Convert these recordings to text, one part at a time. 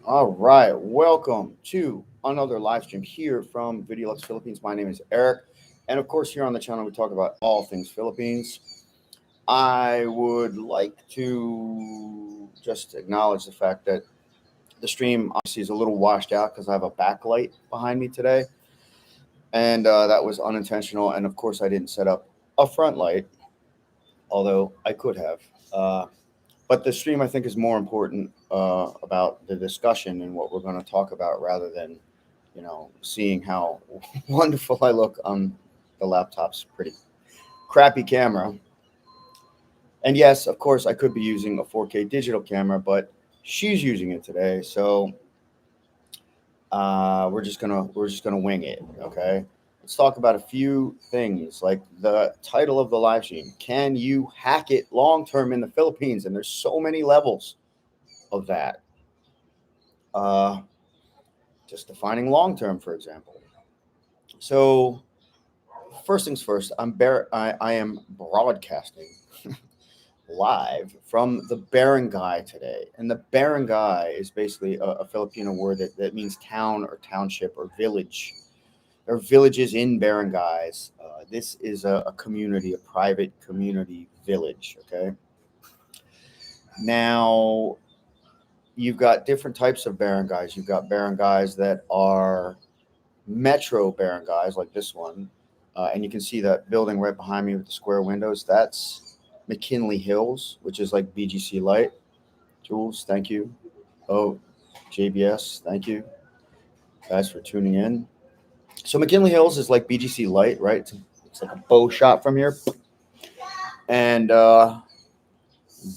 All right, welcome to another live stream here from Videolux Philippines. My name is Eric, and of course, here on the channel, we talk about all things Philippines. I would like to just acknowledge the fact that the stream obviously is a little washed out because I have a backlight behind me today, and that was unintentional. And of course, I didn't set up a front light, although I could have. Uh, but the stream, I think, is more important about the discussion and what we're going to talk about rather than seeing how wonderful I look on the laptop's pretty crappy camera. And yes, of course, I could be using a 4K digital camera, but she's using it today, so we're just gonna wing it. Okay, let's talk about a few things like the title of the live stream. Can you hack it long term in the Philippines? And there's so many levels of that. Uh, just defining long term, for example. So first things first, I am broadcasting live from the barangay today. And the barangay is basically a Filipino word that means town or township or village. There are villages in barangays. This is a community, a private community village. Okay. Now, you've got different types of barangays. You've got barangays that are metro barangays like this one. And you can see that building right behind me with the square windows. That's McKinley Hills, which is like BGC Light. Jules, thank you. Oh, JBS, thank you guys for tuning in. So McKinley Hills is like BGC Light, right? It's like a bow shot from here. And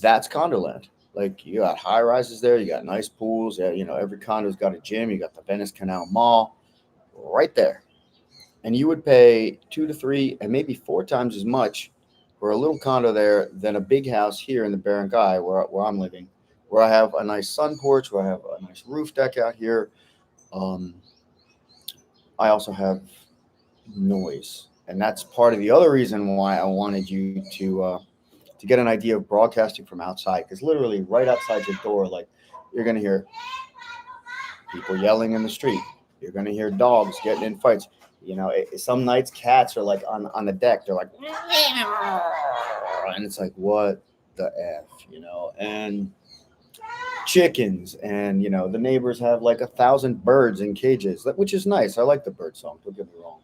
that's condo land. Like you got high rises there, you got nice pools. Yeah, every condo's got a gym. You got the Venice Canal Mall right there. And you would pay 2 to 3 and maybe 4 times as much for a little condo there than a big house here in the barangay where I'm living, where I have a nice sun porch, where I have a nice roof deck out here. Um, I also have noise, and that's part of the other reason why I wanted you to get an idea of broadcasting from outside, because literally right outside your door, like you're gonna hear people yelling in the street. You're gonna hear dogs getting in fights. Some nights cats are like on the deck. They're like, and it's like, what the f. And chickens, and the neighbors have like 1,000 birds in cages, which is nice. I like the bird song. Don't get me wrong.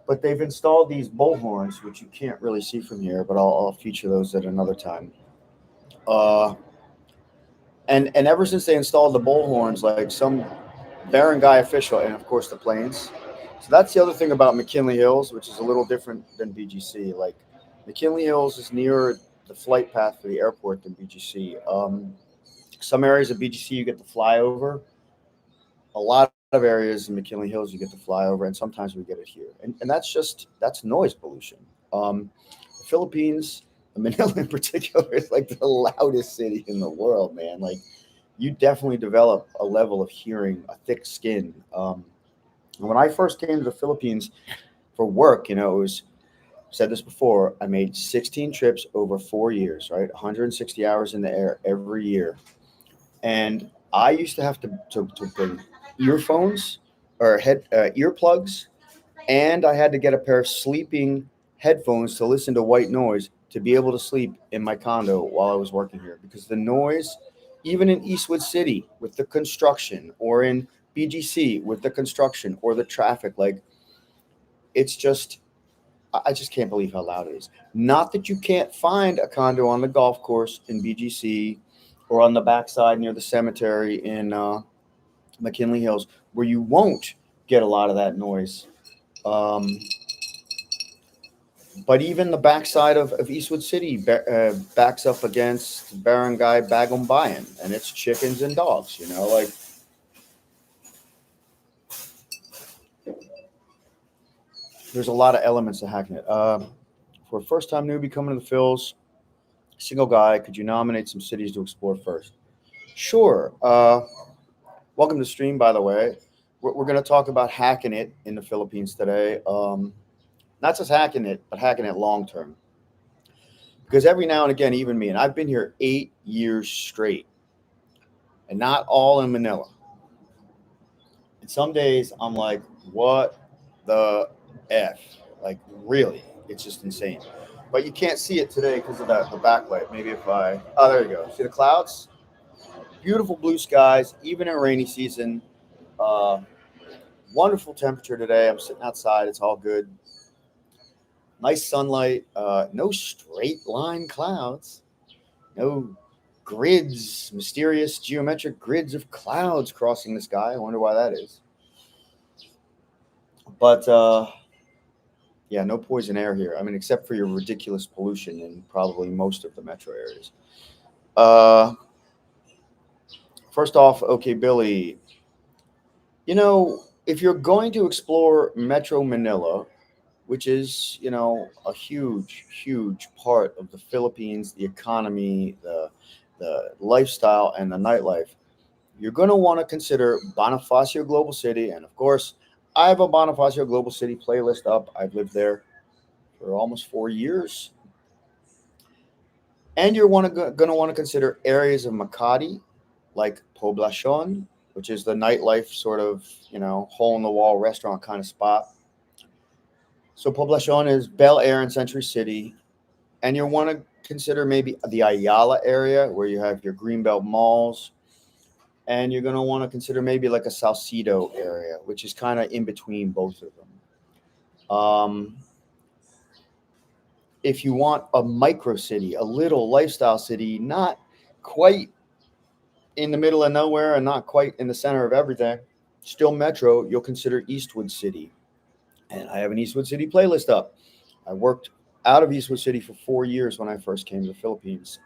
But they've installed these bullhorns, which you can't really see from here, but I'll feature those at another time. Uh, and ever since they installed the bullhorns, like some barangay official, and of course the planes. So that's the other thing about McKinley Hills, which is a little different than BGC. Like McKinley Hills is nearer the flight path for the airport than BGC. Some areas of BGC you get to fly over. A lot of areas in McKinley Hills you get to fly over, and sometimes we get it here. And that's noise pollution. The Philippines, Manila in particular, is like the loudest city in the world, man. Like you definitely develop a level of hearing, a thick skin. When I first came to the Philippines for work, it was said this before. I made 16 trips over 4 years, right? 160 hours in the air every year, and I used to have to bring earphones or earplugs, and I had to get a pair of sleeping headphones to listen to white noise to be able to sleep in my condo while I was working here, because the noise, even in Eastwood City with the construction, or in BGC with the construction or the traffic, like it's just, I just can't believe how loud it is. Not that you can't find a condo on the golf course in BGC or on the backside near the cemetery in McKinley Hills where you won't get a lot of that noise. Um, but even the backside of Eastwood City backs up against Barangay Bagumbayan, and it's chickens and dogs, like there's a lot of elements to hacking it. For a first time newbie coming to the Phils, single guy, could you nominate some cities to explore first? Sure. Welcome to the stream, by the way. We're going to talk about hacking it in the Philippines today. Not just hacking it, but hacking it long term. Because every now and again, even me, and I've been here 8 years straight, and not all in Manila. And some days I'm like, what the F? Like, really? It's just insane. But you can't see it today because of the backlight. Maybe if I, oh, there you go. See the clouds? Beautiful blue skies, even in rainy season. Uh, Wonderful temperature today. I'm sitting outside. It's all good. Nice sunlight. No straight line clouds. No grids, mysterious geometric grids of clouds crossing the sky. I wonder why that is. But yeah, no poison air here. I mean, except for your ridiculous pollution in probably most of the metro areas. Uh, First off, okay, Billy, if you're going to explore Metro Manila, which is, a huge, huge part of the Philippines, the economy, the lifestyle, and the nightlife, you're going to want to consider Bonifacio Global City. And of course, I have a Bonifacio Global City playlist up. I've lived there for almost 4 years. And you're going to want to consider areas of Makati, like Poblacion, which is the nightlife sort of, hole in the wall restaurant kind of spot. So Poblacion is Bel Air and Century City. And you want to consider maybe the Ayala area where you have your Greenbelt malls. And you're going to want to consider maybe like a Salcedo area, which is kind of in between both of them. If you want a micro city, a little lifestyle city, not quite in the middle of nowhere and not quite in the center of everything, still metro, you'll consider Eastwood City. And I have an Eastwood City playlist up. I worked out of Eastwood City for 4 years when I first came to the Philippines.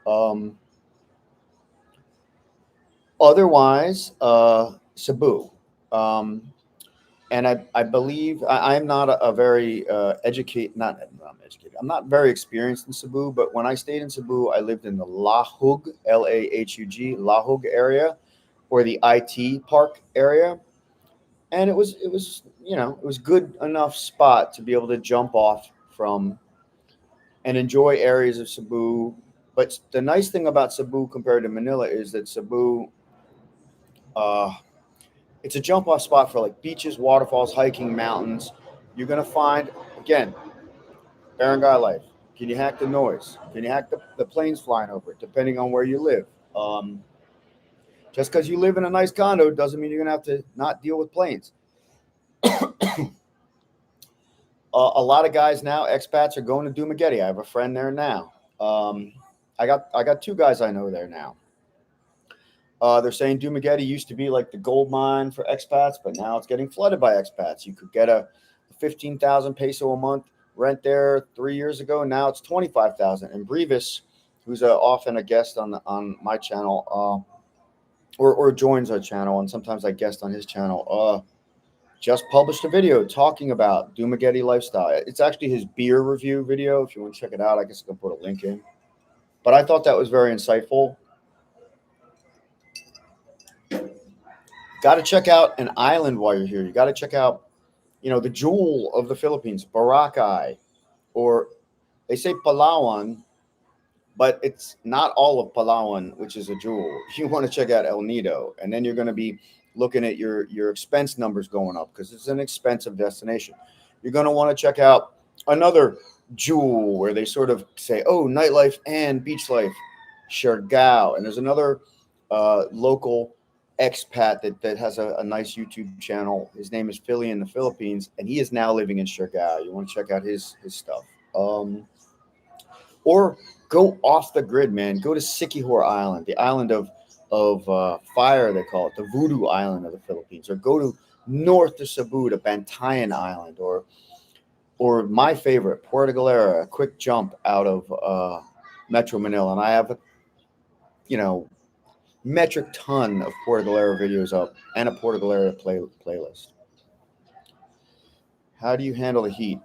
Otherwise, Cebu. Um, and I believe I'm not a very educated, not educated. I'm not very experienced in Cebu, but when I stayed in Cebu, I lived in the Lahug, Lahug, Lahug area, or the IT park area, and it was good enough spot to be able to jump off from and enjoy areas of Cebu. But the nice thing about Cebu compared to Manila is that Cebu, uh, it's a jump off spot for like beaches, waterfalls, hiking, mountains. You're gonna find again barangay life. Can you hack the noise? Can you hack the planes flying over it? Depending on where you live. Just because you live in a nice condo doesn't mean you're gonna have to not deal with planes. A lot of guys now, expats, are going to Dumaguete. I have a friend there now. Um, I got two guys I know there now. They're saying Dumaguete used to be like the gold mine for expats, but now it's getting flooded by expats. You could get a 15,000 peso a month rent there 3 years ago. Now it's 25,000. And Brevis, who's often a guest on my channel, or joins our channel, and sometimes I guest on his channel. Just published a video talking about Dumaguete lifestyle. It's actually his beer review video. If you want to check it out, I guess I can put a link in. But I thought that was very insightful. Got to check out an island while you're here. You got to check out, the jewel of the Philippines, Boracay, or they say Palawan, but it's not all of Palawan, which is a jewel. You want to check out El Nido, and then you're going to be looking at your expense numbers going up because it's an expensive destination. You're going to want to check out another jewel where they sort of say, oh, nightlife and beach life, Siargao. And there's another local expat that has a nice YouTube channel. His name is Philly in the Philippines, and he is now living in Siargao. You want to check out his stuff. Or go off the grid, man. Go to Siquijor Island, the island of fire, they call it, the Voodoo Island of the Philippines. Or go to north to Cebu to Bantayan Island, or my favorite, Puerto Galera, a quick jump out of Metro Manila. And I have a metric ton of Puerto Galera videos up and a Puerto Galera playlist. How do you handle the heat?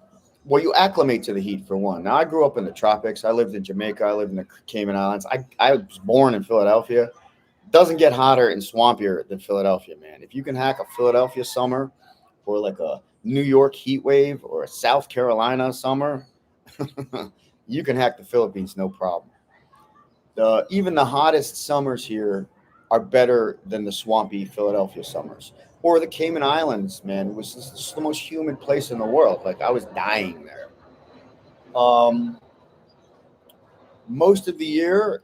Well, you acclimate to the heat for one. Now, I grew up in the tropics. I lived in Jamaica. I lived in the Cayman Islands. I was born in Philadelphia. It doesn't get hotter and swampier than Philadelphia, man. If you can hack a Philadelphia summer or like a New York heat wave or a South Carolina summer, you can hack the Philippines, no problem. Even the hottest summers here are better than the swampy Philadelphia summers. Or the Cayman Islands, man, it was just the most humid place in the world. Like I was dying there. Um, Most of the year,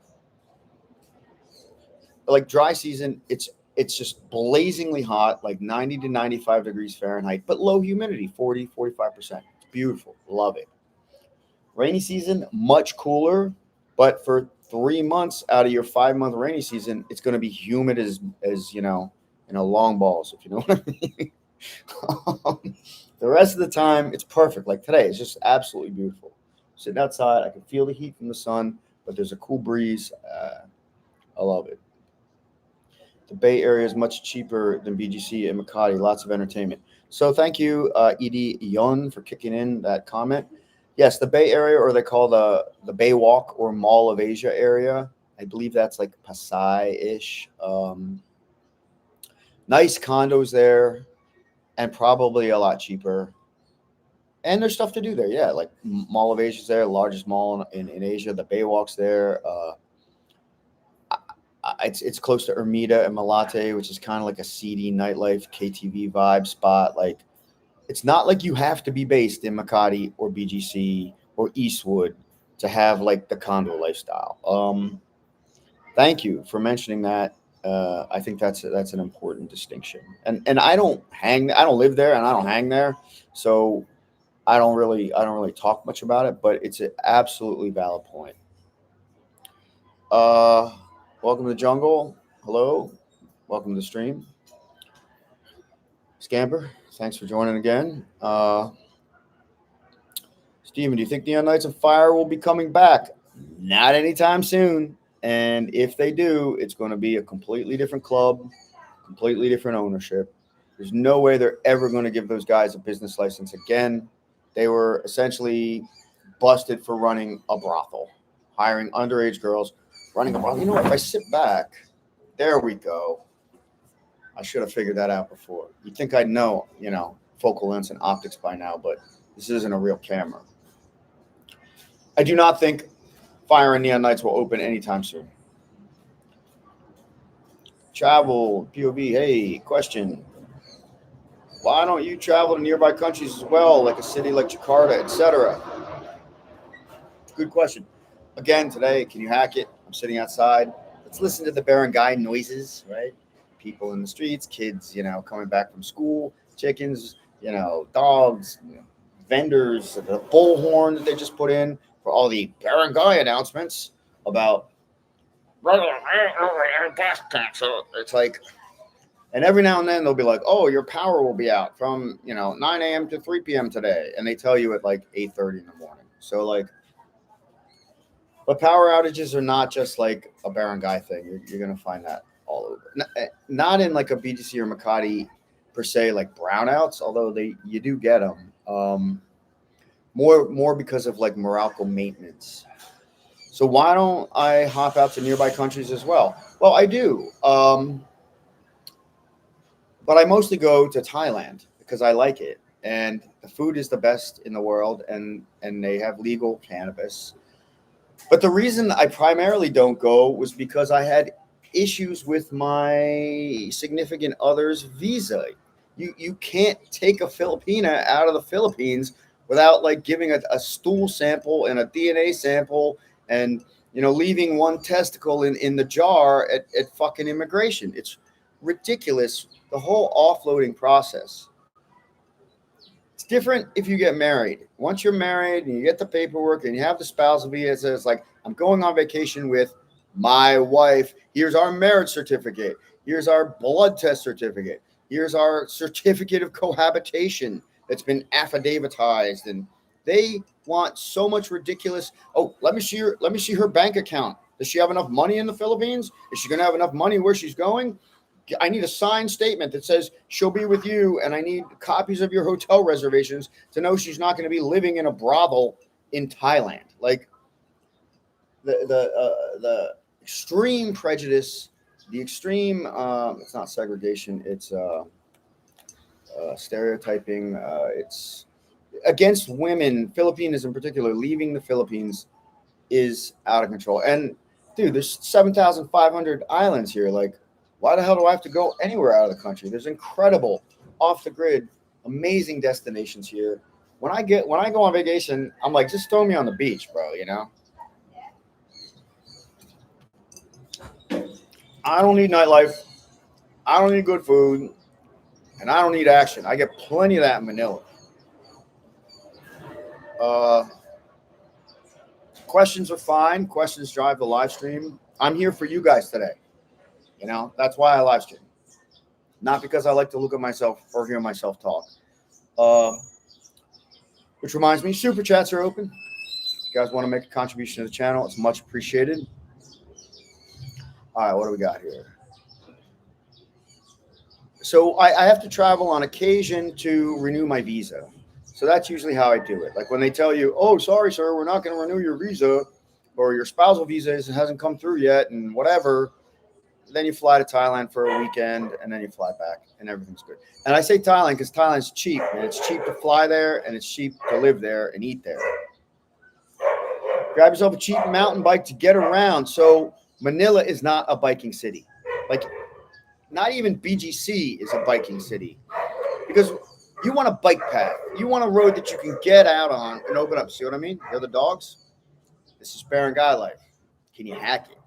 like dry season, it's just blazingly hot, like 90 to 95 degrees Fahrenheit, but low humidity, 40, 45%. It's beautiful. Love it. Rainy season, much cooler, but for 3 months out of your 5 month rainy season, it's going to be humid as long balls, if you know what I mean. The rest of the time, it's perfect. Like today, it's just absolutely beautiful. Sitting outside, I can feel the heat from the sun, but there's a cool breeze. I love it. The Bay Area is much cheaper than BGC and Makati. Lots of entertainment. So thank you, Edie Yun, for kicking in that comment. Yes, the Bay Area, or they call the Bay Walk or Mall of Asia area. I believe that's like Pasay-ish. Nice condos there, and probably a lot cheaper. And there's stuff to do there. Yeah, like Mall of Asia's there, largest mall in Asia. The Bay Walk's there. It's close to Ermita and Malate, which is kind of like a seedy nightlife KTV vibe spot. Like it's not like you have to be based in Makati or BGC or Eastwood to have like the condo lifestyle. Thank you for mentioning that. I think that's an important distinction. And I don't live there and I don't hang there, so I don't really talk much about it. But it's an absolutely valid point. Welcome to the jungle. Hello. Welcome to the stream. Scamper, thanks for joining again. Steven, do you think Neon Knights of Fire will be coming back? Not anytime soon. And if they do, it's going to be a completely different club, completely different ownership. There's no way they're ever going to give those guys a business license again. They were essentially busted for running a brothel, hiring underage girls, running a brothel. You know what? If I sit back, there we go. I should have figured that out before. You'd think I'd know, focal lengths and optics by now, but this isn't a real camera. I do not think Fire and Neon Nights will open anytime soon. Travel, POV, hey, question. Why don't you travel to nearby countries as well, like a city like Jakarta, etc.? Good question. Again, today, can you hack it? I'm sitting outside. Let's listen to the barangay noises, right? People in the streets, kids, coming back from school, chickens, dogs, vendors, the bullhorn that they just put in for all the barangay announcements about so it's like, and every now and then they'll be like, oh, your power will be out from 9 a.m. to 3 p.m. today, and they tell you at like 8:30 in the morning. So like, but power outages are not just like a barangay thing. You're gonna find that all over. Not in like a BGC or Makati per se, like brownouts, although you do get them. More because of like Meralco maintenance. So why don't I hop out to nearby countries as well? Well, I do. But I mostly go to Thailand because I like it. And the food is the best in the world, and they have legal cannabis. But the reason I primarily don't go was because I had issues with my significant other's visa. You can't take a Filipina out of the Philippines without like giving a stool sample and a DNA sample and leaving one testicle in the jar at fucking immigration. It's ridiculous, the whole offloading process. It's different if you get married. Once you're married and you get the paperwork and you have the spousal visa, it's like, I'm going on vacation with my wife. Here's our marriage certificate. Here's our blood test certificate. Here's our certificate of cohabitation that's been affidavitized. And they want so much ridiculous. Oh, let me see her bank account. Does she have enough money in the Philippines? Is she going to have enough money where she's going? I need a signed statement that says she'll be with you, and I need copies of your hotel reservations to know she's not going to be living in a brothel in Thailand. Like the extreme prejudice, the extreme it's not segregation, it's stereotyping. It's against women, Filipinas in particular. Leaving the Philippines is out of control. And dude, there's 7,500 islands here. Like, Why the hell do I have to go anywhere out of the country? There's incredible, off the grid, amazing destinations here. When I go on vacation, I'm like, just throw me on the beach, bro. You know, I don't need nightlife. I don't need good food, and I don't need action. I get plenty of that in Manila. Uh, Questions are fine. Questions drive the live stream. I'm here for you guys today. You know, that's why I live stream. Not because I like to look at myself or hear myself talk. Which reminds me, super chats are open. If you guys want to make a contribution to the channel, it's much appreciated. All right, what do we got here? So I have to travel on occasion to renew my visa. So that's usually how I do it. Like when they tell you, oh, sorry, sir, we're not going to renew your visa, or your spousal visa hasn't come through yet, and whatever. Then you fly to Thailand for a weekend, and then you fly back, and everything's good. And I say Thailand because Thailand's cheap, and it's cheap to fly there, and it's cheap to live there and eat there. Grab yourself a cheap mountain bike to get around. So Manila is not a biking city. Like, not even BGC is a biking city, because you want a bike path. You want a road that you can get out on and open up. See what I mean? They're the dogs. This is barangay life. Can you hack it?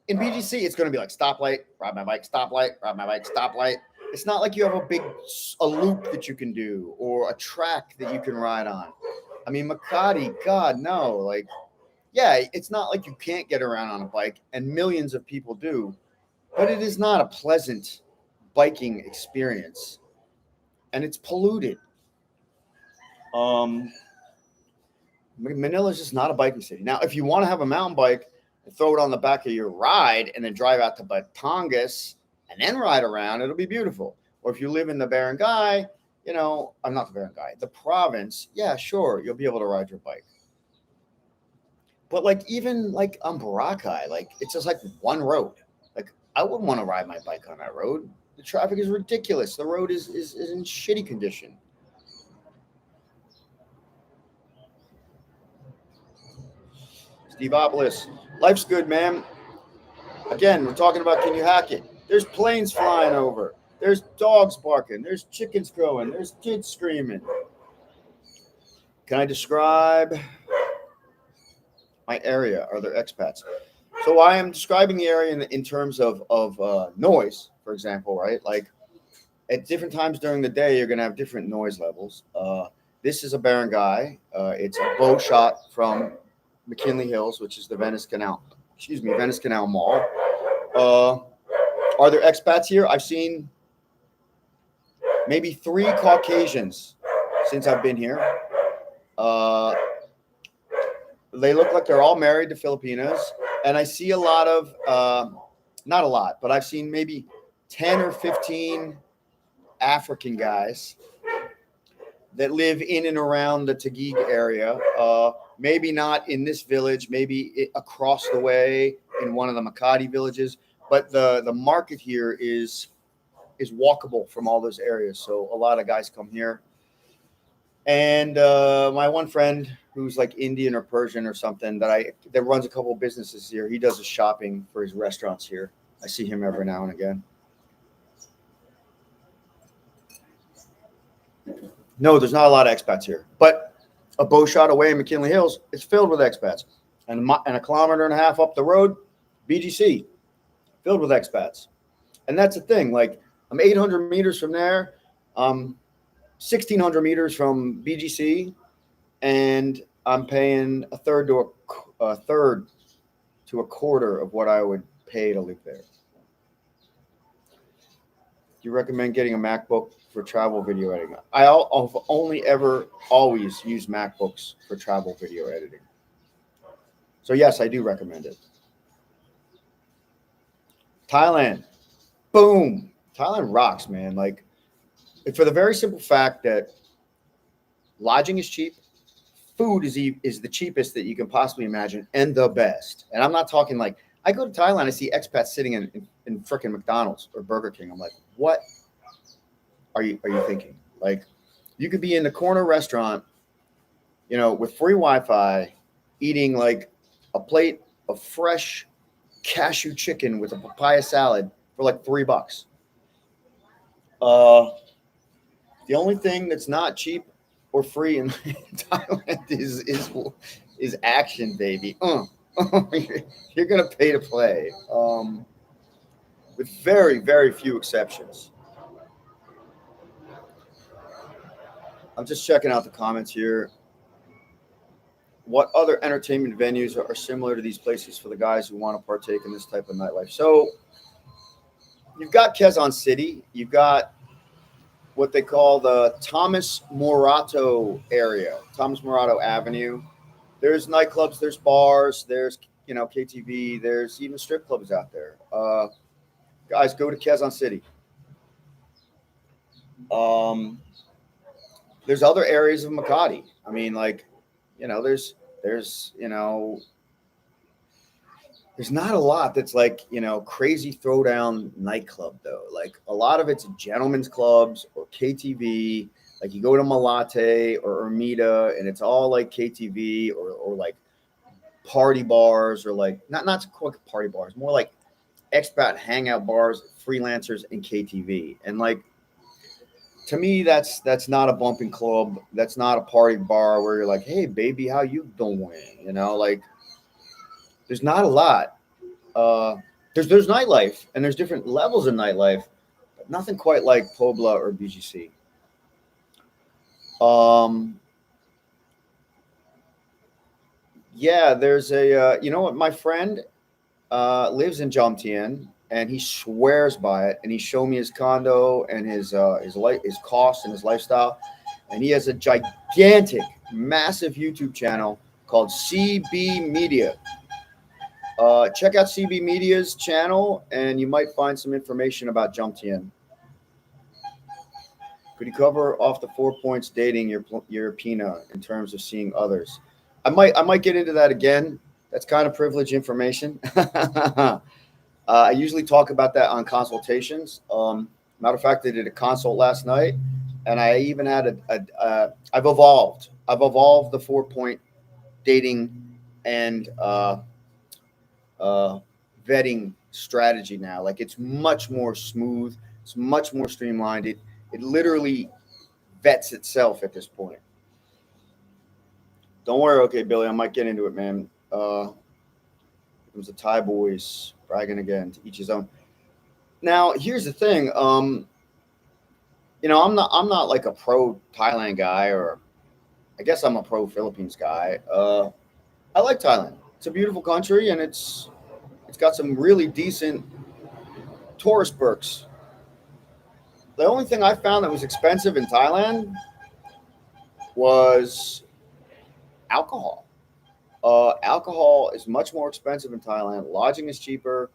In BGC, it's going to be like stoplight, ride my bike, stoplight, ride my bike, stoplight. It's not like you have a loop that you can do or a track that you can ride on. I mean, Makati, God, no. Like, yeah, it's not like you can't get around on a bike, and millions of people do, but it is not a pleasant biking experience, and it's polluted. Manila is just not a biking city. Now, if you want to have a mountain bike and throw it on the back of your ride and then drive out to Batangas and then ride around, it'll be beautiful. Or if you live in the barangay, you know, I'm not the barangay, the province, yeah, sure, you'll be able to ride your bike. But like even like on Boracay, like it's just like one road. Like I wouldn't want to ride my bike on that road. The traffic is ridiculous. The road is in shitty condition. Steve Opolis, life's good, man. Again, we're talking about can you hack it? There's planes flying over. There's dogs barking. There's chickens crowing. There's kids screaming. Can I describe my area? Are there expats? So I am describing the area in terms of noise, for example, right? Like at different times during the day, you're going to have different noise levels. This is a barangay. It's a bow shot from McKinley Hills, which is the Venice Canal Mall. Are there expats here? I've seen maybe 3 Caucasians since I've been here. They look like they're all married to Filipinos. And I see a lot of, not a lot, but I've seen maybe 10 or 15 African guys that live in and around the Taguig area. Maybe not in this village, maybe across the way in one of the Makati villages. But the market here is walkable from all those areas. So a lot of guys come here. And my one friend who's like Indian or Persian or something that runs a couple of businesses here, he does the shopping for his restaurants here. I see him every now and again. No, there's not a lot of expats here, but a bow shot away in McKinley Hills, it's filled with expats. And a kilometer and a half up the road, BGC, filled with expats. And that's the thing. Like I'm 800 meters from there, 1,600 meters from BGC, and I'm paying a third to a quarter of what I would pay to live there. Do you recommend getting a MacBook for travel video editing? I've only ever always used MacBooks for travel video editing. So yes, I do recommend it. Thailand, boom. Thailand rocks, man. Like for the very simple fact that lodging is cheap, food is the cheapest that you can possibly imagine and the best. And I'm not talking like I go to Thailand, I see expats sitting in frickin' McDonald's or Burger King. I'm like, what are you thinking? Like you could be in the corner restaurant, you know, with free Wi-Fi, eating like a plate of fresh cashew chicken with a papaya salad for like $3. The only thing that's not cheap or free in Thailand is action, baby. You're gonna pay to play, with very, very few exceptions. I'm just checking out the comments here. What other entertainment venues are similar to these places for the guys who want to partake in this type of nightlife? So you've got Quezon City. You've got what they call the Thomas Morato area, Thomas Morato Avenue. There's nightclubs, there's bars, there's KTV, there's even strip clubs out there. Guys, go to Quezon City. There's other areas of Makati. I mean, like, there's there's not a lot that's like, crazy throwdown nightclub though. Like a lot of it's gentlemen's clubs or KTV. Like you go to Malate or Ermita and it's all like KTV or like party bars or like not quite party bars, more like expat hangout bars, freelancers and KTV. And like, to me, that's not a bumping club. That's not a party bar where you're like, hey baby, how you doing? Like there's not a lot. There's nightlife and there's different levels of nightlife, but nothing quite like Pobla or BGC. Yeah, there's a my friend lives in Jomtien and he swears by it, and he showed me his condo and his cost and his lifestyle, and he has a gigantic, massive YouTube channel called CB Media. Check out CB Media's channel, and you might find some information about Jomtien. Could you cover off the 4 points dating your Pina in terms of seeing others? I might get into that again. That's kind of privileged information. I usually talk about that on consultations. Matter of fact, I did a consult last night, and I even had I've evolved the 4 point dating and vetting strategy now. Like it's much more smooth. It's much more streamlined. It literally vets itself at this point. Don't worry, okay, Billy. I might get into it, man. It was the Thai boys bragging again, to each his own. Now, here's the thing. I'm not like a pro Thailand guy, or I guess I'm a pro Philippines guy. I like Thailand. It's a beautiful country, and it's got some really decent tourist perks. The only thing I found that was expensive in Thailand was alcohol. Alcohol is much more expensive in Thailand. Lodging is cheaper.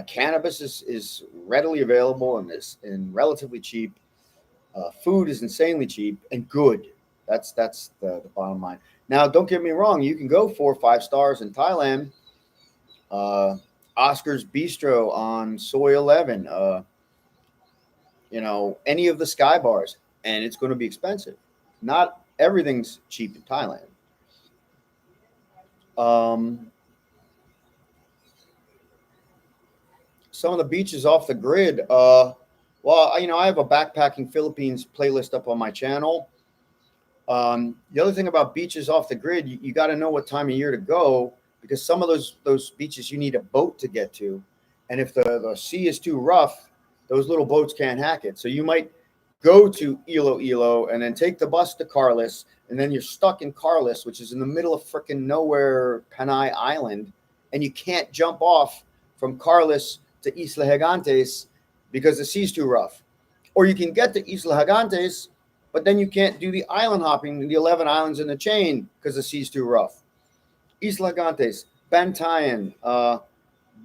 Cannabis is readily available and relatively cheap. Food is insanely cheap and good. That's the bottom line. Now, don't get me wrong. You can go 4 or 5 stars in Thailand. Oscar's Bistro on Soy 11. Any of the Sky Bars, and it's going to be expensive. Not everything's cheap in Thailand. Some of the beaches off the grid. I have a backpacking Philippines playlist up on my channel. The other thing about beaches off the grid, you got to know what time of year to go, because some of those beaches you need a boat to get to, and if the sea is too rough, those little boats can't hack it. So you might go to Iloilo and then take the bus to Carlos, and then you're stuck in Carlos, which is in the middle of freaking nowhere, Panay Island, and you can't jump off from Carlos to Isla Gigantes because the sea's too rough. Or you can get to Isla Gigantes, but then you can't do the island hopping, the 11 islands in the chain, because the sea's too rough. Isla Gigantes, Bantayan,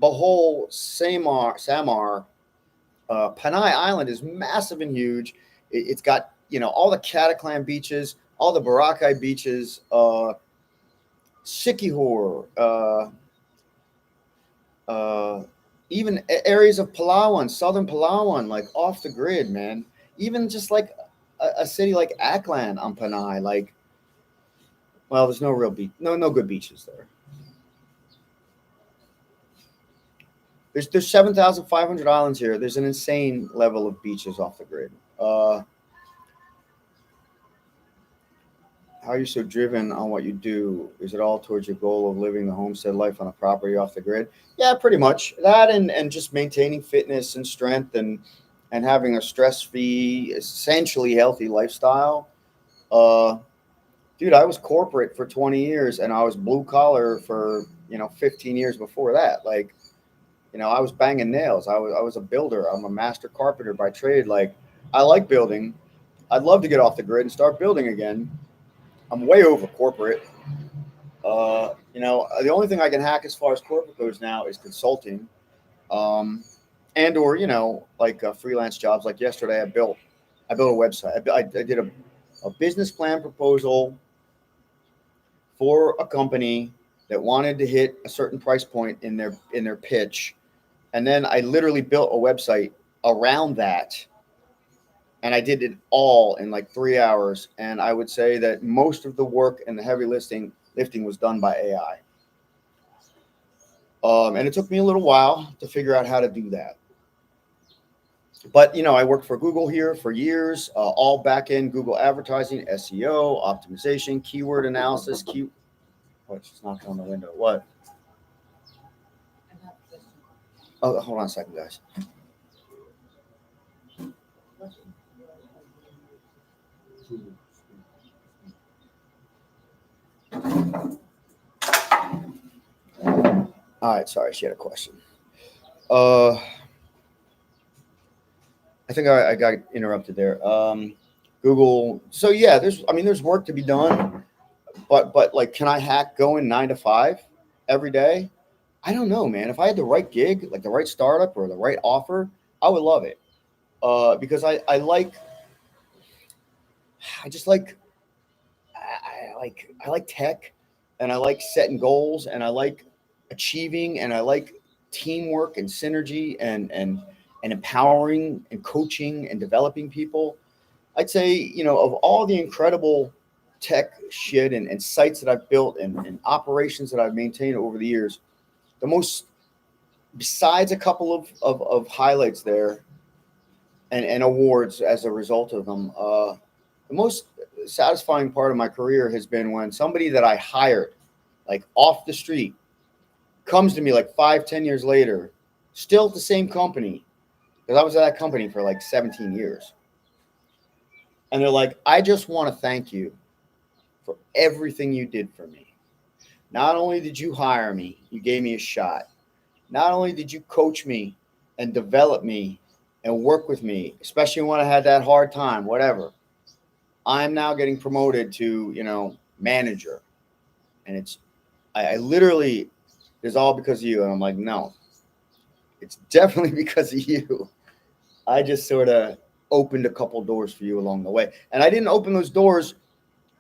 Bohol, Samar, Panay Island is massive and huge. It's got, all the Cataclan beaches, all the Boracay beaches, Siquijor, even areas of Palawan, southern Palawan, like off the grid, man. Even just like a city like Aklan on Panay, like, well, there's no real beach, no good beaches there. There's 7,500 islands here. There's an insane level of beaches off the grid. How are you so driven on what you do? Is it all towards your goal of living the homestead life on a property off the grid? Yeah, pretty much that, and just maintaining fitness and strength and having a stress-free, essentially healthy lifestyle. Dude, I was corporate for 20 years and I was blue collar for 15 years before that. Like, I was banging nails. I was a builder. I'm a master carpenter by trade. Like, I like building. I'd love to get off the grid and start building again. I'm way over corporate. The only thing I can hack as far as corporate goes now is consulting, and or like freelance jobs. Like yesterday, I built a website. I did a business plan proposal for a company that wanted to hit a certain price point in their pitch, and then I literally built a website around that. And I did it all in like 3 hours. And I would say that most of the work and the heavy lifting was done by AI. And it took me a little while to figure out how to do that. But, I worked for Google here for years, all back in Google advertising, SEO, optimization, keyword analysis. What? She's knocking on the window. What? Oh, hold on a second, guys. All right, sorry, she had a question. I think I got interrupted there. Google. So yeah, there's work to be done, but like, can I hack going 9 to 5 every day? I don't know, man. If I had the right gig, like the right startup or the right offer, I would love it. Because I like tech, and I like setting goals, and I like achieving, and I like teamwork and synergy and empowering and coaching and developing people. I'd say, of all the incredible tech shit and sites that I've built and operations that I've maintained over the years, the most, besides a couple of highlights there and awards as a result of them, the most satisfying part of my career has been when somebody that I hired, like off the street, comes to me like 5-10 years later, still at the same company, because I was at that company for like 17 years. And they're like, I just want to thank you for everything you did for me. Not only did you hire me, you gave me a shot. Not only did you coach me and develop me and work with me, especially when I had that hard time, whatever. I'm now getting promoted to, manager. And I literally, it's all because of you. And I'm like, no, it's definitely because of you. I just sort of opened a couple doors for you along the way. And I didn't open those doors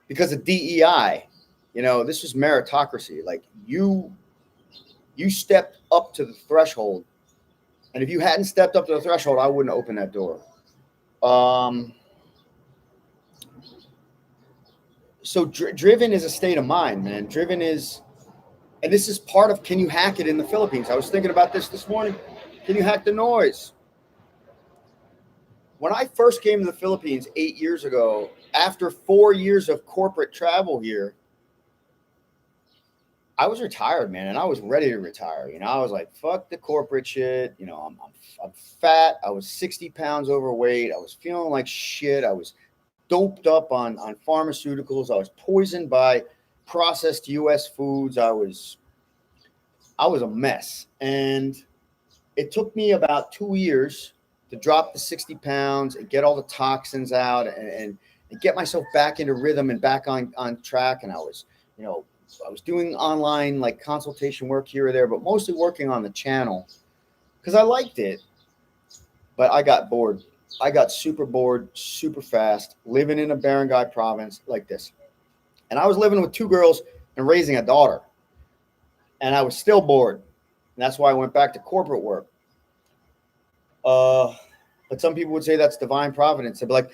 because of DEI. This was meritocracy. Like you stepped up to the threshold. And if you hadn't stepped up to the threshold, I wouldn't open that door. So driven is a state of mind, man. Driven is, and this is part of, can you hack it in the Philippines? I was thinking about this morning. Can you hack the noise? When I first came to the Philippines 8 years ago, after 4 years of corporate travel here, I was retired, man, and I was ready to retire. I was like, fuck the corporate shit. I'm fat. I was 60 pounds overweight. I was feeling like shit. I was doped up on pharmaceuticals. I was poisoned by processed U.S. foods. I was a mess. And it took me about 2 years to drop the 60 pounds and get all the toxins out and get myself back into rhythm and back on track. And I was doing online like consultation work here or there, but mostly working on the channel because I liked it. But I got bored. I got super bored super fast, living in a barangay province like this. And I was living with 2 girls and raising a daughter. And I was still bored. And that's why I went back to corporate work. But some people would say that's divine providence. They'd be like,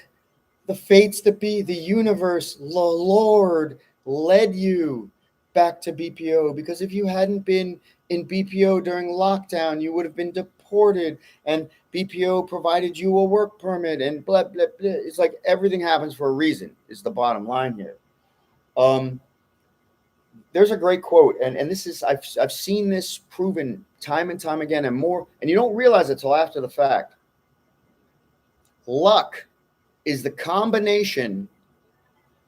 the fates that be, the universe, the Lord led you back to BPO, because if you hadn't been in BPO during lockdown, you would have been deported, and BPO provided you a work permit, and blah blah blah. It's like everything happens for a reason. Is the bottom line here. Um, there's a great quote, and this is I've seen this proven time and time again, and more, and you don't realize it till after the fact. Luck is the combination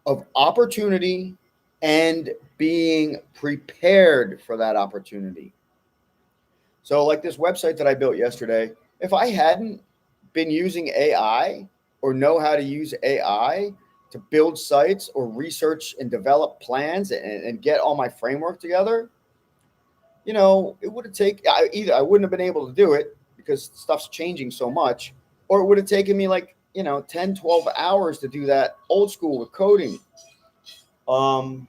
of opportunity and being prepared for that opportunity. So, like this website that I built yesterday, if I hadn't been using AI or know how to use AI to build sites or research and develop plans and get all my framework together, it would have taken either I wouldn't have been able to do it because stuff's changing so much, or it would have taken me like 10, 12 hours to do that old school with coding. um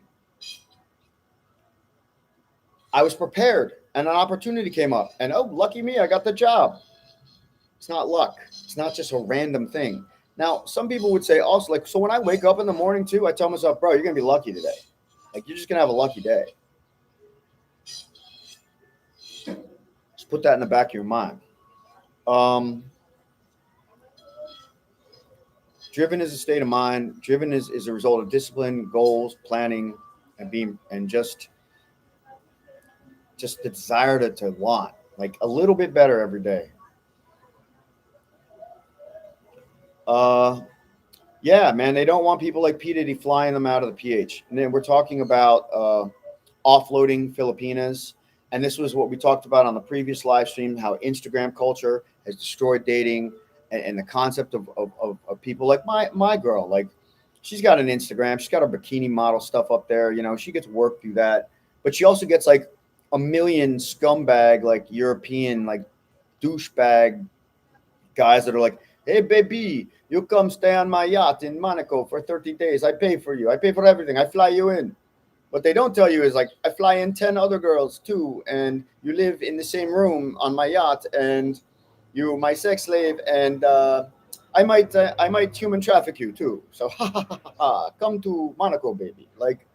I was prepared and an opportunity came up, and oh, lucky me, I got the job. It's not luck. It's not just a random thing. Now, some people would say also, like, so when I wake up in the morning too, I tell myself, bro, you're gonna be lucky today. Like, you're just gonna have a lucky day. Just put that in the back of your mind. um Driven is a state of mind. Driven is a result of discipline, goals, planning, and just the desire to want like a little bit better every day. uh yeah, man, they don't want people like P Diddy flying them out of the PH. And then we're talking about offloading Filipinas. And this was what we talked about on the previous live stream, how Instagram culture has destroyed dating, and the concept of people like my girl. Like, she's got an Instagram, she's got her bikini model stuff up there. She gets work through that. But she also gets like a million scumbag, like European, like douchebag guys that are like, hey, baby, you come stay on my yacht in Monaco for 30 days. I pay for you. I pay for everything. I fly you in. What they don't tell you is like, I fly in 10 other girls too, and you live in the same room on my yacht, and you my sex slave, and I might human traffic you too. So ha ha ha ha, come to Monaco, baby. Like,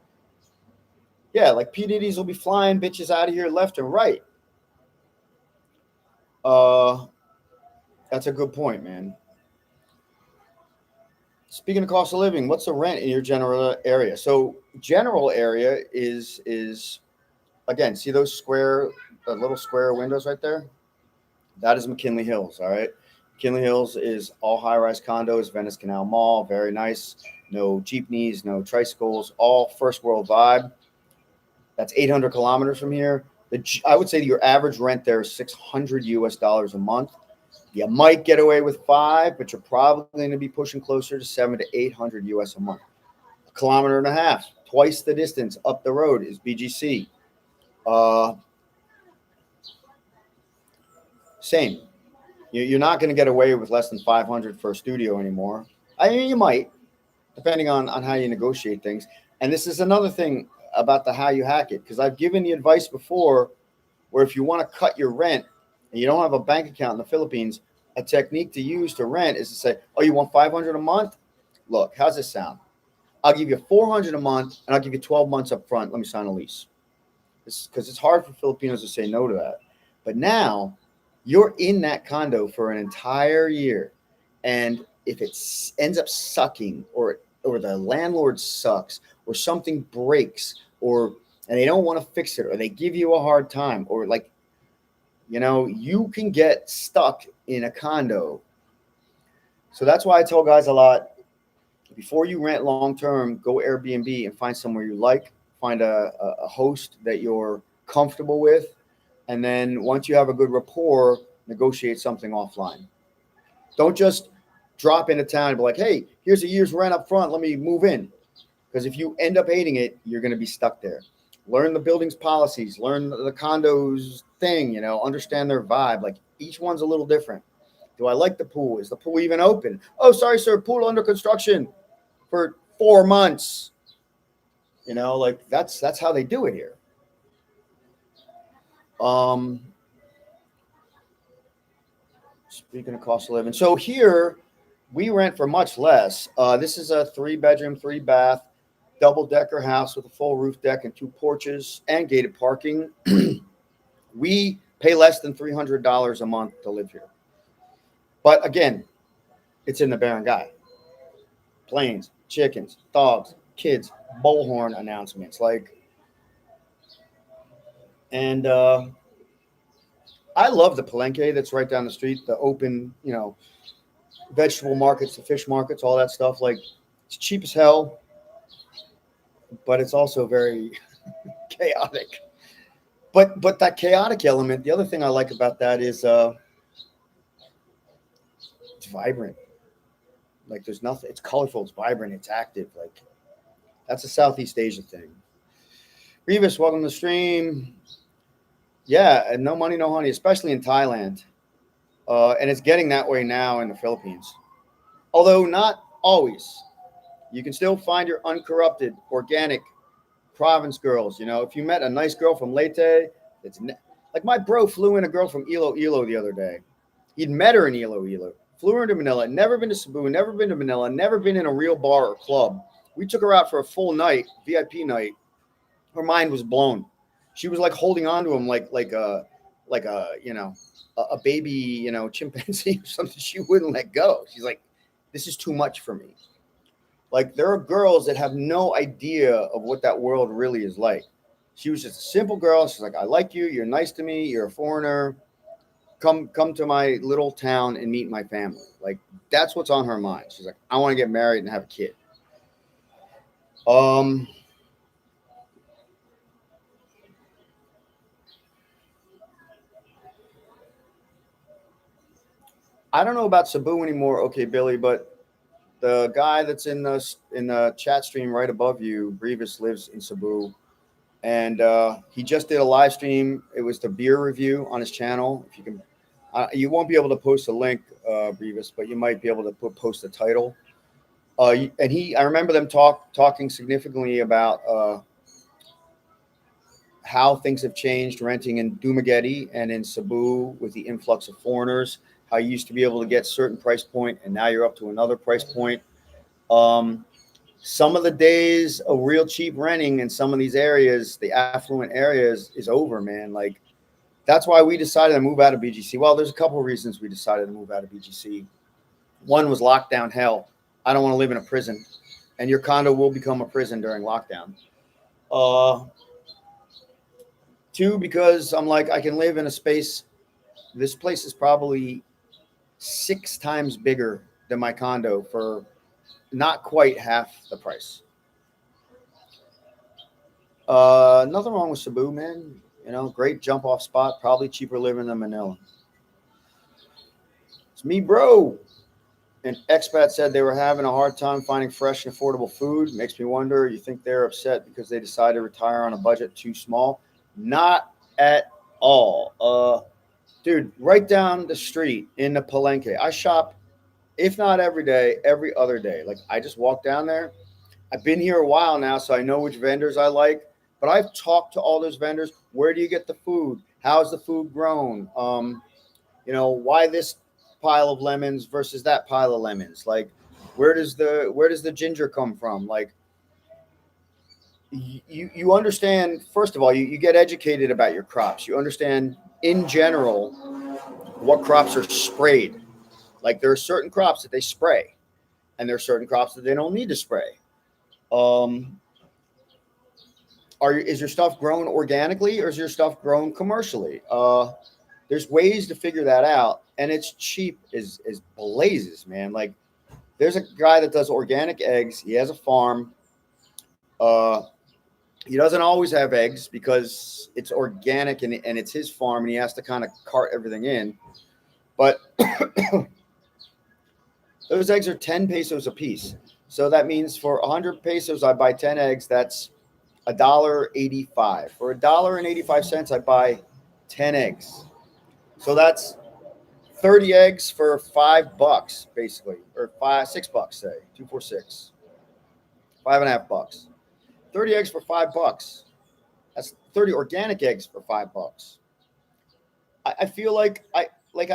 yeah, like P Diddy's will be flying bitches out of here left and right. Uh, that's a good point, man. Speaking of cost of living, what's the rent in your general area? So general area is again, see those little square windows right there? That is McKinley Hills. All right. McKinley Hills is all high rise condos, Venice Canal Mall, very nice. No jeepneys, no tricycles, all first world vibe. That's 800 kilometers from here. I would say your average rent there is $600 a month. You might get away with 5, but you're probably going to be pushing closer to 700 to 800 US a month. A kilometer and a half, twice the distance up the road is BGC. Same. You're not going to get away with less than 500 for a studio anymore. I mean, you might, depending on how you negotiate things. And this is another thing about the how you hack it, because I've given the advice before where if you want to cut your rent and you don't have a bank account in the Philippines, a technique to use to rent is to say, oh, you want 500 a month? Look, how's this sound? I'll give you 400 a month, and I'll give you 12 months up front. Let me sign a lease. Because it's hard for Filipinos to say no to that. But now you're in that condo for an entire year. And if it ends up sucking, or the landlord sucks, or something breaks, and they don't want to fix it, or they give you a hard time, or like, you can get stuck in a condo. So that's why I tell guys a lot, before you rent long term, go Airbnb and find somewhere you like, find a host that you're comfortable with, and then once you have a good rapport, negotiate something offline. Don't just drop into town and be like, hey, here's a year's rent up front, let me move in. Because if you end up hating it, you're going to be stuck there. Learn the building's policies, learn the condo's thing, understand their vibe. Like, each one's a little different. Do I like the pool? Is the pool even open? Oh, sorry, sir, pool under construction for 4 months. Like, that's how they do it here. Speaking of cost of living, so here we rent for much less. This is a 3-bedroom, 3-bath, double-decker house with a full roof deck and 2 porches and gated parking. We pay less than $300 a month to live here. But again, it's in the barangay. Planes, chickens, dogs, kids, bullhorn announcements. And I love the Palenque that's right down the street, the open, vegetable markets, the fish markets, all that stuff. Like, it's cheap as hell, but it's also very chaotic. But that chaotic element, the other thing I like about that is it's vibrant. Like, there's nothing. It's colorful. It's vibrant. It's active. Like, that's a Southeast Asia thing. Revis, welcome to the stream. Yeah, and no money, no honey, especially in Thailand. And it's getting that way now in the Philippines. Although not always. You can still find your uncorrupted, organic province girls. If you met a nice girl from Leyte, like my bro flew in a girl from Iloilo the other day. He'd met her in Iloilo, flew her to Manila, never been to Cebu, never been to Manila, never been in a real bar or club. We took her out for a full night, VIP night. Her mind was blown. She was like holding on to him like a baby, chimpanzee or something. She wouldn't let go. She's like, this is too much for me. Like, there are girls that have no idea of what that world really is like. She was just a simple girl. She's like, I like you. You're nice to me. You're a foreigner. Come to my little town and meet my family. Like, that's what's on her mind. She's like, I want to get married and have a kid. I don't know about Cebu anymore. Okay, Billy, but the guy that's in the chat stream right above you, Brevis, lives in Cebu, and he just did a live stream. It was the beer review on his channel. If you can, you won't be able to post a link, Brevis, but you might be able to post a title. I remember them talking significantly about how things have changed renting in Dumaguete and in Cebu with the influx of foreigners. How you used to be able to get certain price point, and now you're up to another price point. Some of the days of real cheap renting in some of these areas, the affluent areas, is over, man. Like, that's why we decided to move out of BGC. Well, there's a couple of reasons we decided to move out of BGC. One was lockdown hell. I don't want to live in a prison, and your condo will become a prison during lockdown. Two, because I'm like, I can live in a space. This place is probably 6 times bigger than my condo for not quite half the price. Nothing wrong with Cebu, man. Great jump off spot, probably cheaper living than Manila. It's me, bro. An expat said they were having a hard time finding fresh and affordable food. Makes me wonder, you think they're upset because they decided to retire on a budget too small? Not at all. Dude, right down the street in the Palenque, I shop, if not every day, every other day. Like, I just walk down there. I've been here a while now, so I know which vendors I like. But I've talked to all those vendors. Where do you get the food? How's the food grown? Why this pile of lemons versus that pile of lemons? Like, where does the ginger come from? Like, you understand, first of all, you get educated about your crops. You understand in general what crops are sprayed. Like, there are certain crops that they spray, and there are certain crops that they don't need to spray. Is your stuff grown organically, or is your stuff grown commercially? There's ways to figure that out, and it's cheap as blazes, man. Like, there's a guy that does organic eggs. He has a farm. He doesn't always have eggs because it's organic and it's his farm, and he has to kind of cart everything in. But those eggs are 10 pesos a piece. So that means for 100 pesos, I buy 10 eggs. That's $1.85. For $1.85, I buy 10 eggs. So that's 30 eggs for $5, basically, or $6, say 2, 4, 6, $5.50. 30 eggs for $5. That's 30 organic eggs for $5. I feel like I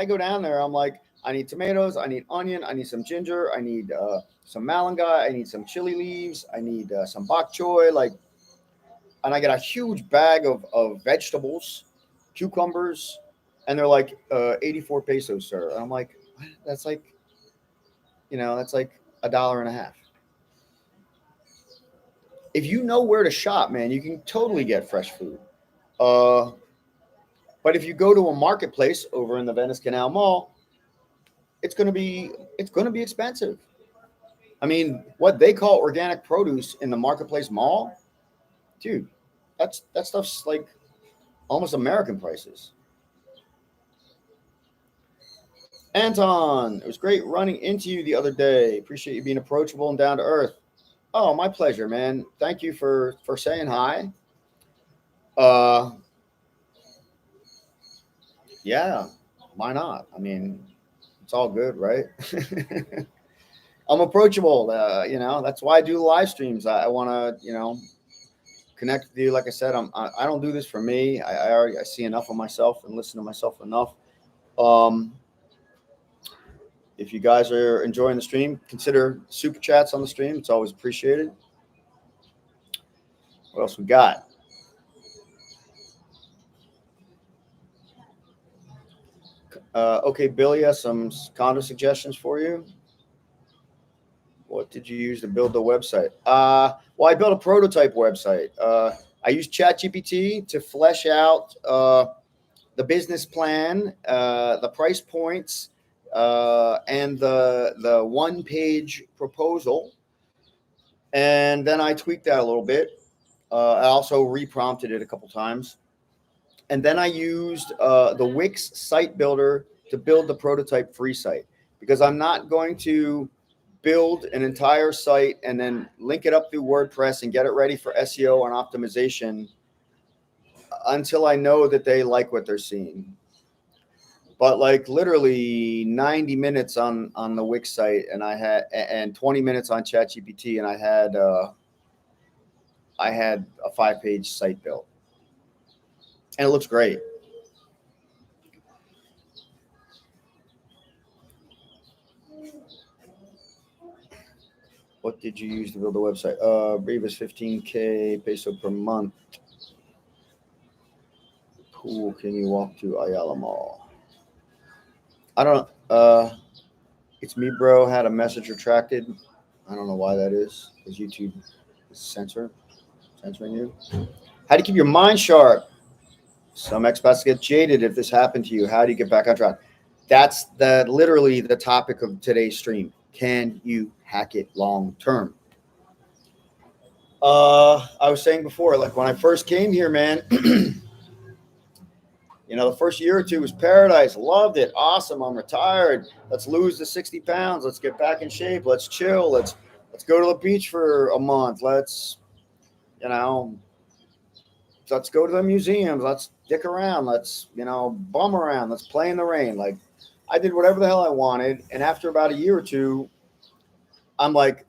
go down there. I'm like, I need tomatoes. I need onion. I need some ginger. I need some malunggay. I need some chili leaves. I need some bok choy. And I get a huge bag of vegetables, cucumbers, and they're like 84 pesos, sir. And I'm like, that's like, that's like $1.50. If you know where to shop, man, you can totally get fresh food. Uh, but if you go to a marketplace over in the Venice Canal Mall, it's gonna be expensive. I mean, what they call organic produce in the marketplace mall, dude, that stuff's like almost American prices. Anton, it was great running into you the other day. Appreciate you being approachable and down to earth. Oh, my pleasure, man. Thank you for saying hi. Uh, yeah, why not? I mean, it's all good, right? I'm approachable. That's why I do live streams. I want to, connect with you. Like I said, I don't do this for me. I see enough of myself and listen to myself enough. Um, if you guys are enjoying the stream, consider super chats on the stream. It's always appreciated. What else we got? Okay, Billy has some condo suggestions for you. What did you use to build the website? Well, I built a prototype website. I used ChatGPT to flesh out the business plan, the price points, and the one-page proposal. And then I tweaked that a little bit. I also reprompted it a couple times. And then I used the Wix site builder to build the prototype free site, because I'm not going to build an entire site and then link it up through WordPress and get it ready for SEO and optimization until I know that they like what they're seeing. But like literally 90 minutes on the Wix site, and 20 minutes on ChatGPT, and I had a 5-page site built, and it looks great. What did you use to build the website? Brevis 15K peso per month. Who can you walk to Ayala Mall? I don't know. It's me, bro. Had a message retracted. I don't know why that is, because YouTube is censoring you. How do you keep your mind sharp? Some expats get jaded. If this happened to you, how do you get back on track? That's literally the topic of today's stream. Can you hack it long term? I was saying before, like when I first came here, man, the first year or two was paradise. Loved it. Awesome. I'm retired. Let's lose the 60 pounds. Let's get back in shape. Let's chill. Let's go to the beach for a month. Let's go to the museums. Let's dick around. Let's, bum around. Let's play in the rain. Like, I did whatever the hell I wanted. And after about a year or two, I'm like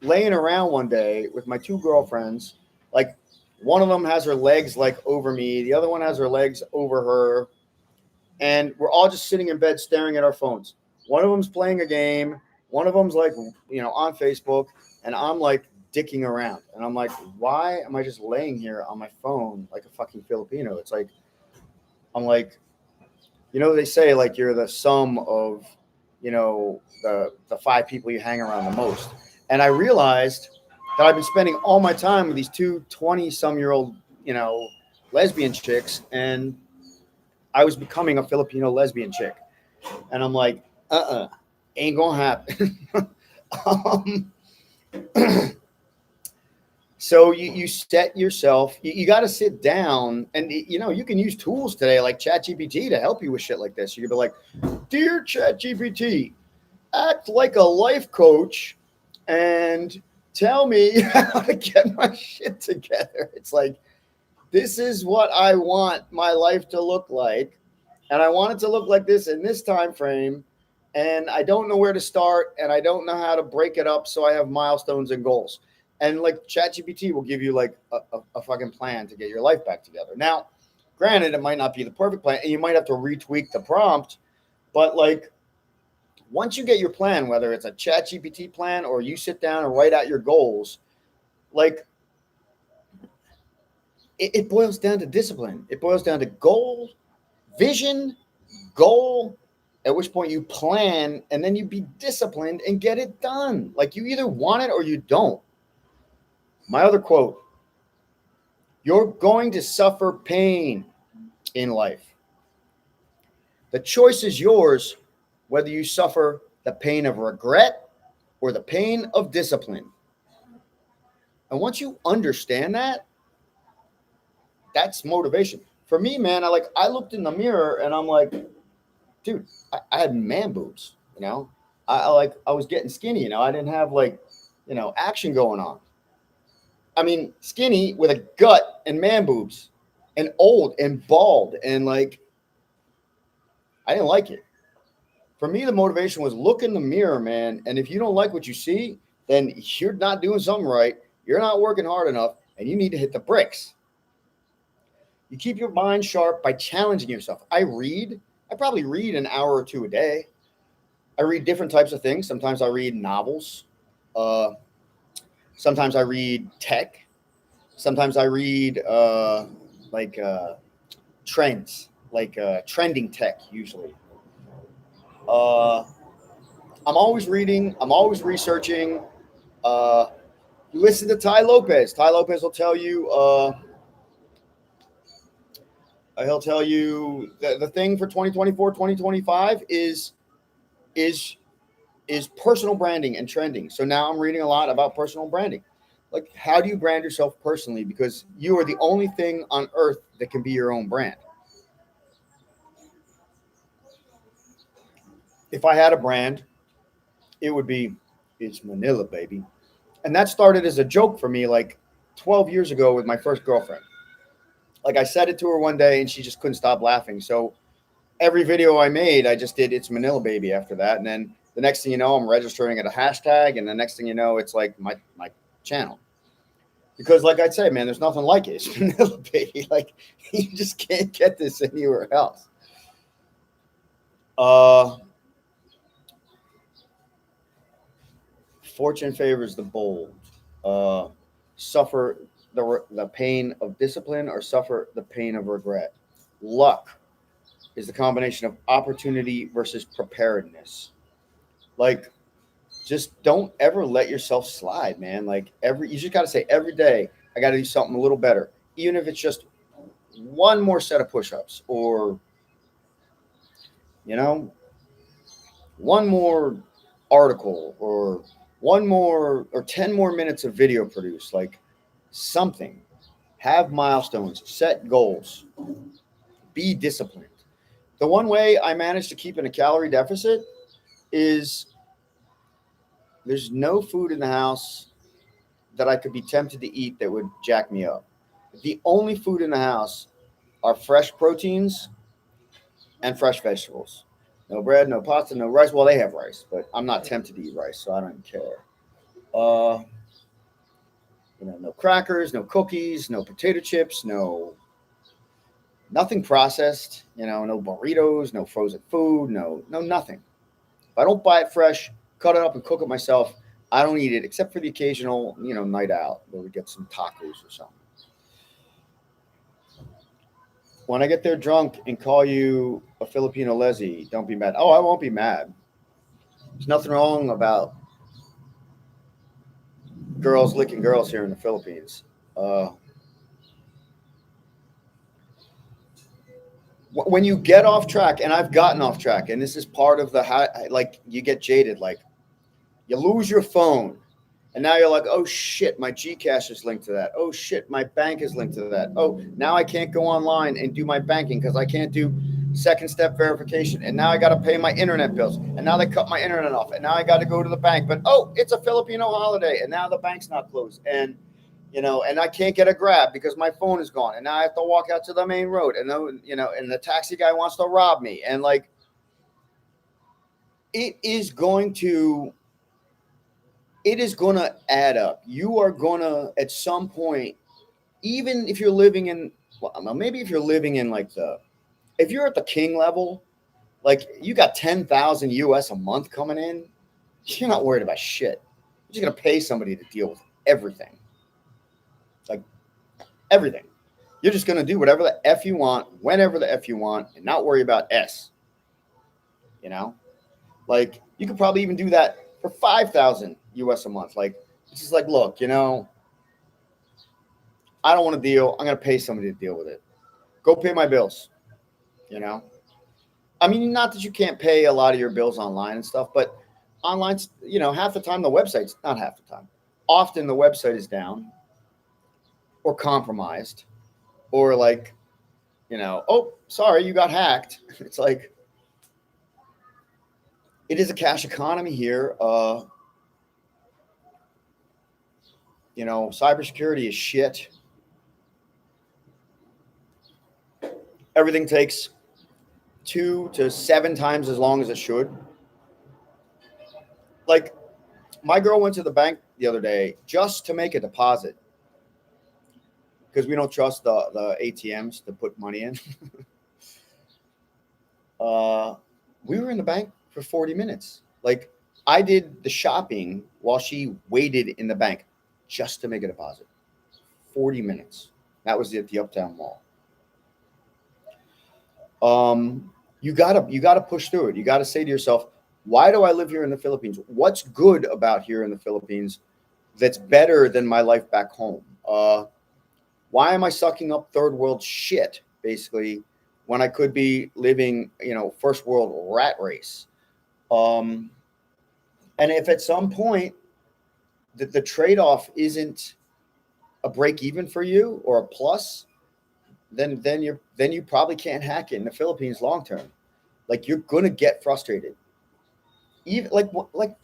laying around one day with my two girlfriends. Like, one of them has her legs like over me. The other one has her legs over her. And we're all just sitting in bed staring at our phones. One of them's playing a game. One of them's like, on Facebook. And I'm like dicking around. And I'm like, why am I just laying here on my phone like a fucking Filipino? It's like, I'm like, they say like you're the sum of, the 5 people you hang around the most. And I realized that I've been spending all my time with these two 20-some-year-old, lesbian chicks, and I was becoming a Filipino lesbian chick. And I'm like, ain't gonna happen. So you set yourself, you got to sit down, and you can use tools today like ChatGPT to help you with shit like this. You can be like, dear ChatGPT, act like a life coach and tell me how to get my shit together. It's like, this is what I want my life to look like, and I want it to look like this in this time frame, and I don't know where to start, and I don't know how to break it up so I have milestones and goals. And like ChatGPT will give you like a fucking plan to get your life back together. Now, granted, it might not be the perfect plan, and you might have to retweak the prompt, but like once you get your plan, whether it's a ChatGPT plan or you sit down and write out your goals, like it boils down to discipline. It boils down to goal Vision, goal, at which point you plan, and then you be disciplined and get it done. Like you either want it or you don't. My other quote, you're going to suffer pain in life. The choice is yours whether you suffer the pain of regret or the pain of discipline. And once you understand that, that's motivation. For me, man, I looked in the mirror and I'm like, dude, I had man boobs, you know. I was getting skinny, you know. I didn't have action going on. I mean, skinny with a gut and man boobs and old and bald and like I didn't like it. For me, the motivation was look in the mirror, man. And if you don't like what you see, then you're not doing something right. You're not working hard enough and you need to hit the bricks. You keep your mind sharp by challenging yourself. I probably read an hour or two a day. I read different types of things. Sometimes I read novels. Sometimes I read tech. Sometimes I read trends, trending tech usually. I'm always reading. I'm always researching. You listen to Ty Lopez. Ty Lopez will tell you. He'll tell you the thing for 2024, 2025 is personal branding and trending. So now I'm reading a lot about personal branding. Like, how do you brand yourself personally? Because you are the only thing on earth that can be your own brand. If I had a brand, it would be, it's Manila, baby. And that started as a joke for me like 12 years ago with my first girlfriend. Like I said it to her one day and she just couldn't stop laughing. So every video I made, I just did it's Manila, baby after that. And then the next thing you know, I'm registering at a hashtag. And the next thing you know, it's like my channel. Because like I'd say, man, there's nothing like it. It's Manila, baby. Like you just can't get this anywhere else. Fortune favors the bold. Suffer the pain of discipline or suffer the pain of regret. Luck is the combination of opportunity versus preparedness. Like, just don't ever let yourself slide, man. Like you just got to say every day, I got to do something a little better, even if it's just one more set of push-ups or, one more article or one more or 10 more minutes of video produced, like something. Have milestones, set goals, be disciplined. The one way I managed to keep in a calorie deficit is there's no food in the house that I could be tempted to eat that would jack me up. The only food in the house are fresh proteins and fresh vegetables. No bread, no pasta, no rice. Well, they have rice, but I'm not tempted to eat rice, so I don't even care. No crackers, no cookies, no potato chips, nothing processed. No burritos, no frozen food, no nothing. If I don't buy it fresh, cut it up and cook it myself, I don't eat it except for the occasional, night out where we get some tacos or something. When I get there drunk and call you a Filipino lezi, don't be mad. Oh, I won't be mad. There's nothing wrong about girls licking girls here in the Philippines. When you get off track, and I've gotten off track, and this is part of you get jaded, like you lose your phone. And now you're like, oh, shit, my Gcash is linked to that. Oh, shit, my bank is linked to that. Oh, now I can't go online and do my banking because I can't do second step verification. And now I got to pay my internet bills. And now they cut my internet off. And now I got to go to the bank. But, oh, it's a Filipino holiday. And now the bank's not closed. And, and I can't get a Grab because my phone is gone. And now I have to walk out to the main road. And, and the taxi guy wants to rob me. And, it is going to add up. You are going to, at some point, even if you're living in, maybe if you're living in if you're at the king level, like you got 10,000 US a month coming in, you're not worried about shit. You're just going to pay somebody to deal with everything. Like everything. You're just going to do whatever the F you want, whenever the F you want, and not worry about S. You know, like you could probably even do that for 5,000 US a month. Like, it's just like, look, you know, I don't want to deal. I'm going to pay somebody to deal with it. Go pay my bills. You know, I mean, not that you can't pay a lot of your bills online and stuff, but online, you know, half the time the website's not half the time. Often the website is down or compromised or like, you know, oh, sorry, you got hacked. It's like, it is a cash economy here. You know, cybersecurity is shit. Everything takes 2 to 7 times as long as it should. Like, my girl went to the bank the other day just to make a deposit because we don't trust the ATMs to put money in. We were in the bank for 40 minutes. Like, I did the shopping while she waited in the bank just to make a deposit. 40 minutes. That was at the Uptown Mall. You gotta push through it. You gotta say to yourself, why do I live here in the Philippines? What's good about here in the Philippines that's better than my life back home? Why am I sucking up third world shit, basically, when I could be living, you know, first world rat race? And if at some point the trade-off isn't a break even for you or a plus, then you probably can't hack it in the Philippines long term. Like, you're gonna get frustrated. Even like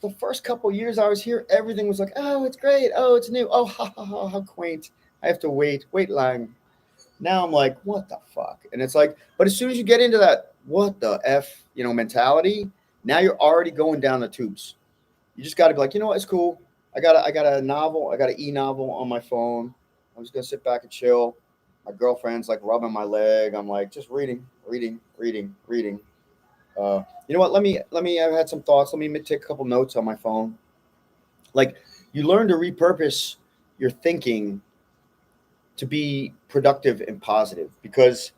the first couple years I was here, everything was like, oh, it's great, oh, it's new, oh, ha ha ha, how quaint. I have to wait line. Now I'm like, what the fuck? And it's like, but as soon as you get into that what the F, you know, mentality, now you're already going down the tubes. You just got to be like, you know what, it's cool. I got a novel, I got an e-novel on my phone. I'm just gonna sit back and chill. My girlfriend's like rubbing my leg. I'm like just reading. You know what? Let me. I've had some thoughts. Let me take a couple notes on my phone. Like, you learn to repurpose your thinking to be productive and positive, because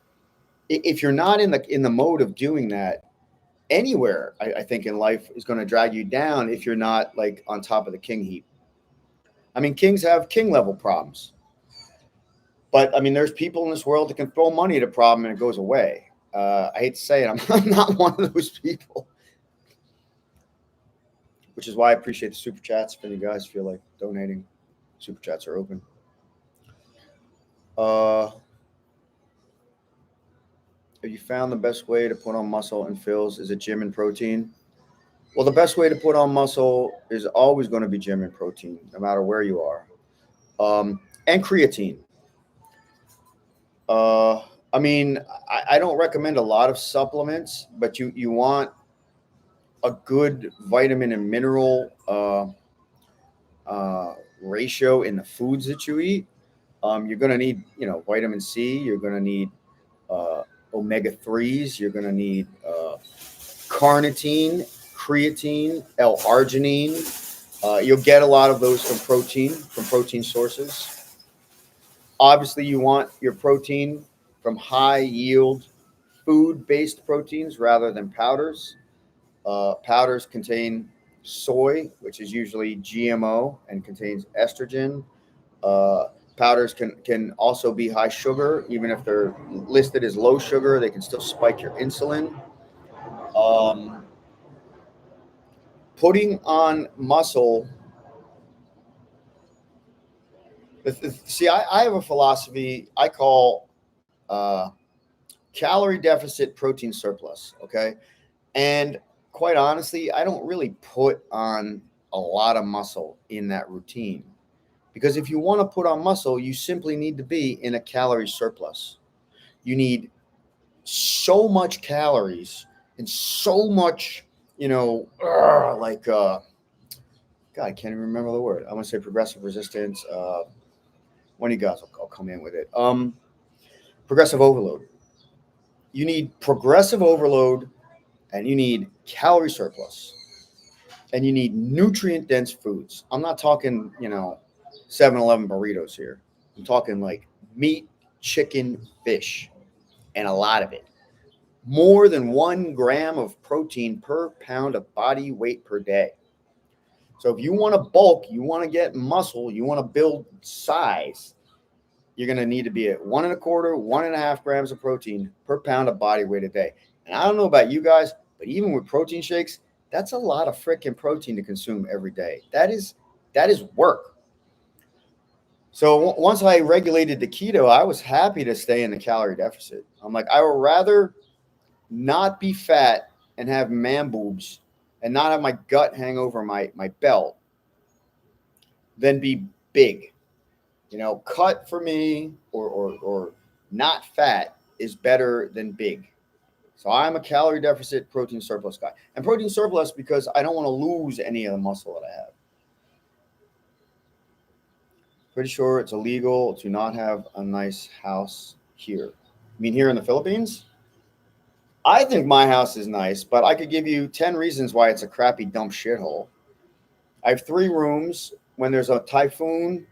if you're not in the mode of doing that, anywhere I think in life is going to drag you down if you're not like on top of the king heap. I mean, kings have king level problems, but I mean, there's people in this world that can throw money at a problem and it goes away. I hate to say it, I'm not one of those people, which is why I appreciate the super chats. If you guys feel like donating, super chats are open. Have you found the best way to put on muscle and fills? Is it gym and protein? Well, the best way to put on muscle is always going to be gym and protein, no matter where you are. And creatine. I mean, I don't recommend a lot of supplements, but you want a good vitamin and mineral ratio in the foods that you eat. You're going to need, you know, vitamin C. You're going to need omega-3s. You're going to need carnitine, creatine, L-arginine. You'll get a lot of those from protein sources. Obviously, you want your protein from high-yield food-based proteins rather than powders. Powders contain soy, which is usually GMO and contains estrogen. Powders can also be high sugar. Even if they're listed as low sugar, they can still spike your insulin. Putting on muscle. See, I have a philosophy I call calorie deficit, protein surplus. Okay. And quite honestly, I don't really put on a lot of muscle in that routine, because if you want to put on muscle, you simply need to be in a calorie surplus. You need so much calories and so much, you know, God, I can't even remember the word. I want to say progressive resistance. One of you guys will come in with it. Progressive overload. You need progressive overload, and you need calorie surplus, and you need nutrient dense foods. I'm not talking, you know, 7-Eleven burritos here. I'm talking like meat, chicken, fish, and a lot of it. More than 1 gram of protein per pound of body weight per day. So if you want to bulk, you want to get muscle, you want to build size, you're going to need to be at 1.25, 1.5 grams of protein per pound of body weight a day. And I don't know about you guys, but even with protein shakes, that's a lot of freaking protein to consume every day. That is work. So once I regulated the keto, I was happy to stay in the calorie deficit. I'm like, I would rather not be fat and have man boobs and not have my gut hang over my belt than be big. Cut for me or not fat is better than big. So I'm a calorie deficit, protein surplus guy. And protein surplus because I don't want to lose any of the muscle that I have. Pretty sure it's illegal to not have a nice house here. You mean here in the Philippines? I think my house is nice, but I could give you 10 reasons why it's a crappy dump shithole. I have 3 rooms. When there's a typhoon,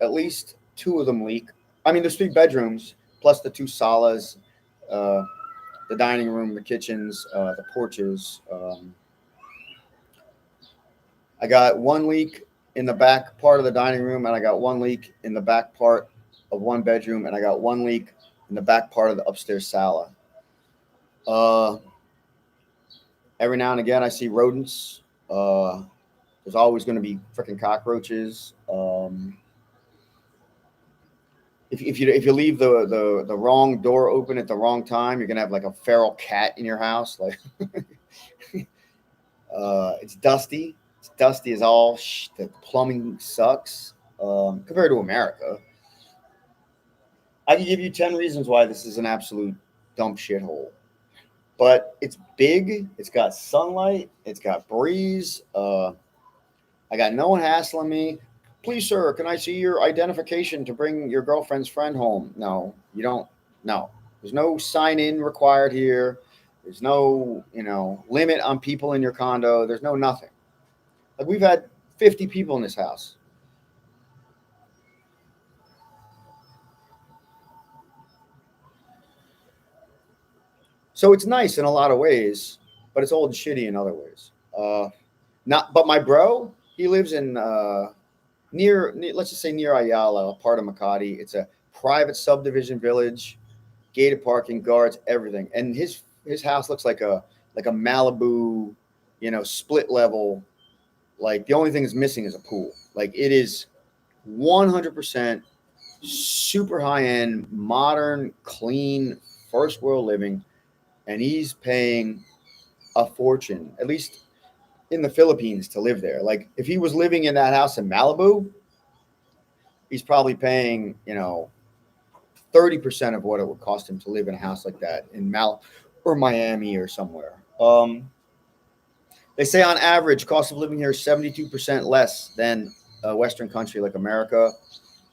at least 2 of them leak. I mean, there's 3 bedrooms, plus the 2 salas, the dining room, the kitchens, the porches. I got 1 leak in the back part of the dining room, and I got 1 leak in the back part of 1 bedroom, and I got 1 leak in the back part of the upstairs sala. Every now and again, I see rodents. There's always going to be freaking cockroaches. If you leave the wrong door open at the wrong time, you're gonna have like a feral cat in your house. Like it's dusty. It's dusty as all. The plumbing sucks compared to America. I can give you 10 reasons why this is an absolute dump shithole. But it's big. It's got sunlight. It's got breeze. I got no one hassling me. Please, sir, can I see your identification to bring your girlfriend's friend home? No, you don't. No, there's no sign-in required here. There's no, limit on people in your condo. There's no nothing. Like we've had 50 people in this house. So it's nice in a lot of ways, but it's old and shitty in other ways. But my bro, he lives in near, let's just say near Ayala, a part of Makati. It's a private subdivision village, gated parking, guards, everything. And his house looks like a Malibu, split level. Like the only thing that's missing is a pool. Like it is 100% super high end, modern, clean, first world living. And he's paying a fortune, at least in the Philippines, to live there. Like if he was living in that house in Malibu, he's probably paying, 30% of what it would cost him to live in a house like that in or Miami or somewhere. They say on average, cost of living here is 72% less than a Western country like America.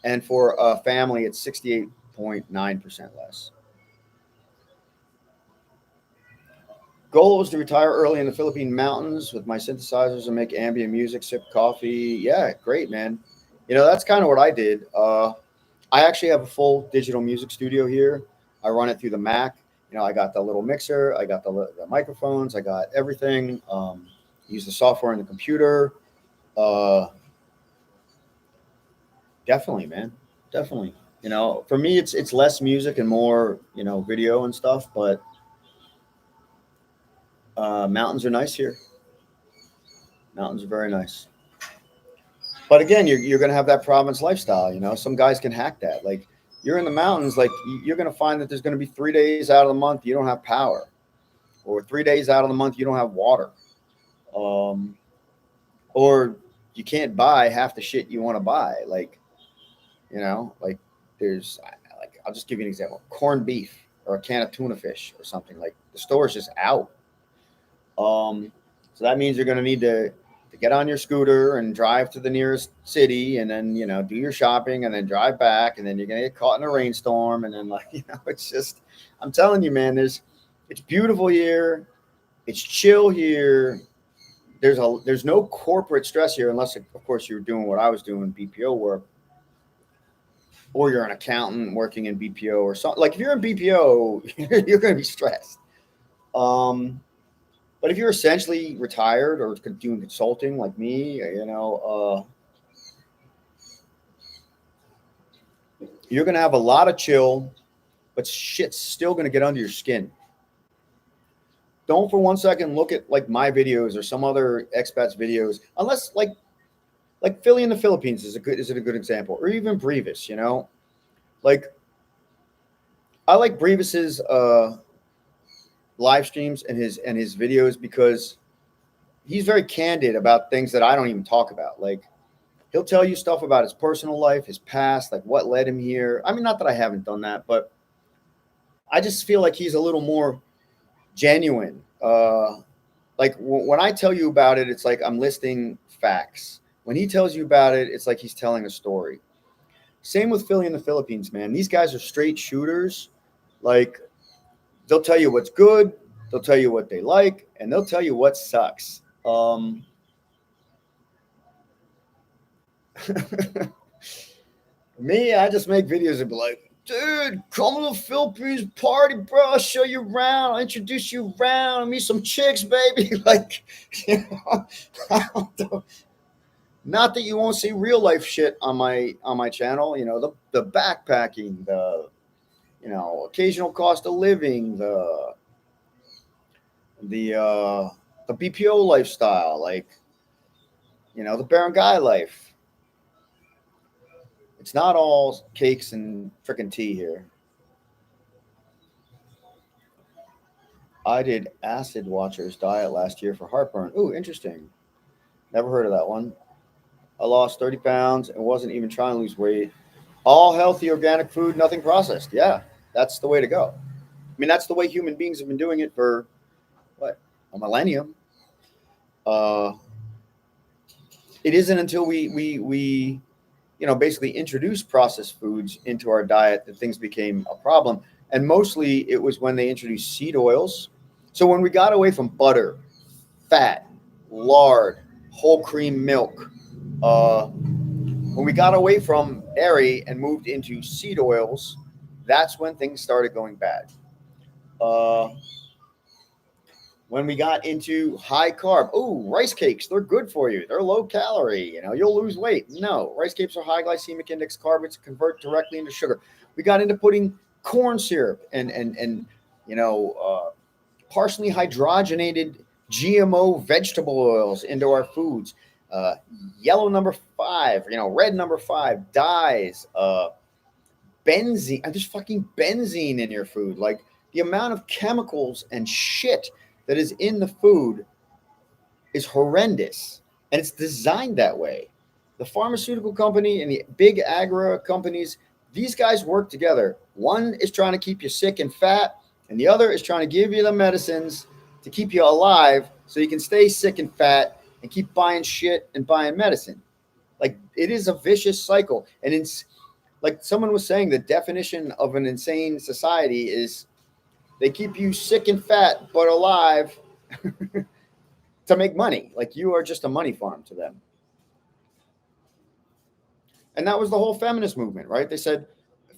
And for a family, it's 68.9% less. Goal was to retire early in the Philippine mountains with my synthesizers and make ambient music, sip coffee. Yeah, great, man. That's kind of what I did. I actually have a full digital music studio here. I run it through the Mac. I got the little mixer. I got the microphones. I got everything. Use the software in the computer. Definitely, man. Definitely. For me, it's less music and more, video and stuff, but mountains are nice here. Mountains are very nice. But again, you're going to have that province lifestyle. Some guys can hack that. Like you're in the mountains, like you're going to find that there's going to be 3 days out of the month you don't have power, or 3 days out of the month you don't have water, or you can't buy half the shit you want to buy. Like, there's I'll just give you an example: corned beef or a can of tuna fish or something. Like the store's just out. So that means you're going to need to get on your scooter and drive to the nearest city and then, do your shopping and then drive back. And then you're going to get caught in a rainstorm. And then it's just, I'm telling you, man, it's beautiful here. It's chill here. There's no corporate stress here unless, of course, you're doing what I was doing, BPO work, or you're an accountant working in BPO or something. Like if you're in BPO, you're going to be stressed. But if you're essentially retired or doing consulting like me, you're going to have a lot of chill, but shit's still going to get under your skin. Don't for 1 second look at like my videos or some other expats videos, unless like Philly in the Philippines is a good example, or even Brevis. Like I like Brevis's live streams and his videos because he's very candid about things that I don't even talk about. Like he'll tell you stuff about his personal life, his past, like what led him here. I mean, not that I haven't done that, but I just feel like he's a little more genuine. Like when I tell you about it, it's like I'm listing facts. When he tells you about it, it's like he's telling a story. Same with Philly in the Philippines, man. These guys are straight shooters. Like they'll tell you what's good, they'll tell you what they like, and they'll tell you what sucks. Me, I just make videos and be like, dude, come to the Philippines party, bro. I'll show you around. I'll introduce you around. Meet some chicks, baby. Like, I don't know. Not that you won't see real life shit on my channel. The backpacking, the occasional cost of living, the BPO lifestyle, like the barangay life. It's not all cakes and freaking tea here. I did Acid Watcher's diet last year for heartburn. Ooh, interesting. Never heard of that one. I lost 30 pounds and wasn't even trying to lose weight. All healthy, organic food, nothing processed. Yeah, that's the way to go. I mean, that's the way human beings have been doing it for, what, a millennium. It isn't until we basically introduce processed foods into our diet that things became a problem. And mostly it was when they introduced seed oils. So when we got away from butter, fat, lard, whole cream milk, when we got away from dairy and moved into seed oils, that's when things started going bad. When we got into high carb, rice cakes, they're good for you. They're low calorie. You'll lose weight. No, rice cakes are high glycemic index carbs, convert directly into sugar. We got into putting corn syrup and partially hydrogenated GMO vegetable oils into our foods. Yellow number 5, red number 5, dyes, benzene. There's fucking benzene in your food. Like the amount of chemicals and shit that is in the food is horrendous, and it's designed that way. The pharmaceutical company and the big agri companies, these guys work together. One is trying to keep you sick and fat, and the other is trying to give you the medicines to keep you alive so you can stay sick and fat and keep buying shit and buying medicine. Like it is a vicious cycle. And it's like someone was saying, the definition of an insane society is they keep you sick and fat but alive to make money. Like you are just a money farm to them. And that was the whole feminist movement, right? They said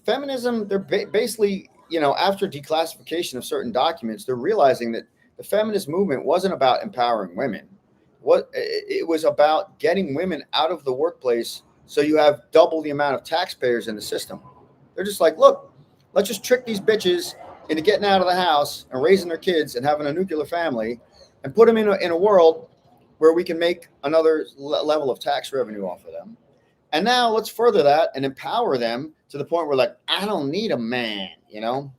feminism, they're basically, after declassification of certain documents, they're realizing that the feminist movement wasn't about empowering women. It was about getting women out of the workplace so you have double the amount of taxpayers in the system. They're just like, look, let's just trick these bitches into getting out of the house and raising their kids and having a nuclear family and put them in a world where we can make another level of tax revenue off of them. And now let's further that and empower them to the point where, like, I don't need a man, and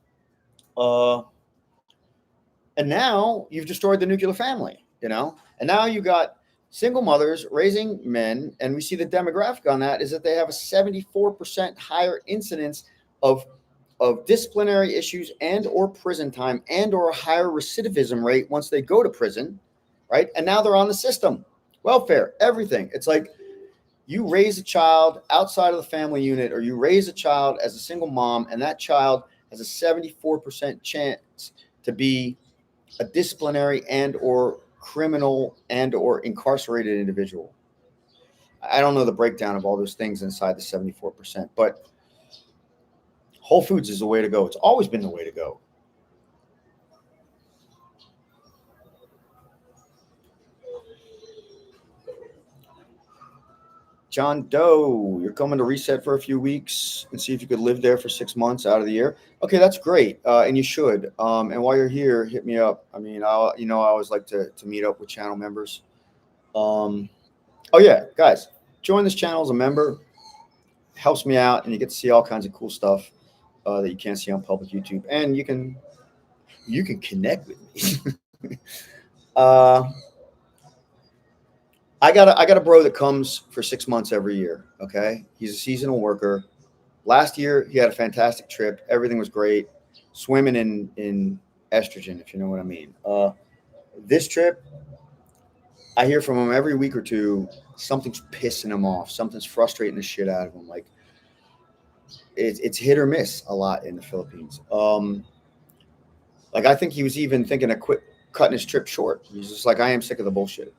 now you've destroyed the nuclear family, and now you got single mothers raising men. And we see the demographic on that is that they have a 74% higher incidence of disciplinary issues and or prison time and or a higher recidivism rate once they go to prison, right? And now they're on the system, welfare, everything. It's like you raise a child outside of the family unit, or you raise a child as a single mom, and that child has a 74% chance to be a disciplinary and or criminal and or incarcerated individual. I don't know the breakdown of all those things inside the 74%, but Whole Foods is the way to go. It's always been the way to go. John Doe, you're coming to Reset for a few weeks and see if you could live there for 6 months out of the year. Okay, that's great, and you should. And while you're here, hit me up. I mean, I always like to meet up with channel members. Oh yeah, guys, join this channel as a member. Helps me out, and you get to see all kinds of cool stuff that you can't see on public YouTube, and you can connect with me. I got a bro that comes for 6 months every year. Okay, he's a seasonal worker. Last year he had a fantastic trip. Everything was great. Swimming in estrogen, if you know what I mean. This trip, I hear from him every week or two. Something's pissing him off. Something's frustrating the shit out of him. Like it's hit or miss a lot in the Philippines. Like I think he was even thinking of cutting his trip short. He's just like, I am sick of the bullshit.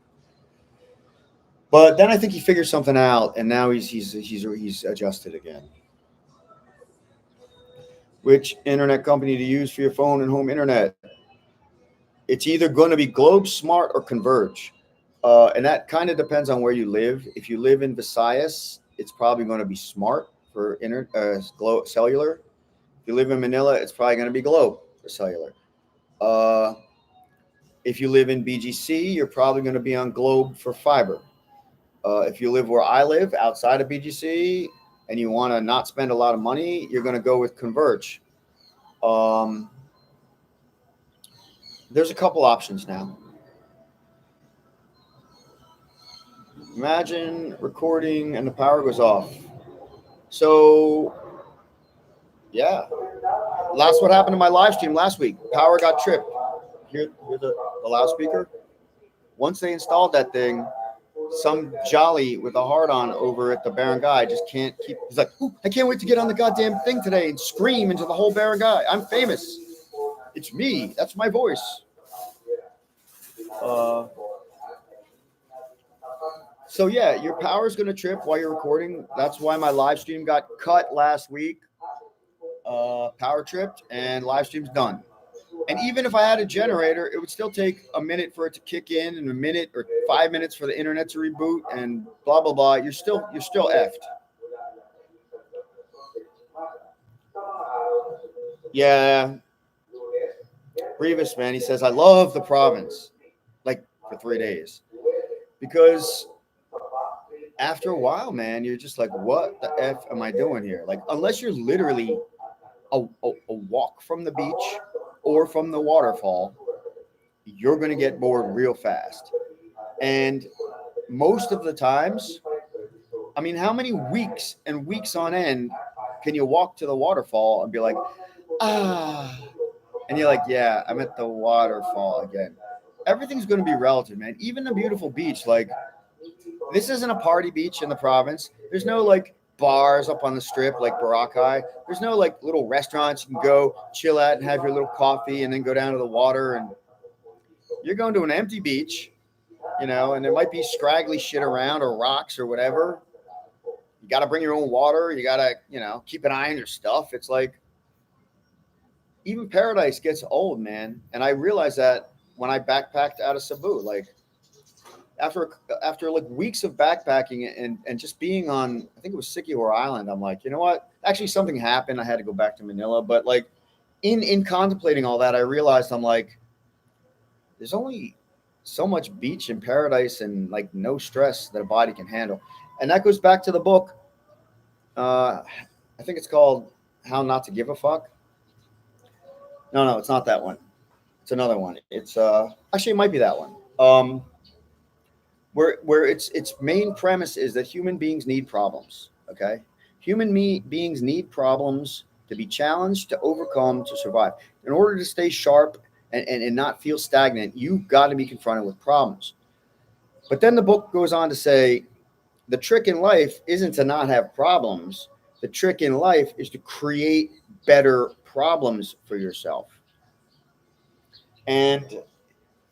But then I think he figured something out, and now he's adjusted again. Which internet company to use for your phone and home internet? It's either going to be Globe, Smart, or Converge, and that kind of depends on where you live. If you live in Visayas, it's probably going to be Smart for cellular. If you live in Manila, it's probably going to be Globe for cellular. If you live in BGC, you're probably going to be on Globe for fiber. If you live where I live, outside of BGC, and you want to not spend a lot of money, you're going to go with Converge. There's a couple options now. Imagine recording and the power goes off. So, yeah. That's what happened to my live stream last week. Power got tripped. Hear the loudspeaker? Once they installed that thing, some jolly with a heart on over at the barangay just can't keep. He's like, I can't wait to get on the goddamn thing today and scream into the whole barangay. I'm famous. It's me. That's my voice. So yeah, your power's gonna trip while you're recording. That's why my live stream got cut last week. Power tripped and live stream's done. And even if I had a generator, it would still take a minute for it to kick in and a minute or 5 minutes for the internet to reboot and blah, blah, blah. You're still effed. Yeah. Brevis, man, he says, I love the province, like for 3 days. Because after a while, man, you're just like, what the F am I doing here? Like, unless you're literally a walk from the beach or from the waterfall, you're going to get bored real fast. And most of the times, I mean, how many weeks and weeks on end can you walk to the waterfall and be like, and you're like, yeah, I'm at the waterfall again. Everything's going to be relative, man. Even the beautiful beach, like, this isn't a party beach in the province. There's no like bars up on the strip like Boracay. There's no like little restaurants you can go chill at and have your little coffee and then go down to the water. And you're going to an empty beach, you know, and there might be scraggly shit around or rocks or whatever. You got to bring your own water. You got to, you know, keep an eye on your stuff. It's like even paradise gets old, man. And I realized that when I backpacked out of Cebu, like after like weeks of backpacking and just being on, I think it was Siquijor Island, I'm like, you know what? Actually, something happened. I had to go back to Manila. But like in contemplating all that, I realized I'm like, there's only so much beach and paradise and like no stress that a body can handle. And that goes back to the book. I think it's called How Not to Give a Fuck. No, it's not that one. It's another one. It's actually it might be that one. Where its main premise is that human beings need problems. Okay, human beings need problems to be challenged, to overcome, to survive. In order to stay sharp and not feel stagnant, you've got to be confronted with problems. But then the book goes on to say, the trick in life isn't to not have problems. The trick in life is to create better problems for yourself. And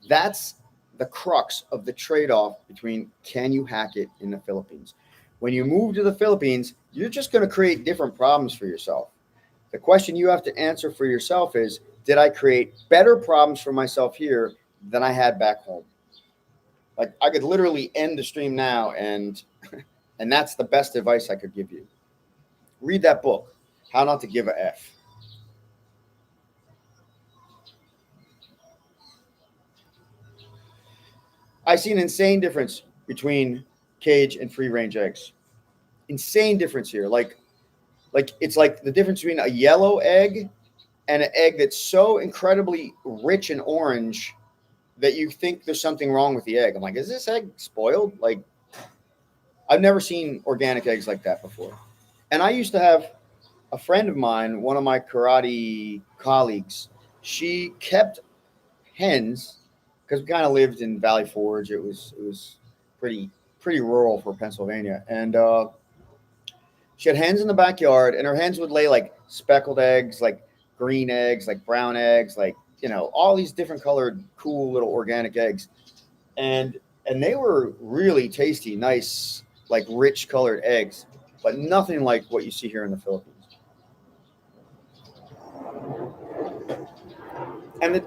that's the crux of the trade-off between can you hack it in the Philippines. When you move to the Philippines, you're just going to create different problems for yourself. The question you have to answer for yourself is, did I create better problems for myself here than I had back home? Like I could literally end the stream now, and that's the best advice I could give you. Read that book, How Not to Give a F. I see an insane difference between cage and free range eggs. Insane difference here. Like it's like the difference between a yellow egg and an egg that's so incredibly rich in orange that you think there's something wrong with the egg. I'm like, is this egg spoiled? Like, I've never seen organic eggs like that before. And I used to have a friend of mine, one of my karate colleagues, she kept hens because we kind of lived in Valley Forge. It was pretty rural for Pennsylvania, and she had hens in the backyard, and her hens would lay like speckled eggs, like green eggs, like brown eggs, like all these different colored, cool little organic eggs, and they were really tasty, nice, like rich colored eggs, but nothing like what you see here in the Philippines. And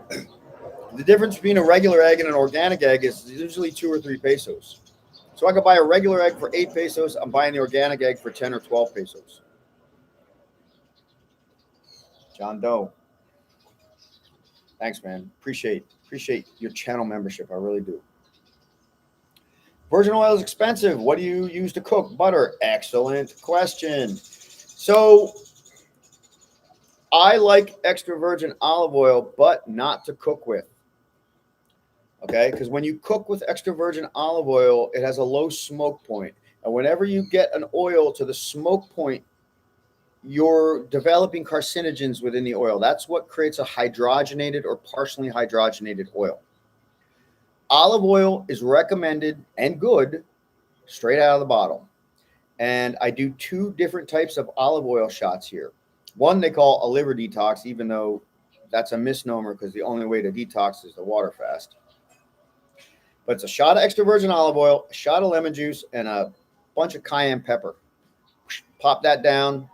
the difference between a regular egg and an organic egg is usually 2 or 3 pesos. So I could buy a regular egg for 8 pesos. I'm buying the organic egg for 10 or 12 pesos. John Doe. Thanks, man. Appreciate your channel membership. I really do. Virgin oil is expensive. What do you use to cook? Butter. Excellent question. So I like extra virgin olive oil, but not to cook with. Okay, because when you cook with extra virgin olive oil, it has a low smoke point. And whenever you get an oil to the smoke point, you're developing carcinogens within the oil. That's what creates a hydrogenated or partially hydrogenated oil. Olive oil is recommended and good straight out of the bottle. And I do 2 different types of olive oil shots here. One they call a liver detox, even though that's a misnomer because the only way to detox is the water fast. But it's a shot of extra virgin olive oil, a shot of lemon juice, and a bunch of cayenne pepper. Pop that down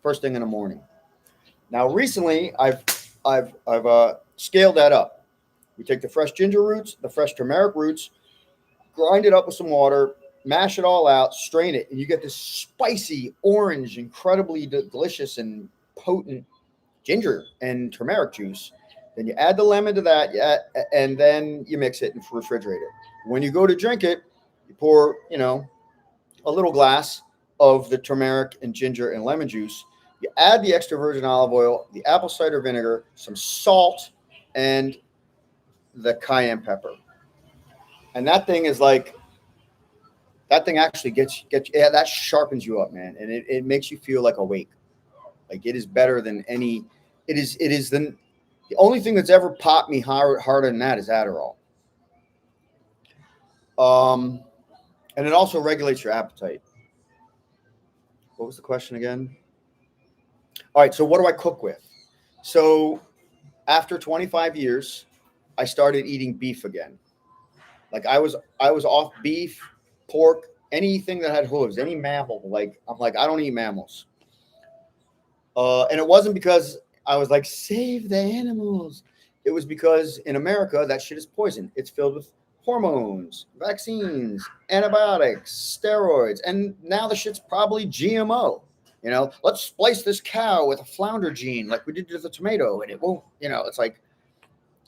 first thing in the morning. Now, recently, I've scaled that up. We take the fresh ginger roots, the fresh turmeric roots, grind it up with some water, mash it all out, strain it, and you get this spicy, orange, incredibly delicious and potent ginger and turmeric juice. Then you add the lemon to that, and then you mix it and refrigerate it. When you go to drink it, you pour, a little glass of the turmeric and ginger and lemon juice. You add the extra virgin olive oil, the apple cider vinegar, some salt, and the cayenne pepper. And that thing actually gets that sharpens you up, man. And it makes you feel like awake. Like it is better than any, it is the only thing that's ever popped me harder than that is Adderall. And it also regulates your appetite. What was the question again? All right. So what do I cook with? So after 25 years, I started eating beef again. Like I was off beef, pork, anything that had hooves, any mammal. I'm like, I don't eat mammals. And it wasn't because I was like, save the animals. It was because in America, that shit is poison. It's filled with hormones, vaccines, antibiotics, steroids. And now the shit's probably GMO. Let's splice this cow with a flounder gene like we did to the tomato. And it won't, it's like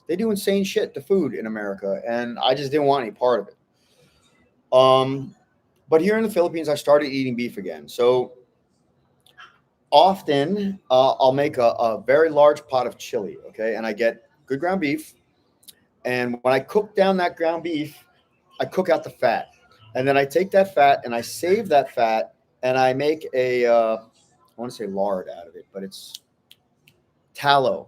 they do insane shit to food in America. And I just didn't want any part of it. But here in the Philippines, I started eating beef again. So often I'll make a very large pot of chili, okay? And I get good ground beef. And when I cook down that ground beef, I cook out the fat. And then I take that fat and I save that fat and I make I want to say lard out of it, but it's tallow.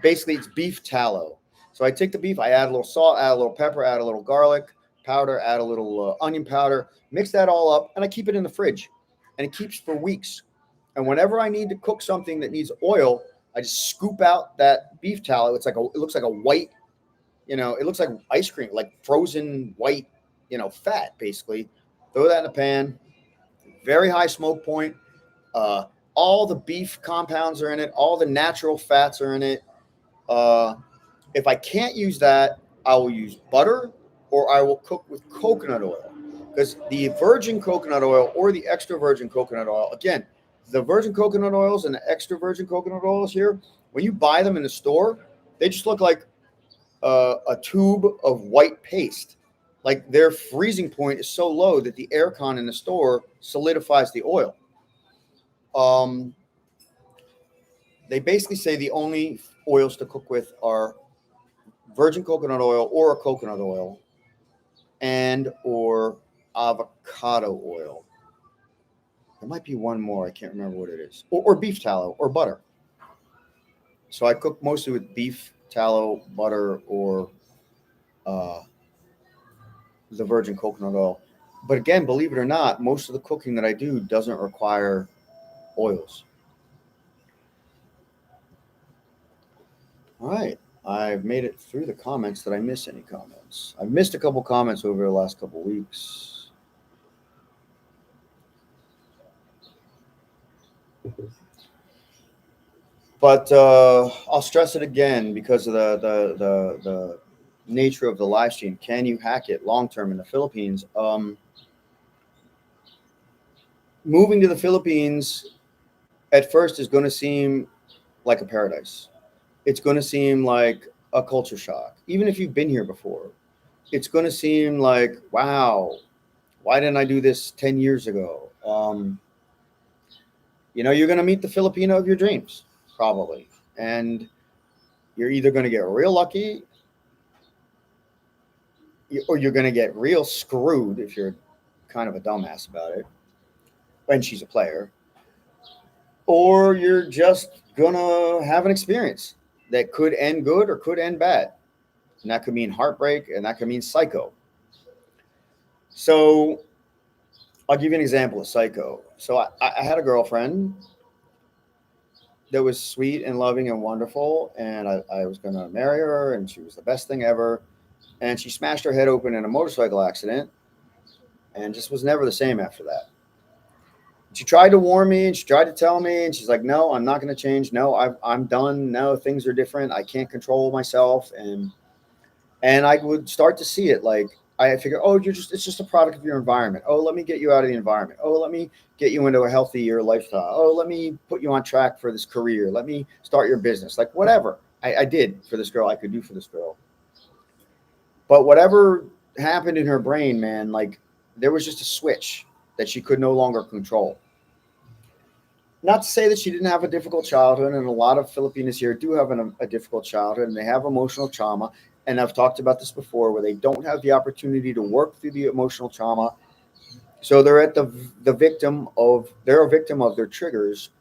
Basically, it's beef tallow. So I take the beef, I add a little salt, add a little pepper, add a little garlic powder, add a little onion powder, mix that all up, and I keep it in the fridge. And it keeps for weeks. And whenever I need to cook something that needs oil, I just scoop out that beef tallow. It looks like a white, it looks like ice cream, like frozen white, fat, basically. Throw that in a pan, very high smoke point. all the beef compounds are in it. All the natural fats are in it. If I can't use that, I will use butter, or I will cook with coconut oil, because the virgin coconut oil or the extra virgin coconut oil, again, the virgin coconut oils and the extra virgin coconut oils here, when you buy them in the store, they just look like a tube of white paste. Like their freezing point is so low that the air con in the store solidifies the oil. They basically say the only oils to cook with are virgin coconut oil or a coconut oil and or avocado oil. There might be one more. I can't remember what it is. Or beef tallow or butter. So I cook mostly with beef tallow, butter, or the virgin coconut oil. But again, believe it or not, most of the cooking that I do doesn't require oils. All right. I've made it through the comments. Did I miss any comments? I've missed a couple comments over the last couple weeks. But I'll stress it again because of the nature of the live stream. Can you hack it long term in the Philippines? Moving to the Philippines at first is going to seem like a paradise. It's going to seem like a culture shock. Even if you've been here before, it's going to seem like, wow, why didn't I do this 10 years ago? You're going to meet the Filipino of your dreams, probably. And you're either going to get real lucky or you're going to get real screwed if you're kind of a dumbass about it when she's a player, or you're just going to have an experience that could end good or could end bad. And that could mean heartbreak, and that could mean psycho. So I'll give you an example of psycho. So I had a girlfriend that was sweet and loving and wonderful, and I was going to marry her, and she was the best thing ever. And she smashed her head open in a motorcycle accident and just was never the same after that. She tried to warn me, and she tried to tell me, and she's like, no, I'm not going to change. No, I'm done. No, things are different. I can't control myself. And I would start to see it. Like, I figure, it's just a product of your environment. Oh, let me get you out of the environment. Oh, let me get you into a healthier lifestyle. Oh, let me put you on track for this career. Let me start your business. Like, whatever I did for this girl, I could do for this girl. But whatever happened in her brain, man, like there was just a switch that she could no longer control. Not to say that she didn't have a difficult childhood, and a lot of Filipinos here do have a difficult childhood, and they have emotional trauma. And I've talked about this before, where they don't have the opportunity to work through the emotional trauma. So they're at they're a victim of their triggers,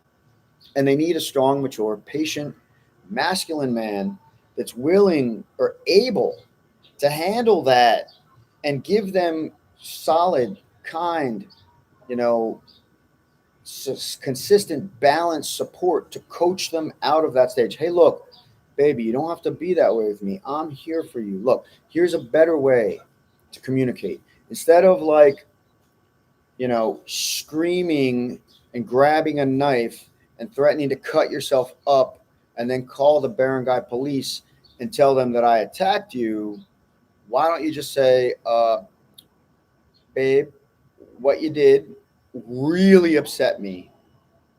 and they need a strong, mature, patient, masculine man that's willing or able to handle that and give them solid, kind, consistent, balanced support to coach them out of that stage. Hey, look, baby, you don't have to be that way with me. I'm here for you. Look, here's a better way to communicate. Instead of screaming and grabbing a knife and threatening to cut yourself up and then call the barangay police and tell them that I attacked you, why don't you just say, babe, what you did really upset me,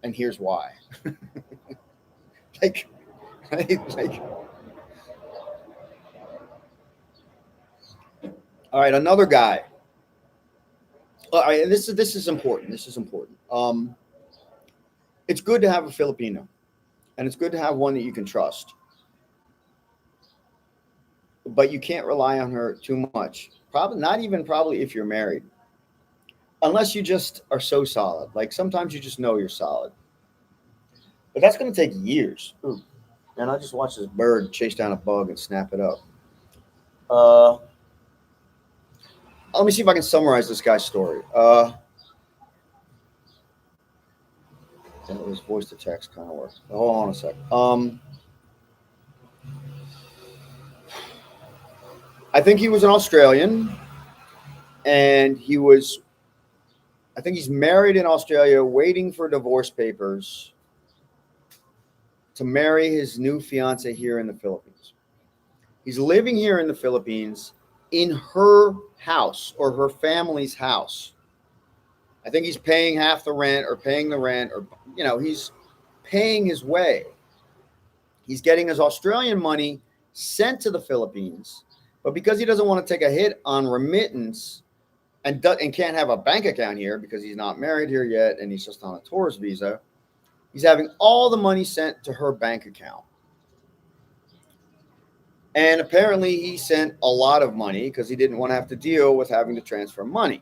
and here's why. Like, all right, another guy. All right, this is important. This is important. It's good to have a Filipino, and it's good to have one that you can trust. But you can't rely on her too much. Probably if you're married. Unless you just are so solid. Like sometimes you just know you're solid. But that's going to take years. Ooh. And I just watched this bird chase down a bug and snap it up. Let me see if I can summarize this guy's story. His voice to text kind of works. Hold on a sec. I think he was an Australian, and he was I think he's married in Australia, waiting for divorce papers to marry his new fiance here in the Philippines. He's living here in the Philippines in her house or her family's house. I think he's paying half the rent or paying the rent, or, he's paying his way. He's getting his Australian money sent to the Philippines, but because he doesn't want to take a hit on remittance and can't have a bank account here because he's not married here yet and he's just on a tourist visa, he's having all the money sent to her bank account. And apparently he sent a lot of money because he didn't want to have to deal with having to transfer money.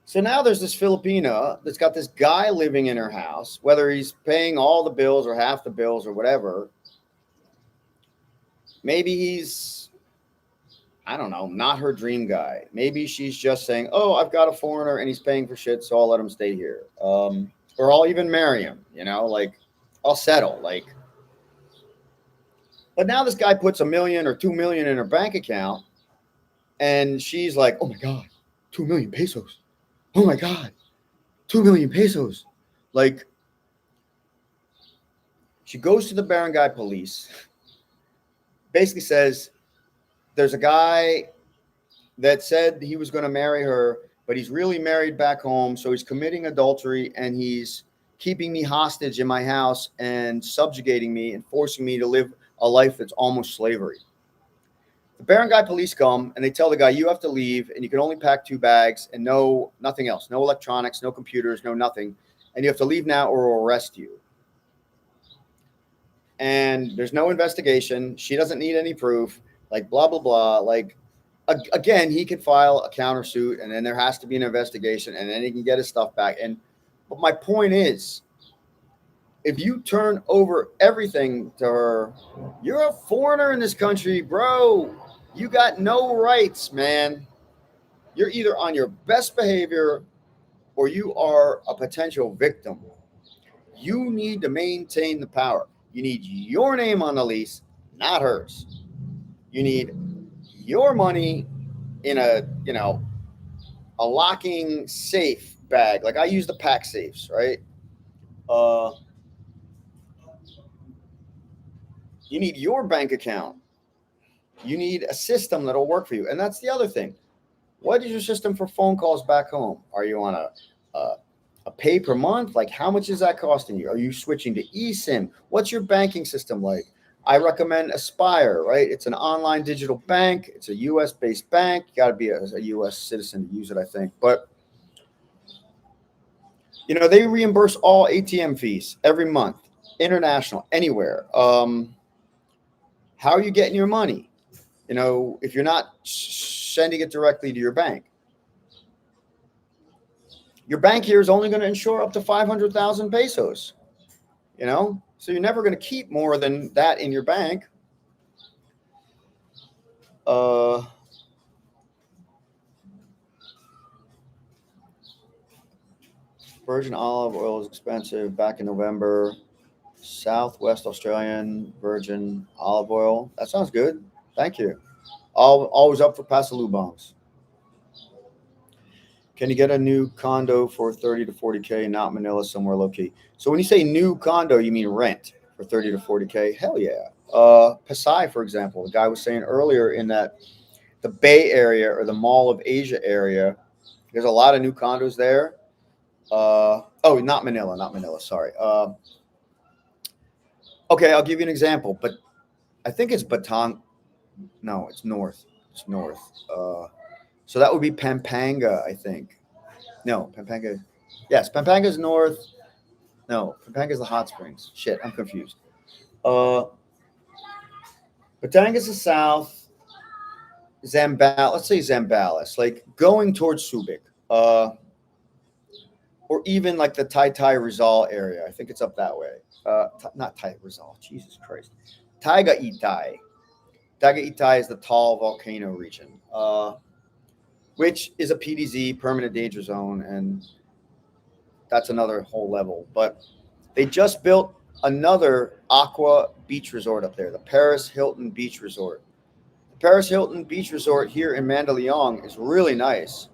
So now there's this Filipina that's got this guy living in her house, whether he's paying all the bills or half the bills or whatever. Maybe he's, I don't know, not her dream guy. Maybe she's just saying, oh, I've got a foreigner and he's paying for shit, so I'll let him stay here. Or I'll even marry him, like I'll settle. But now this guy puts $1 million or $2 million in her bank account and she's like, oh my God, 2 million pesos. Oh my God, 2 million pesos. She goes to the barangay police, basically says, there's a guy that said he was going to marry her, but he's really married back home. So he's committing adultery and he's keeping me hostage in my house and subjugating me and forcing me to live a life that's almost slavery. The barangay police come and they tell the guy, you have to leave and you can only pack 2 bags and nothing else, no electronics, no computers, no nothing. And you have to leave now or we'll arrest you. And there's no investigation. She doesn't need any proof, blah, blah, blah. Again, he could file a countersuit and then there has to be an investigation and then he can get his stuff back. But my point is, if you turn over everything to her, you're a foreigner in this country, bro. You got no rights, man. You're either on your best behavior or you are a potential victim. You need to maintain the power. You need your name on the lease, not hers. You need your money in a locking safe bag. I use the pack safes, right? You need your bank account. You need a system that'll work for you. And that's the other thing. What is your system for phone calls back home? Are you on a pay per month? How much is that costing you? Are you switching to eSIM? What's your banking system like? I recommend Aspire, right? It's an online digital bank. It's a U.S.-based bank. You got to be a U.S. citizen to use it, I think. But, they reimburse all ATM fees every month, international, anywhere. How are you getting your money? If you're not sending it directly to your bank here is only going to insure up to 500,000 pesos, so you're never going to keep more than that in your bank. Virgin olive oil is expensive back in November. Southwest Australian virgin olive oil. That sounds good. Thank you. Always up for Pasaloo bombs. Can you get a new condo for 30 to 40K, not Manila, somewhere low key? So when you say new condo, you mean rent for 30 to 40K? Hell yeah. Pasay, for example, the guy was saying earlier in that the Bay Area or the Mall of Asia area, there's a lot of new condos there. Not Manila. Sorry. Okay, I'll give you an example, but I think it's Bataan. No, it's north. It's north. So that would be Pampanga, I think. No, Pampanga. Yes, Pampanga's north. No, Pampanga's the hot springs. Shit, I'm confused. Batangas is south. Let's say Zambales, going towards Subic. Or even the Tai Rizal area. I think it's up that way. Not Tai Rizal. Jesus Christ. Tagaytay. Tagaytay is the tall volcano region, which is a PDZ, permanent danger zone, and that's another whole level. But they just built another aqua beach resort up there, the Paris Hilton Beach Resort. The Paris Hilton Beach Resort here in Mandaluyong is really nice.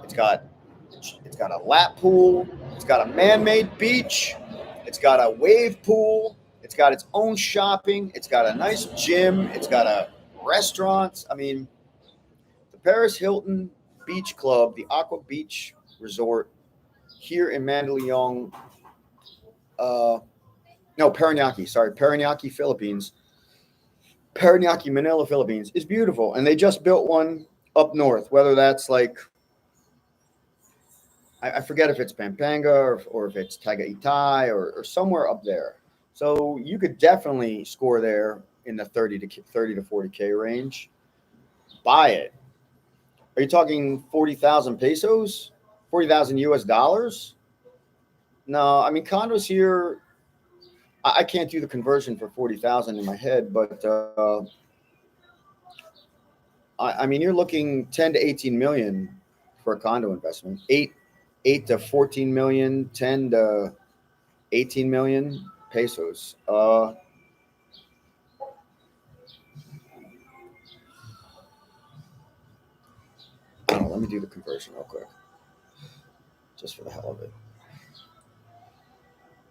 It's got It's got a lap pool. It's got a man-made beach. It's got a wave pool. It's got its own shopping. It's got a nice gym. It's got a restaurants. I mean, the Paris Hilton Beach Club, the Aqua Beach Resort here in Mandaluyong, no, Parañaque, sorry, Parañaque, Philippines. Parañaque, Manila, Philippines is beautiful. And they just built one up north, whether that's like, I forget if it's Pampanga or if it's Tagaytay or somewhere up there. So you could definitely score there in the 30 to 40K range. Buy it. Are you talking 40,000 pesos? 40,000 US dollars? No, I mean, condos here, I can't do the conversion for 40,000 in my head, but I mean, you're looking 10 to 18 million for a condo investment. 8 to 14 million, 10 to 18 million pesos. I don't know. Let me do the conversion real quick, just for the hell of it,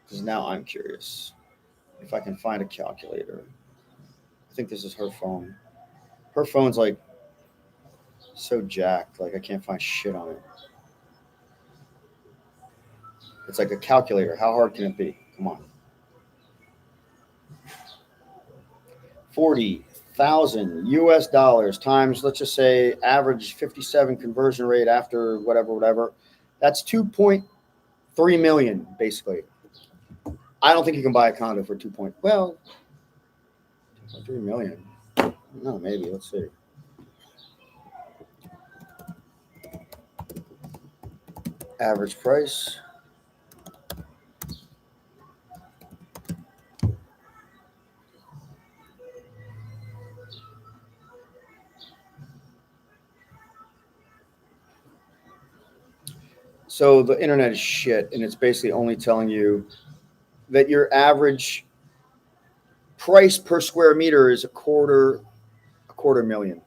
because now I'm curious if I can find a calculator. I think this is her phone. Her phone's like so jacked, like I can't find shit on it. It's like a calculator. How hard can it be? Come on. 40,000 US dollars times, let's just say, average 57 conversion rate after whatever. That's 2.3 million, basically. I don't think you can buy a condo for 2.3 million. No, maybe. Let's see. Average price. So the internet is shit, and it's basically only telling you that your average price per square meter is a quarter million.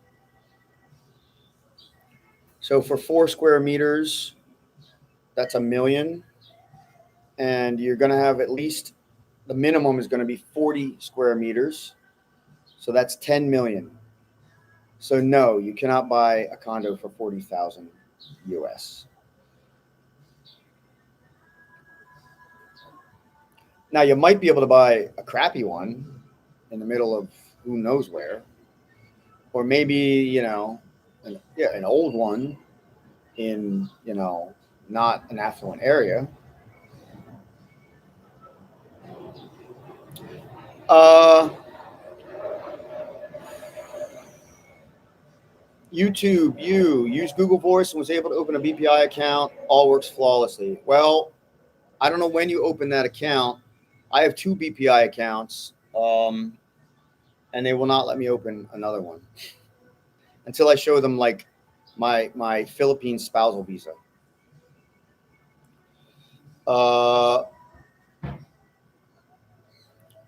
So for 4 square meters, that's $1 million, and you're going to have at least, the minimum is going to be 40 square meters, so that's 10 million. So no, you cannot buy a condo for 40,000 US. Now you might be able to buy a crappy one in the middle of who knows where, or maybe an old one in not an affluent area. YouTube, you used Google Voice and was able to open a BPI account. All works flawlessly. Well, I don't know when you open that account. I have 2 BPI accounts, and they will not let me open another one until I show them like my Philippine spousal visa. I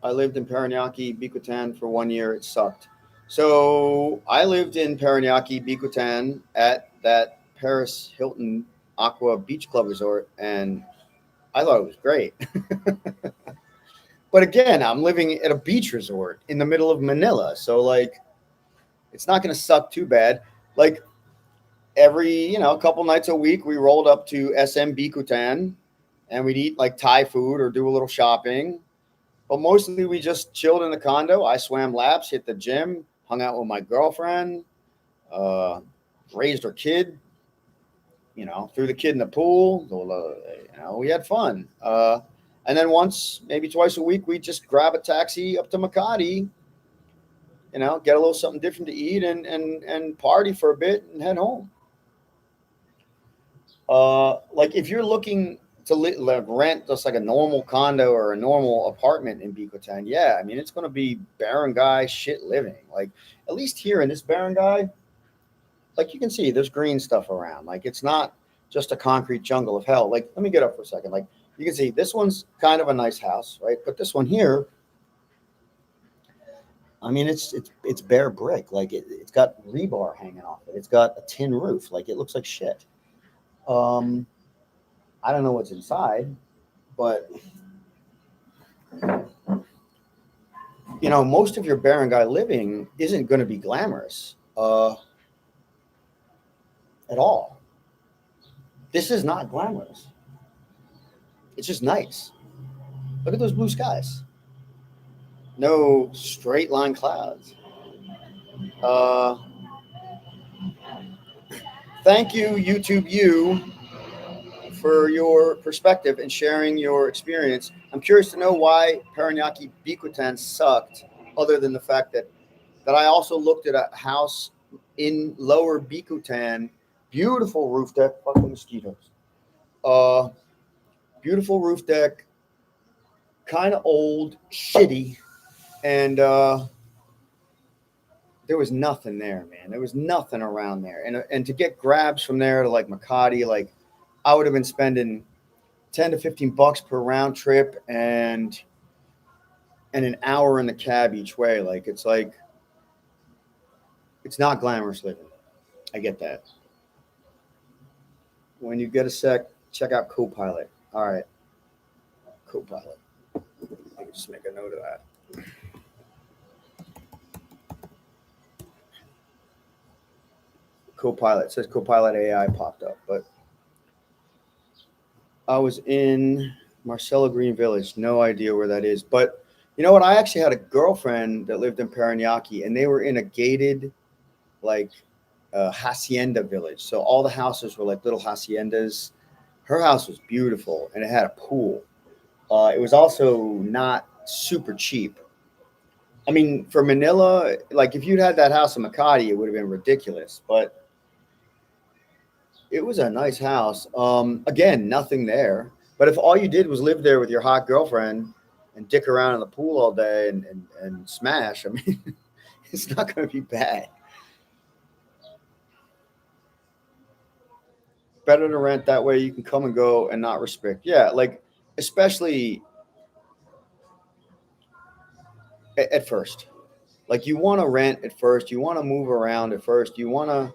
lived in Parañaque, Bicutan for 1 year. It sucked. So I lived in Parañaque, Bicutan at that Paris Hilton Aqua Beach Club Resort, and I thought it was great. But again, I'm living at a beach resort in the middle of Manila, so like, it's not going to suck too bad. Like every a couple nights a week, we rolled up to SM Bicutan, and we'd eat like Thai food or do a little shopping. But mostly we just chilled in the condo. I swam laps, hit the gym, hung out with my girlfriend, raised her kid, threw the kid in the pool. We had fun. And then once, maybe twice a week, we just grab a taxi up to Makati, get a little something different to eat and party for a bit and head home. Like if you're looking to rent just like a normal condo or a normal apartment in Bicutan, yeah, I mean, it's going to be barangay shit living. Like at least here in this barangay, like you can see there's green stuff around. Like it's not just a concrete jungle of hell. Like, let me get up for a second. Like you can see this one's kind of a nice house, right? But this one here, I mean, it's bare brick. Like it's got rebar hanging off it. It's got a tin roof. Like it looks like shit. I don't know what's inside, but you know, most of your barangay living isn't going to be glamorous at all. This is not glamorous. It's just nice. Look at those blue skies. No straight line clouds. Uh, Thank you, YouTube you, for your perspective and sharing your experience. I'm curious to know why Paranaque Bicutan sucked, other than the fact that I also looked at a house in Lower Bicutan, beautiful roof deck, fucking mosquitoes. Uh, Beautiful roof deck, kind of old, shitty, and there was nothing there, man. There was nothing around there, and to get grabs from there to like Makati, like I would have been spending $10 to $15 per round trip and an hour in the cab each way. Like it's not glamorous living. I get that. When you get a sec, check out Copilot. All right, Copilot. Let me just make a note of that. Copilot, it says Copilot AI popped up, but I was in Marcelo Green Village. No idea where that is, but you know what? I actually had a girlfriend that lived in Paranaque, and they were in a gated, like, hacienda village. So all the houses were like little haciendas. Her house was beautiful, and it had a pool. It was also not super cheap. I mean, for Manila, like if you'd had that house in Makati, it would have been ridiculous. But it was a nice house. Again, nothing there. But if all you did was live there with your hot girlfriend and dick around in the pool all day and smash, I mean, it's not going to be bad. Better to rent that way you can come and go and not restrict. Yeah, like especially at first. Like you want to rent at first, you want to move around at first, you want to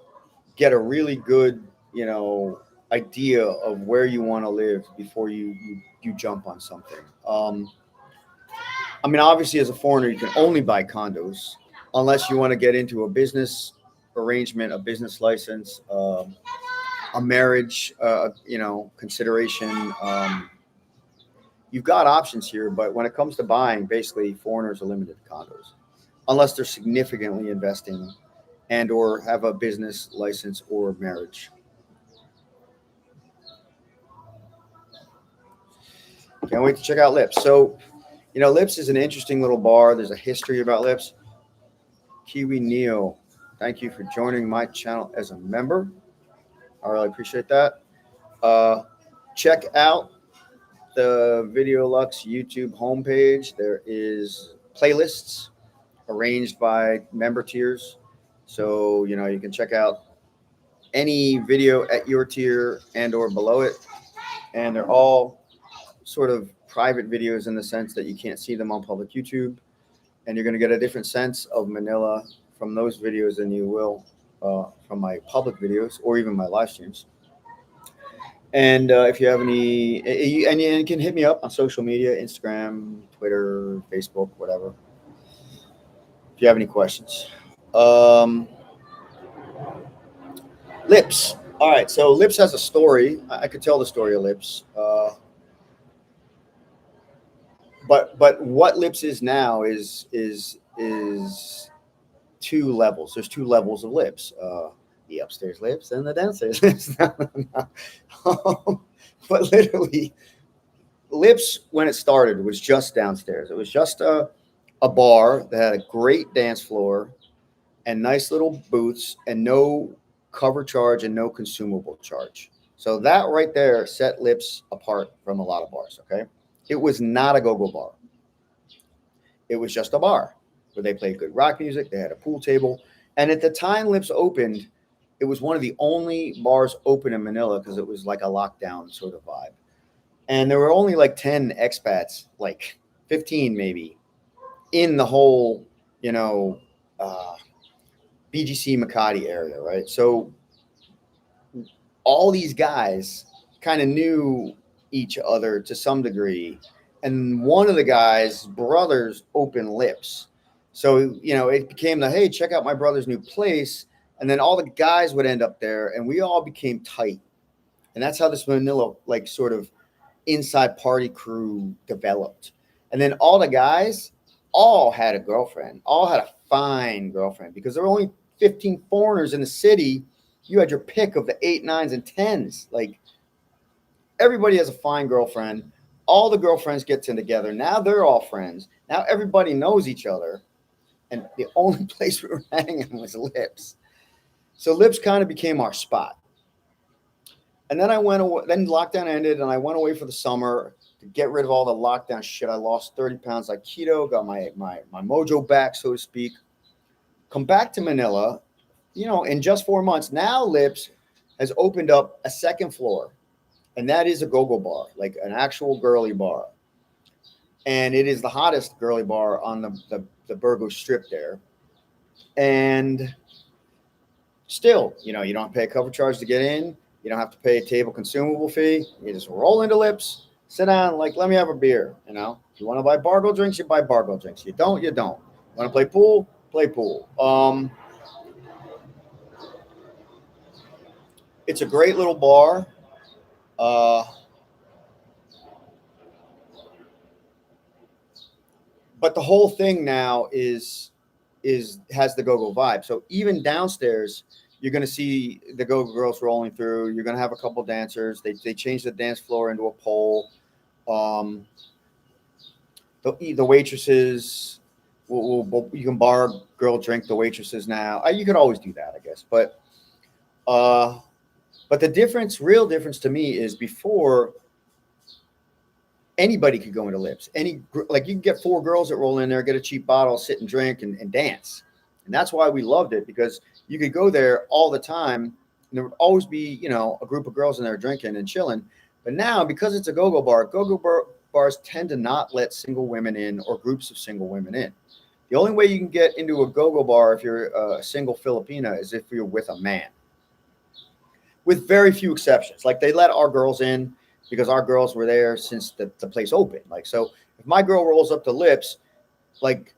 get a really good, you know, idea of where you want to live before you jump on something. I mean, obviously, as a foreigner, you can only buy condos unless you want to get into a business arrangement, a business license, a marriage, you know, consideration. You've got options here, but when it comes to buying, basically, foreigners are limited to condos unless they're significantly investing and or have a business license or marriage. Can't wait to check out Lips. So, you know, Lips is an interesting little bar. There's a history about Lips. Kiwi Neo, thank you for joining my channel as a member. I really appreciate that. Check out the Videolux YouTube homepage. There is playlists arranged by member tiers. So, you know, you can check out any video at your tier and or below it. And they're all sort of private videos in the sense that you can't see them on public YouTube. And you're going to get a different sense of Manila from those videos than you will from my public videos or even my live streams. And if you have any, and you can hit me up on social media, Instagram, Twitter, Facebook, whatever. If you have any questions. Lips. All right. So Lips has a story. I could tell the story of Lips. But what Lips is now is two levels. There's two levels of Lips. The upstairs Lips and the downstairs Lips. But literally, Lips when it started was just downstairs. It was just a bar that had a great dance floor and nice little booths and no cover charge and no consumable charge. So that right there set Lips apart from a lot of bars. Okay, it was not a go-go bar. It was just a bar where they played good rock music. They had a pool table. And at the time Lips opened, it was one of the only bars open in Manila because it was like a lockdown sort of vibe. And there were only like 10 expats, like 15 maybe, in the whole, you know, BGC Makati area, right? So all these guys kind of knew each other to some degree. And one of the guys' brothers opened Lips. So, it became hey, check out my brother's new place. And then all the guys would end up there and we all became tight. And that's how this Manila, sort of inside party crew developed. And then all the guys all had a girlfriend, all had a fine girlfriend because there were only 15 foreigners in the city. You had your pick of the 8, 9s, and 10s. Everybody has a fine girlfriend. All the girlfriends get together. Now they're all friends. Now everybody knows each other. And the only place we were hanging was Lips. So Lips kind of became our spot. And then I went away. Then lockdown ended, and I went away for the summer to get rid of all the lockdown shit. I lost 30 pounds like keto, got my mojo back, so to speak. Come back to Manila, in just 4 months. Now Lips has opened up a second floor, and that is a go-go bar, like an actual girly bar. And it is the hottest girly bar on the Burgos Strip there. And still, you don't have to pay a cover charge to get in. You don't have to pay a table consumable fee. You just roll into Lips, sit down, let me have a beer. If you want to buy Bargo drinks, you buy Bargo drinks. You don't, you don't. You want to play pool? Play pool. It's a great little bar. But the whole thing now has the go-go vibe. So even downstairs, you're going to see the go-go girls rolling through. You're going to have a couple dancers. They changed the dance floor into a pole. The waitresses, you can bar girl drink the waitresses now. You could always do that, I guess. But the real difference to me is before anybody could go into Lips. You can get 4 girls that roll in there, get a cheap bottle, sit and drink and dance. And that's why we loved it, because you could go there all the time and there would always be, a group of girls in there drinking and chilling. But now, because it's a go-go bar, bars tend to not let single women in or groups of single women in. The only way you can get into a go-go bar if you're a single Filipina is if you're with a man, with very few exceptions. They let our girls in because our girls were there since the place opened. So if my girl rolls up to Lips,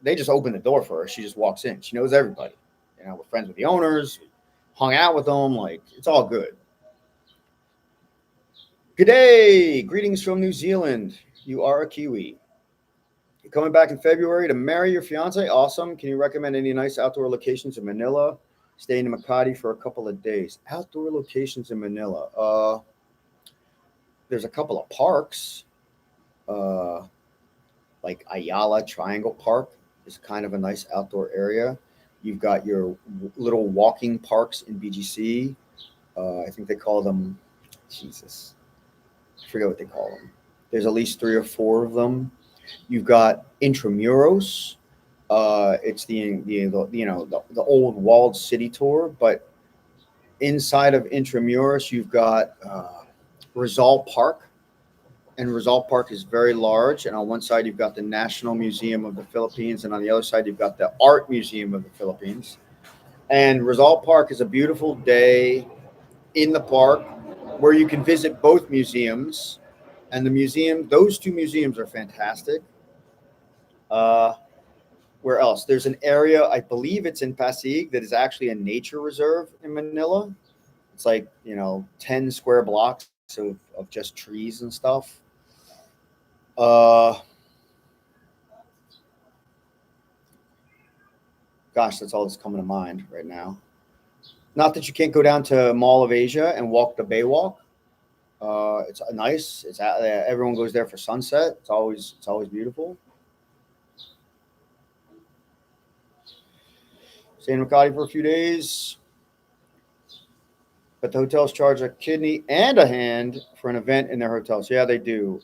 they just open the door for her. She just walks in. She knows everybody. We're friends with the owners, hung out with them. It's all good. Good day. Greetings from New Zealand. You are a Kiwi. You're coming back in February to marry your fiance? Awesome. Can you recommend any nice outdoor locations in Manila? Staying in Makati for a couple of days. Outdoor locations in Manila. There's a couple of parks. Like Ayala Triangle Park is kind of a nice outdoor area. You've got your little walking parks in BGC. I think they call them, I forget what they call them. There's at least 3 or 4 of them. You've got Intramuros. It's the old walled city tour, but inside of Intramuros, you've got Rizal Park. And Rizal Park is very large. And on one side, you've got the National Museum of the Philippines. And on the other side, you've got the Art Museum of the Philippines. And Rizal Park is a beautiful day in the park where you can visit both museums. And those 2 museums are fantastic. Where else? There's an area, I believe it's in Pasig, that is actually a nature reserve in Manila. It's 10 square blocks of just trees and stuff. Gosh, that's all that's coming to mind right now. Not that you can't go down to Mall of Asia and walk the Baywalk. It's nice. Everyone goes there for sunset. It's always beautiful. Stay in Makati for a few days. But the hotels charge a kidney and a hand for an event in their hotels. Yeah, they do.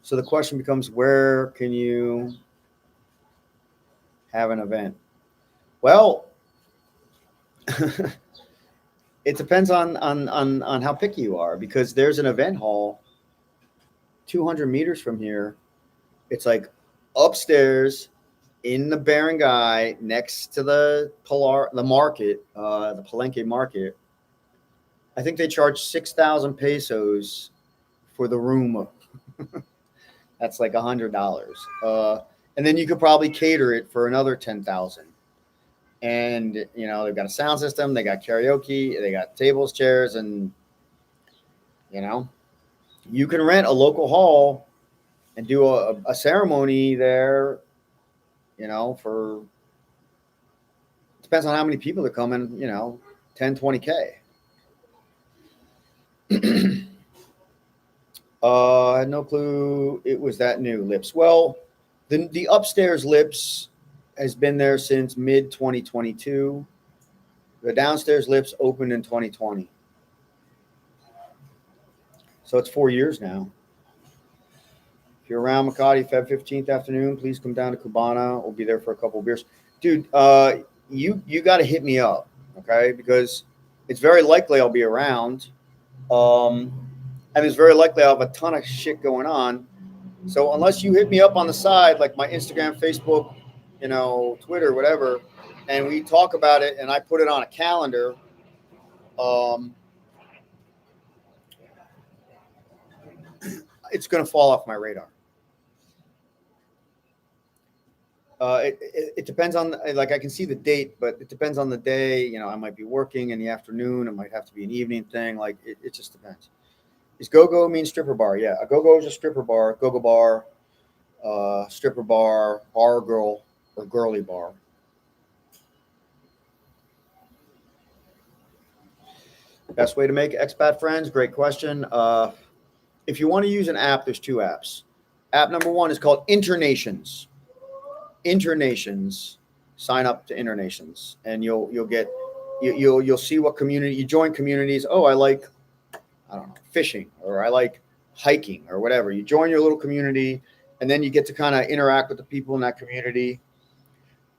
So the question becomes, where can you have an event? Well, it depends on how picky you are, because there's an event hall 200 meters from here. It's upstairs in the barangay next to the market, the Palenque market. I think they charge 6,000 pesos for the room. That's like $100. And then you could probably cater it for another 10,000. And they've got a sound system, they got karaoke, they got tables, chairs, and you can rent a local hall and do a ceremony there. For depends on how many people are coming. 10, 20K. I had no clue it was that new. Lips. Well, the upstairs Lips has been there since mid 2022. The downstairs Lips opened in 2020. So it's 4 years now. If you're around Makati, Feb 15th afternoon, please come down to Cubana. We'll be there for a couple of beers. Dude, you got to hit me up, okay? Because it's very likely I'll be around. And it's very likely I'll have a ton of shit going on. So unless you hit me up on the side, like my Instagram, Facebook, Twitter, whatever, and we talk about it and I put it on a calendar, it's going to fall off my radar. It depends on, like, I can see the date, but it depends on the day. I might be working in the afternoon. It might have to be an evening thing. Like, it just depends. Is go-go mean stripper bar? Yeah, a go-go is a stripper bar. Go-go bar, stripper bar, bar girl, or girly bar. Best way to make expat friends? Great question. If you want to use an app, there's 2 apps. App number 1 is called Internations. Internations. Sign up to Internations, and you'll see what community you join. Communities. Oh, I like, I don't know, fishing, or I like hiking, or whatever. You join your little community, and then you get to kind of interact with the people in that community.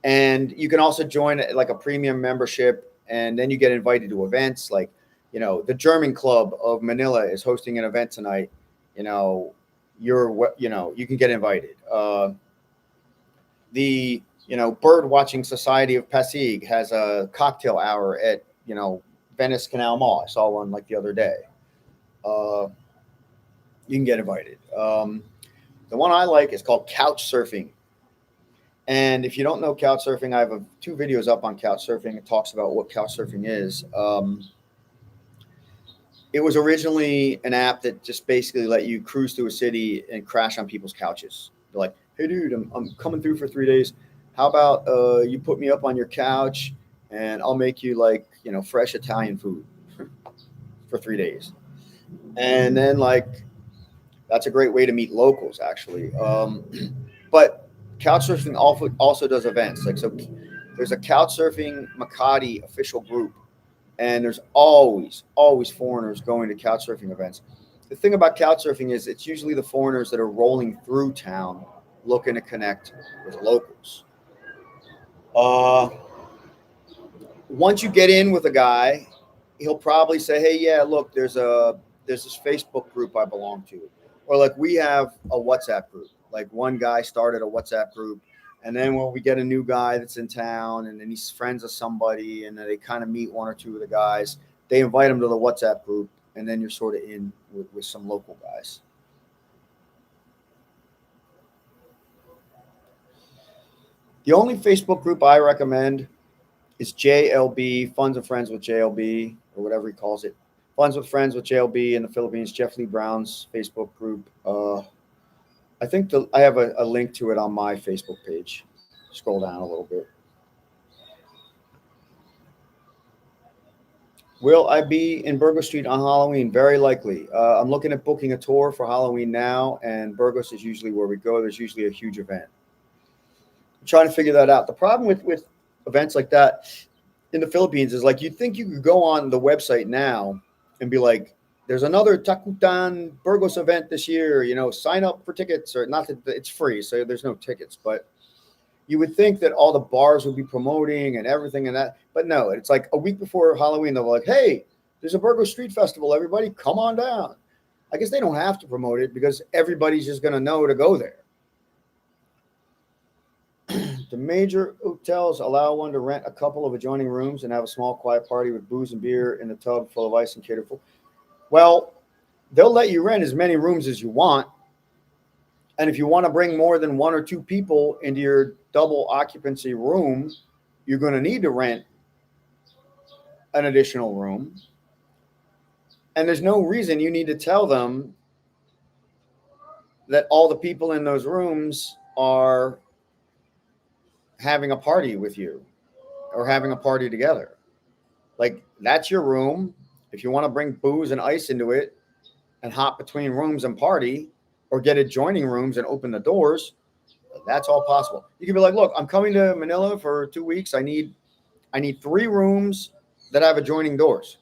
And you can also join like a premium membership, and then you get invited to events. Like, the German Club of Manila is hosting an event tonight. You can get invited. The Bird Watching Society of Pasig has a cocktail hour at Venice Canal Mall. I saw one like the other day. You can get invited. The one I like is called Couch Surfing. And if you don't know couch surfing, I have 2 videos up on couch surfing. It talks about what couch surfing is. It was originally an app that just basically let you cruise through a city and crash on people's couches. They're like, hey, dude, I'm coming through for 3 days. How about you put me up on your couch and I'll make you like, fresh Italian food for 3 days. And then that's a great way to meet locals, actually. But Couchsurfing also does events. So there's a Couchsurfing Makati official group, and there's always foreigners going to Couchsurfing events. The thing about Couchsurfing is it's usually the foreigners that are rolling through town looking to connect with locals. Once you get in with a guy, he'll probably say, hey, yeah, look, there's this Facebook group I belong to. Or like we have a WhatsApp group. Like one guy started a WhatsApp group, and then when we get a new guy that's in town and then he's friends with somebody and then they kind of meet 1 or 2 of the guys, they invite him to the WhatsApp group, and then you're sort of in with some local guys. The only Facebook group I recommend is JLB, Funds of Friends with JLB, or whatever he calls it. Funds with Friends with JLB in the Philippines, Jeff Lee Brown's Facebook group. I think I have a link to it on my Facebook page. Scroll down a little bit. Will I be in Burgos Street on Halloween? Very likely. I'm looking at booking a tour for Halloween now, and Burgos is usually where we go. There's usually a huge event. I'm trying to figure that out. The problem with events like that in the Philippines is like you'd think you could go on the website now and be like, there's another Takutan Burgos event this year, sign up for tickets, or not that it's free, so there's no tickets, but you would think that all the bars would be promoting and everything and that, but no, it's like a week before Halloween, they're like, hey, there's a Burgos Street Festival, everybody come on down. I guess they don't have to promote it because everybody's just going to know to go there. The major hotels allow one to rent a couple of adjoining rooms and have a small quiet party with booze and beer in the tub full of ice and catered food. Well, they'll let you rent as many rooms as you want. And if you want to bring more than 1 or 2 people into your double occupancy room, you're going to need to rent an additional room. And there's no reason you need to tell them that all the people in those rooms are having a party with you or having a party together. Like, that's your room. If you want to bring booze and ice into it and hop between rooms and party, or get adjoining rooms and open the doors, that's all possible. You can be like, look, I'm coming to Manila for 2 weeks. I need 3 rooms that have adjoining doors.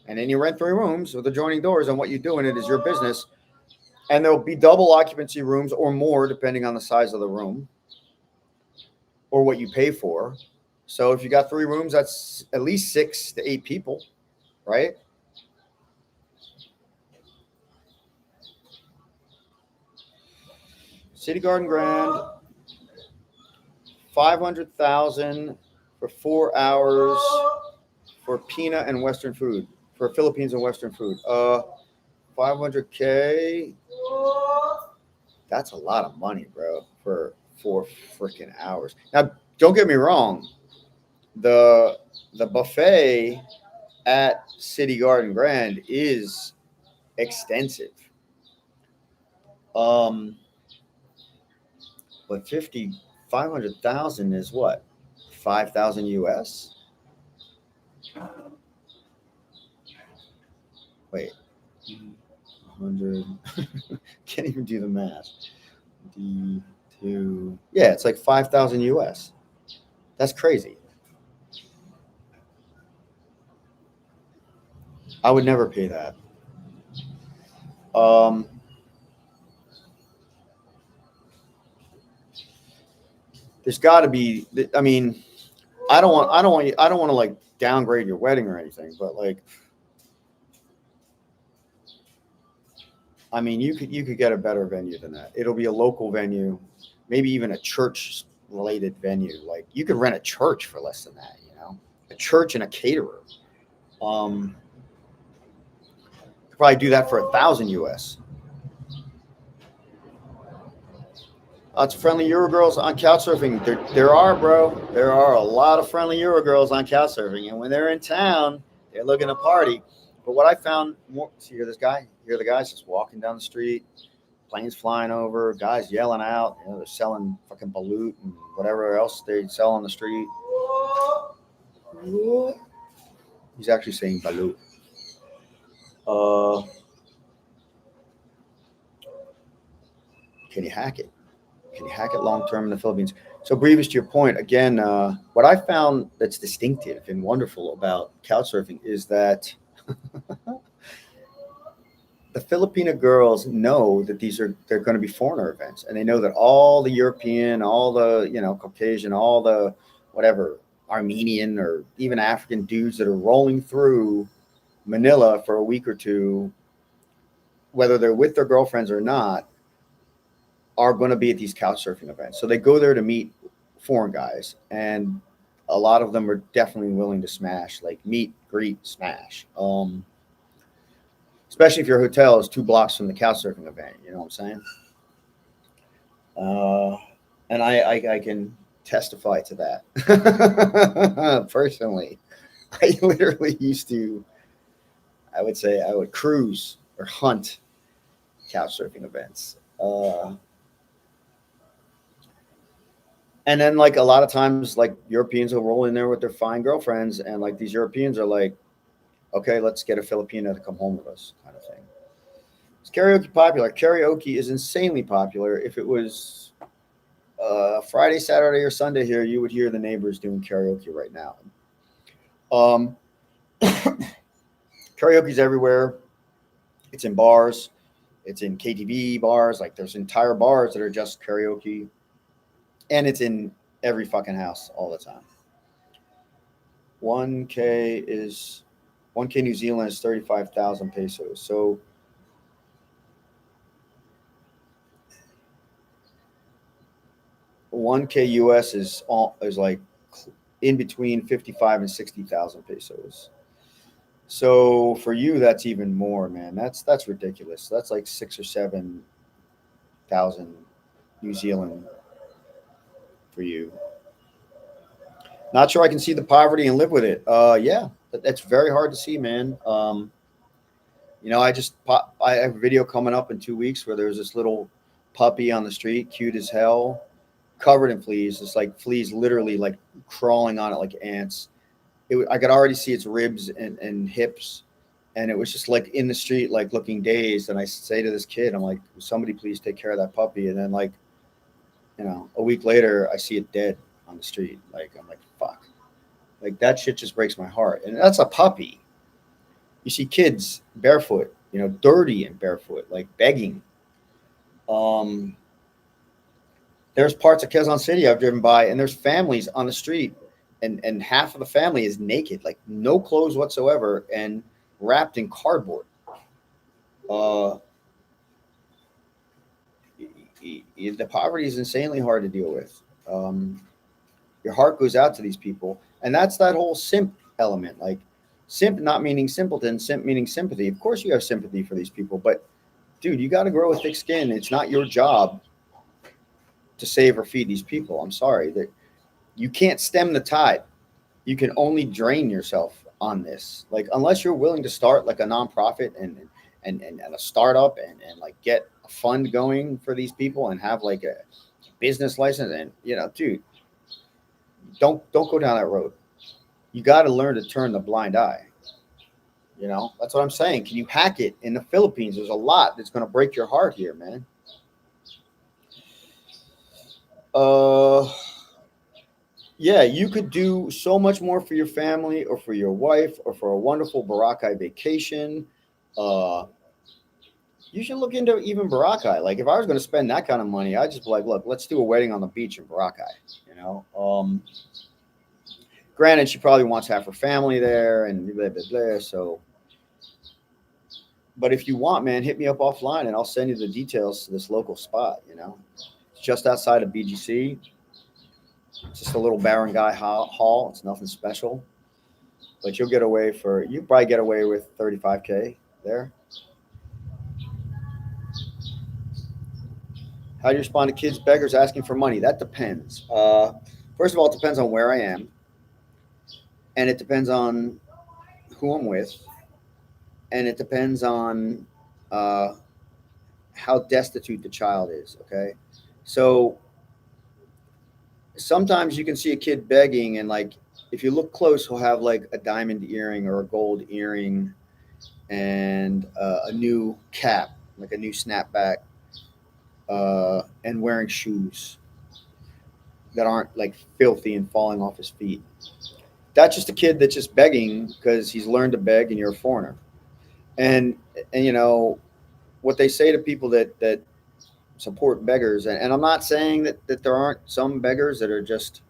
And then you rent 3 rooms with adjoining doors, and what you do in it is your business. And there'll be double occupancy rooms or more, depending on the size of the room or what you pay for. So if you got 3 rooms, that's at least 6 to 8 people, right? City Garden Grand, 500,000 for 4 hours for peanut and Western food, for Philippines and Western food. 500K. That's a lot of money, bro, for 4 freaking hours. Now, don't get me wrong. The buffet at City Garden Grand is extensive. But 500,000 is what? 5,000 US? Wait. 100. Can't even do the math. D2. Yeah, it's like 5,000 US. That's crazy. I would never pay that. There's got to be. I mean, I don't want to like downgrade your wedding or anything, but like, I mean, you could get a better venue than that. It'll be a local venue, maybe even a church related venue. Like, you could rent a church for less than that, a church and a caterer. Could probably do that for 1,000 US. It's friendly Euro girls on Couchsurfing. There are, bro. There are a lot of friendly Euro girls on Couchsurfing, and when they're in town, they're looking to party. But what I found, see, hear this guy? Hear the guys just walking down the street, planes flying over, guys yelling out. They're selling fucking balut and whatever else they sell on the street. He's actually saying balut. Can you hack it? Can you hack it long term in the Philippines? So, Brevis, to your point, again, what I found that's distinctive and wonderful about Couchsurfing is that the Filipino girls know that they're going to be foreigner events, and they know that all the European, all the Caucasian, all the whatever Armenian or even African dudes that are rolling through Manila for a week or two, whether they're with their girlfriends or not, are going to be at these Couchsurfing events. So they go there to meet foreign guys, and a lot of them are definitely willing to smash, like meet, greet, smash. Especially if your hotel is 2 blocks from the Couchsurfing event, you know what I'm saying? And I can testify to that personally. I literally used to, I would cruise or hunt Couchsurfing events. And then, like, a lot of times, like, Europeans will roll in there with their fine girlfriends, and like these Europeans are like, okay, let's get a Filipina to come home with us, kind of thing. Is karaoke popular? Karaoke is insanely popular. If it was Friday, Saturday, or Sunday here, you would hear the neighbors doing karaoke right now. Karaoke's everywhere. It's in bars. It's in KTV bars. Like, there's entire bars that are just karaoke. And it's in every fucking house all the time. 1K New Zealand is 35,000 pesos. So $1K US is like in between 55 and 60,000 pesos. So for you, that's even more, man. That's ridiculous. That's like 6 or 7 thousand New Zealand for you. Not sure I can see the poverty and live with it. Yeah, that's very hard to see, man. I have a video coming up in 2 weeks where there's this little puppy on the street, cute as hell, covered in fleas. It's like fleas literally like crawling on it like ants. I could already see its ribs and hips, and it was just like in the street, like looking dazed. And I say to this kid, I'm like, somebody please take care of that puppy. And then like, a week later, I see it dead on the street. Like I'm like, fuck. Like that shit just breaks my heart. And that's a puppy. You see kids barefoot, dirty and barefoot, like begging. Um, there's parts of Quezon City I've driven by, and there's families on the street, and half of the family is naked, like no clothes whatsoever, and wrapped in cardboard. Uh, the poverty is insanely hard to deal with. Um, your heart goes out to these people, and that's that whole simp element. Like simp, not meaning simpleton, simp meaning sympathy. Of course, you have sympathy for these people, but dude, you got to grow a thick skin. It's not your job to save or feed these people. I'm sorry that you can't stem the tide. You can only drain yourself on this. Like unless you're willing to start like a nonprofit and a startup and like get a fund going for these people and have like a business license and dude, don't go down that road. You got to learn to turn the blind eye. That's what I'm saying. Can you hack it in the Philippines? There's a lot that's going to break your heart here, man. Uh, yeah, you could do so much more for your family or for your wife or for a wonderful Boracay vacation. Uh, you should look into even Boracay. Like if I was going to spend that kind of money, I'd just be like, look, let's do a wedding on the beach in Boracay. Granted, she probably wants half her family there and blah blah blah. So, but if you want, man, hit me up offline and I'll send you the details to this local spot. It's just outside of BGC. It's just a little barangay hall. It's nothing special, but you probably get away with 35K there. How do you respond to kids beggars asking for money? That depends. First of all, it depends on where I am, and it depends on who I'm with, and it depends on uh, how destitute the child is. Okay, so sometimes you can see a kid begging, and like if you look close, he'll have like a diamond earring or a gold earring, and a new cap, like a new snapback, and wearing shoes that aren't like filthy and falling off his feet. That's just a kid that's just begging because he's learned to beg, and you're a foreigner. And what they say to people that support beggars, and I'm not saying that there aren't some beggars that are just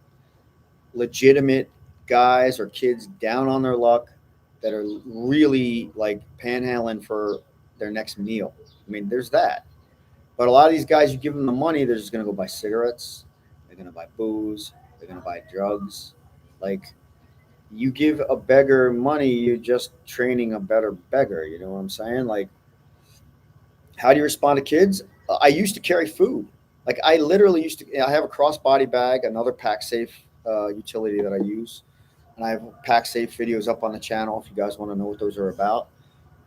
legitimate guys or kids down on their luck that are really like panhandling for their next meal. I mean, there's that. But a lot of these guys, you give them the money, they're just going to go buy cigarettes. They're going to buy booze. They're going to buy drugs. Like, you give a beggar money, you're just training a better beggar. You know what I'm saying? Like, how do you respond to kids? I used to carry food. Like, I literally I have a crossbody bag, another pack safe utility that I use. And I have pack safe videos up on the channel if you guys want to know what those are about.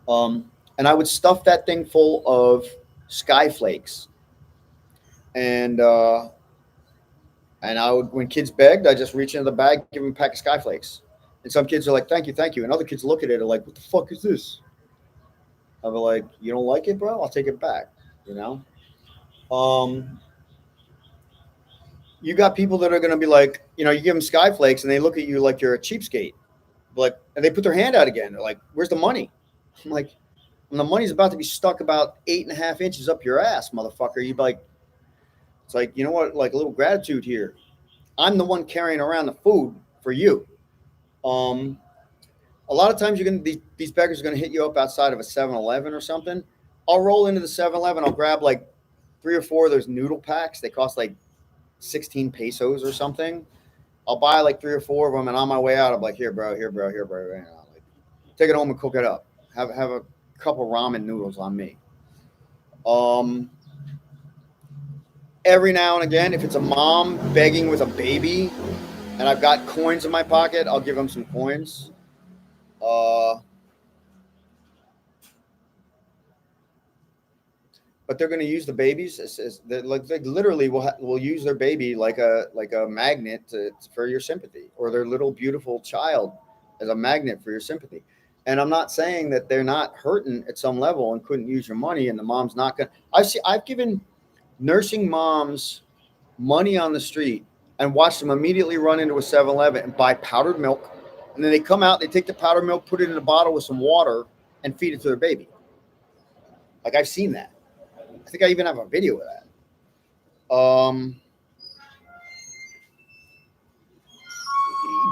And I would stuff that thing full of sky flakes. And I would, when kids begged, I just reach into the bag, give them a pack of skyflakes. And some kids are like, thank you, thank you. And other kids look at it and are like, what the fuck is this? I'll be like, you don't like it, bro? I'll take it back. Um, you got people that are going to be like, you give them skyflakes and they look at you like you're a cheapskate. Like, and they put their hand out again. They're like, where's the money? I'm like, when the money's about to be stuck about 8.5 inches up your ass, motherfucker. You'd be like, it's like, you know what? Like a little gratitude here. I'm the one carrying around the food for you. A lot of times these beggars are gonna hit you up outside of a 7-Eleven or something. I'll roll into the 7-Eleven. I'll grab like 3 or 4 of those noodle packs. They cost like 16 pesos or something. I'll buy like 3 or 4 of them, and on my way out, I'm like, here, bro, here, bro, here, bro. Take it home and cook it up. Have a couple ramen noodles on me. Every now and again, if it's a mom begging with a baby, and I've got coins in my pocket, I'll give them some coins. But they're going to use the babies they literally will use their baby like a magnet for your sympathy, or their little beautiful child as a magnet for your sympathy. And I'm not saying that they're not hurting at some level and couldn't use your money, and the mom's not going to. I've given nursing moms money on the street and watched them immediately run into a 7-Eleven and buy powdered milk, and then they come out, they take the powdered milk, put it in a bottle with some water, and feed it to their baby. Like, I've seen that. I think I even have a video of that.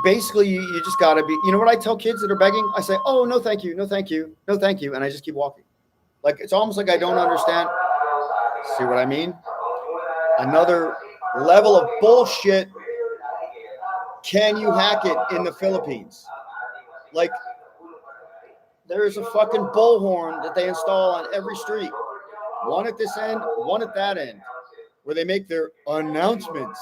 Basically, you just got to be, you know what I tell kids that are begging? I say, oh, no, thank you. No, thank you. No, thank you. And I just keep walking. Like, it's almost like I don't understand. See what I mean? Another level of bullshit. Can you hack it in the Philippines? Like, there's a fucking bullhorn that they install on every street. One at this end, one at that end, where they make their announcements.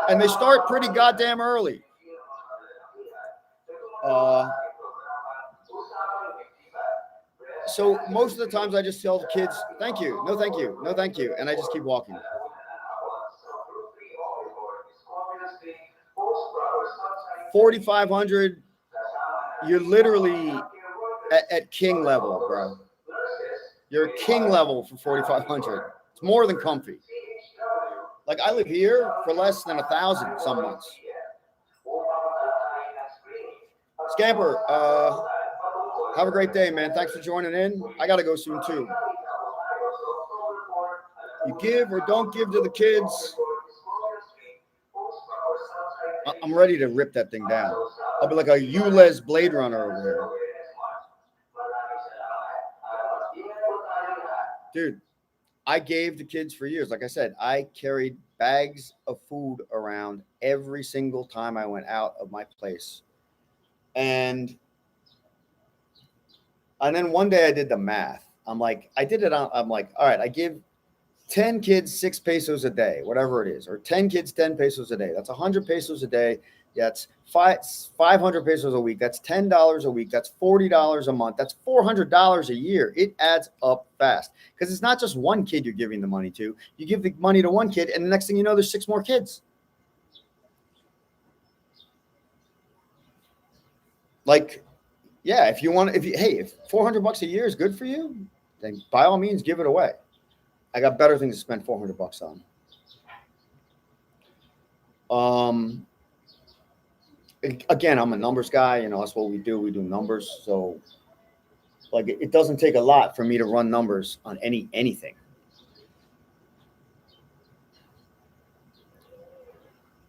And they start pretty goddamn early. So most of the times I just tell the kids, thank you, no thank you, no thank you, and I just keep walking. $4,500, you're literally at king level, bro. You're king level for $4,500. It's more than comfy. Like, I live here for less than 1,000 some months. Scamper, have a great day, man. Thanks for joining in. I got to go soon, too. You give or don't give to the kids. I'm ready to rip that thing down. I'll be like a ULEZ Blade Runner over here. Dude, I gave the kids for years. Like I said, I carried bags of food around every single time I went out of my place. And then one day I did the math. I'm like, I'm like, all right, I give 10 kids 6 pesos a day, whatever it is, or 10 kids 10 pesos a day. That's 100 pesos a day. That's 500 pesos a week. That's $10 a week. That's $40 a month. That's $400 a year. It adds up fast, because it's not just one kid you're giving the money to. You give the money to one kid, and the next thing you know, there's 6 more kids. Like, yeah, if $400 a year is good for you, then by all means give it away. I got better things to spend $400 on. Again, I'm a numbers guy. You know, that's what we do. We do numbers. So, like, it doesn't take a lot for me to run numbers on anything.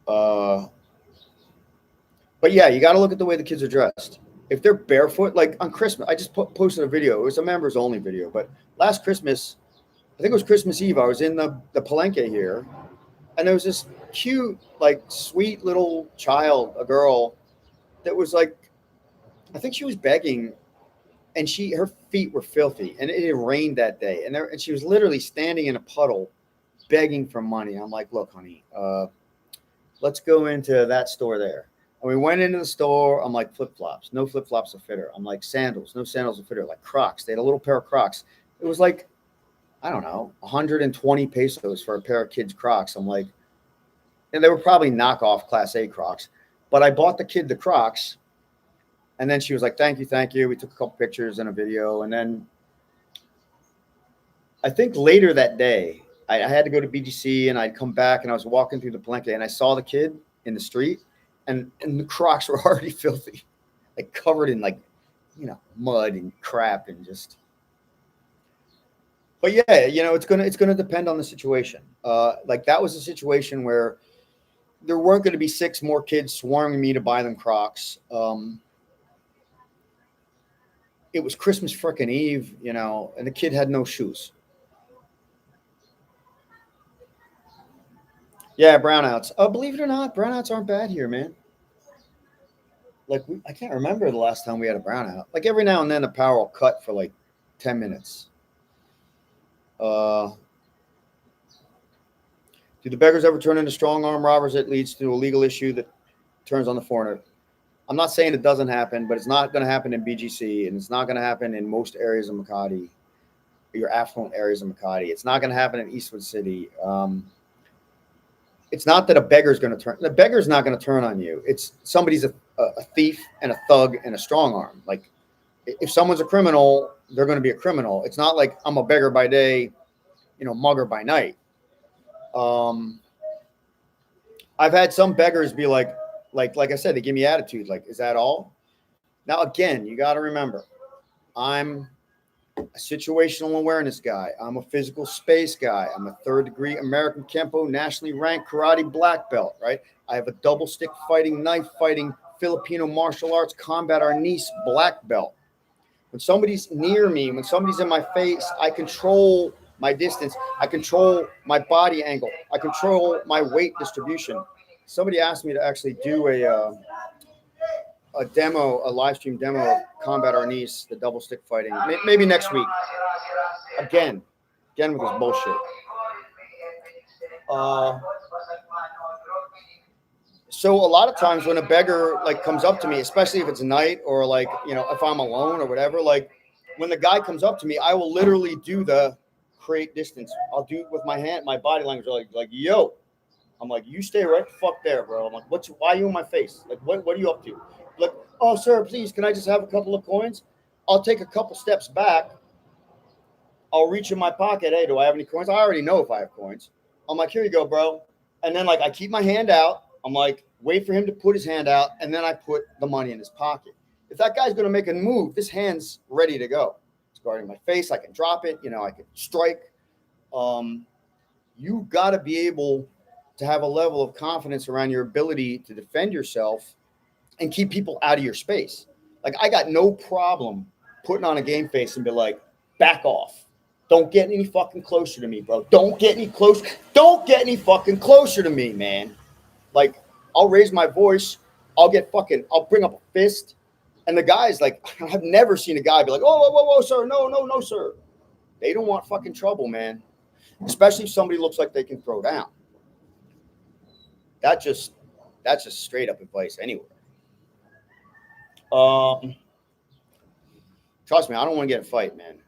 But yeah, you got to look at the way the kids are dressed. If they're barefoot, like on Christmas, I just posted a video. It was a members only video, but last Christmas, I think it was Christmas Eve, I was in the Palenque here, and there was this cute, like, sweet little child, a girl, that was like, I think she was begging, and her feet were filthy, and it had rained that day, and she was literally standing in a puddle begging for money. I'm like, look, honey, let's go into that store there. And we went into the store. I'm like, flip-flops. No flip-flops will fit her. I'm like, sandals. No sandals will fit her. Like, Crocs. They had a little pair of Crocs. It was like, I don't know, 120 pesos for a pair of kids' Crocs. I'm like, and they were probably knockoff Class A Crocs. But I bought the kid the Crocs. And then she was like, thank you, thank you. We took a couple pictures and a video. And then I think later that day, I had to go to BGC, and I'd come back, and I was walking through the Palenque, and I saw the kid in the street, and the Crocs were already filthy, like covered in, like, you know, mud and crap and just. But yeah, you know, it's gonna depend on the situation. Like, that was a situation where there weren't going to be 6 more kids swarming me to buy them Crocs. It was Christmas frickin' Eve, you know, and the kid had no shoes. Yeah, brownouts. Believe it or not, brownouts aren't bad here, man. Like I can't remember the last time we had a brownout. Like every now and then, the power will cut for like 10 minutes. Uh, do the beggars ever turn into strong arm robbers? It leads to a legal issue that turns on the foreigner. I'm not saying it doesn't happen, but it's not going to happen in BGC, and it's not going to happen in most areas of Makati, your affluent areas of Makati. It's not going to happen in Eastwood City. It's not that a beggar is going to turn. The beggar's not going to turn on you. It's somebody's a thief and a thug and a strong arm. Like if someone's a criminal, they're going to be a criminal. It's not like I'm a beggar by day, mugger by night. I've had some beggars be like I said, they give me attitude. Like, is that all? Now, again, you got to remember, I'm a situational awareness guy. I'm a physical space guy. I'm a third-degree American Kempo nationally ranked karate black belt, right? I have a double stick fighting, knife fighting, Filipino martial arts combat arnis black belt. When somebody's near me, when somebody's in my face, I control my distance. I control my body angle. I control my weight distribution. Somebody asked me to actually do a demo, a live stream demo of combat arnis, the double stick fighting, maybe next week. Again with this bullshit. So a lot of times when a beggar like comes up to me, especially if it's night or like, if I'm alone or whatever, like when the guy comes up to me, I will literally do the create distance. I'll do it with my hand, my body language, like yo. I'm like, you stay right the fuck there, bro. I'm like, why are you in my face? Like, what are you up to? Like, oh, sir, please, can I just have a couple of coins? I'll take a couple steps back. I'll reach in my pocket. Hey, do I have any coins? I already know if I have coins. I'm like, here you go, bro. And then like I keep my hand out. I'm like, wait for him to put his hand out, and then I put the money in his pocket. If that guy's gonna make a move, this hand's ready to go. It's guarding my face. I can drop it. I can strike. You got to be able to have a level of confidence around your ability to defend yourself and keep people out of your space. Like I got no problem putting on a game face and be like, back off. Don't get any fucking closer to me, bro. Don't get any close. Don't get any fucking closer to me, man. Like I'll raise my voice. I'll bring up a fist. And the guys, like, I've never seen a guy be like, oh, whoa, sir. No, sir. They don't want fucking trouble, man. Especially if somebody looks like they can throw down. That's just straight up advice anywhere. Trust me, I don't want to get in a fight, man.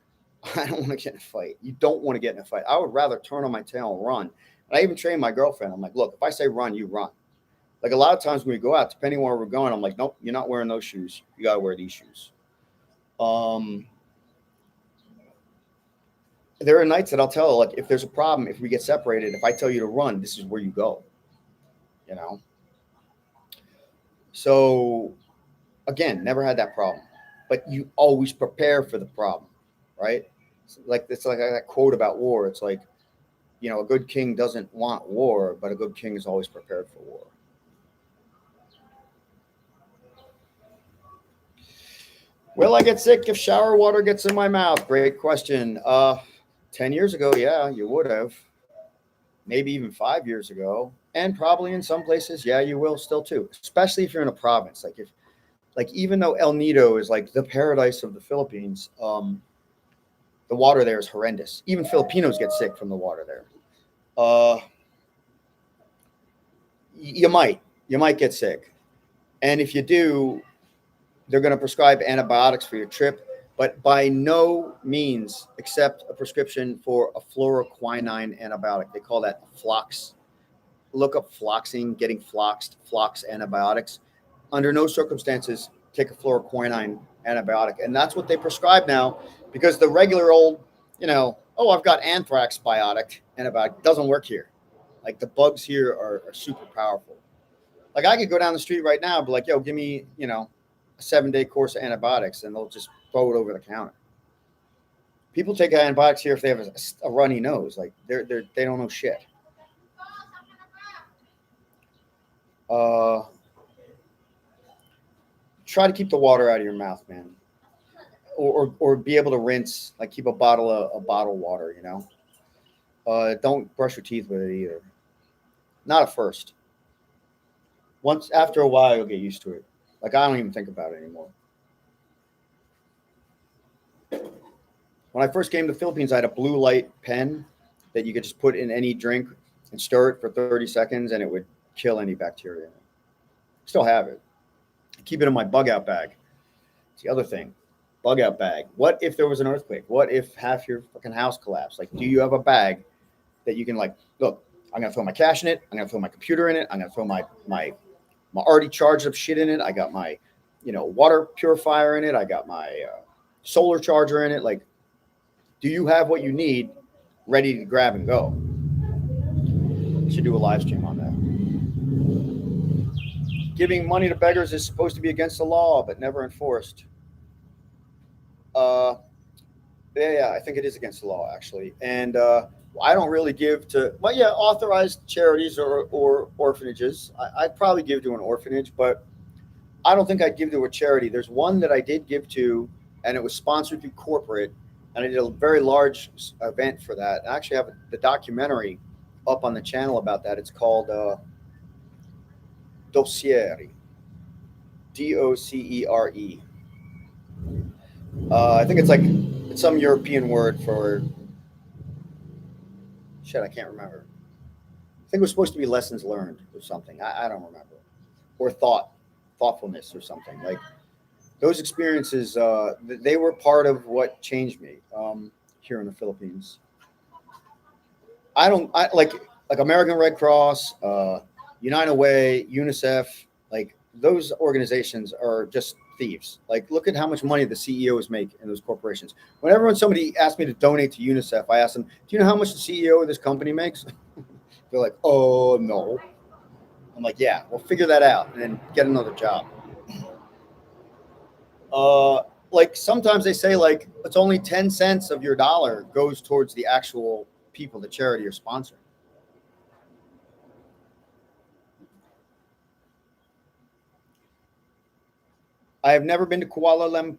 I don't want to get in a fight. You don't want to get in a fight. I would rather turn on my tail and run. And I even train my girlfriend. I'm like, look, if I say run, you run. Like a lot of times when we go out, depending on where we're going, I'm like, nope, you're not wearing those shoes. You got to wear these shoes. There are nights that I'll tell her, like, if there's a problem, if we get separated, if I tell you to run, this is where you go. So, again, never had that problem. But you always prepare for the problem, right? It's like that quote about war. It's like, a good king doesn't want war, but a good king is always prepared for war. Will I get sick if shower water gets in my mouth? Great question. 10 years ago, yeah, you would have. Maybe even 5 years ago. And probably in some places, yeah, you will still too. Especially if you're in a province. Like even though El Nido is like the paradise of the Philippines, the water there is horrendous. Even Filipinos get sick from the water there. You might get sick. And if you do, they're going to prescribe antibiotics for your trip, but by no means accept a prescription for a fluoroquinine antibiotic. They call that flox. Look up floxing, getting floxed, flox antibiotics. Under no circumstances take a fluoroquinine antibiotic. And that's what they prescribe now because the regular old, I've got anthrax biotic antibiotic doesn't work here. Like the bugs here are super powerful. Like I could go down the street right now and be like, yo, give me, a 7-day course of antibiotics, and they'll just throw it over the counter. People take antibiotics here if they have a runny nose. Like they don't know shit. Try to keep the water out of your mouth, man, or be able to rinse. Like keep a bottle of bottled water. Don't brush your teeth with it either. Not at first. Once after a while, you'll get used to it. Like I don't even think about it anymore. When I first came to the Philippines, I had a blue light pen that you could just put in any drink and stir it for 30 seconds, and it would kill any bacteria. Still have it. I keep it in my bug out bag. It's the other thing. Bug out bag. What if there was an earthquake? What if half your fucking house collapsed? Like, do you have a bag that you can like, look, I'm gonna throw my cash in it, I'm gonna throw my computer in it, I'm gonna throw my already charged up shit in it. I got my, water purifier in it. I got my solar charger in it. Like, do you have what you need ready to grab and go? Should do a live stream on that. Giving money to beggars is supposed to be against the law, but never enforced. Uh, yeah, I think it is against the law actually, and I don't really give to, well, yeah, authorized charities or orphanages. I'd probably give to an orphanage, but I don't think I'd give to a charity. There's one that I did give to, and it was sponsored through corporate, and I did a very large event for that. I actually have the documentary up on the channel about that. It's called Dossieri, Docere. I think it's some European word for shit. I can't remember. I think it was supposed to be lessons learned or something. I don't remember, or thoughtfulness or something like. Those experiences, they were part of what changed me here in the Philippines. I like American Red Cross, United Way, UNICEF. Like those organizations are just thieves. Like look at how much money the CEOs make in those corporations. Whenever somebody asks me to donate to UNICEF, I ask them, "Do you know how much the CEO of this company makes?" They're like, "Oh no." I'm like, "Yeah, we'll figure that out and then get another job." Uh, like sometimes they say like it's only 10 cents of your dollar goes towards the actual people, the charity or sponsor. I have never been to Kuala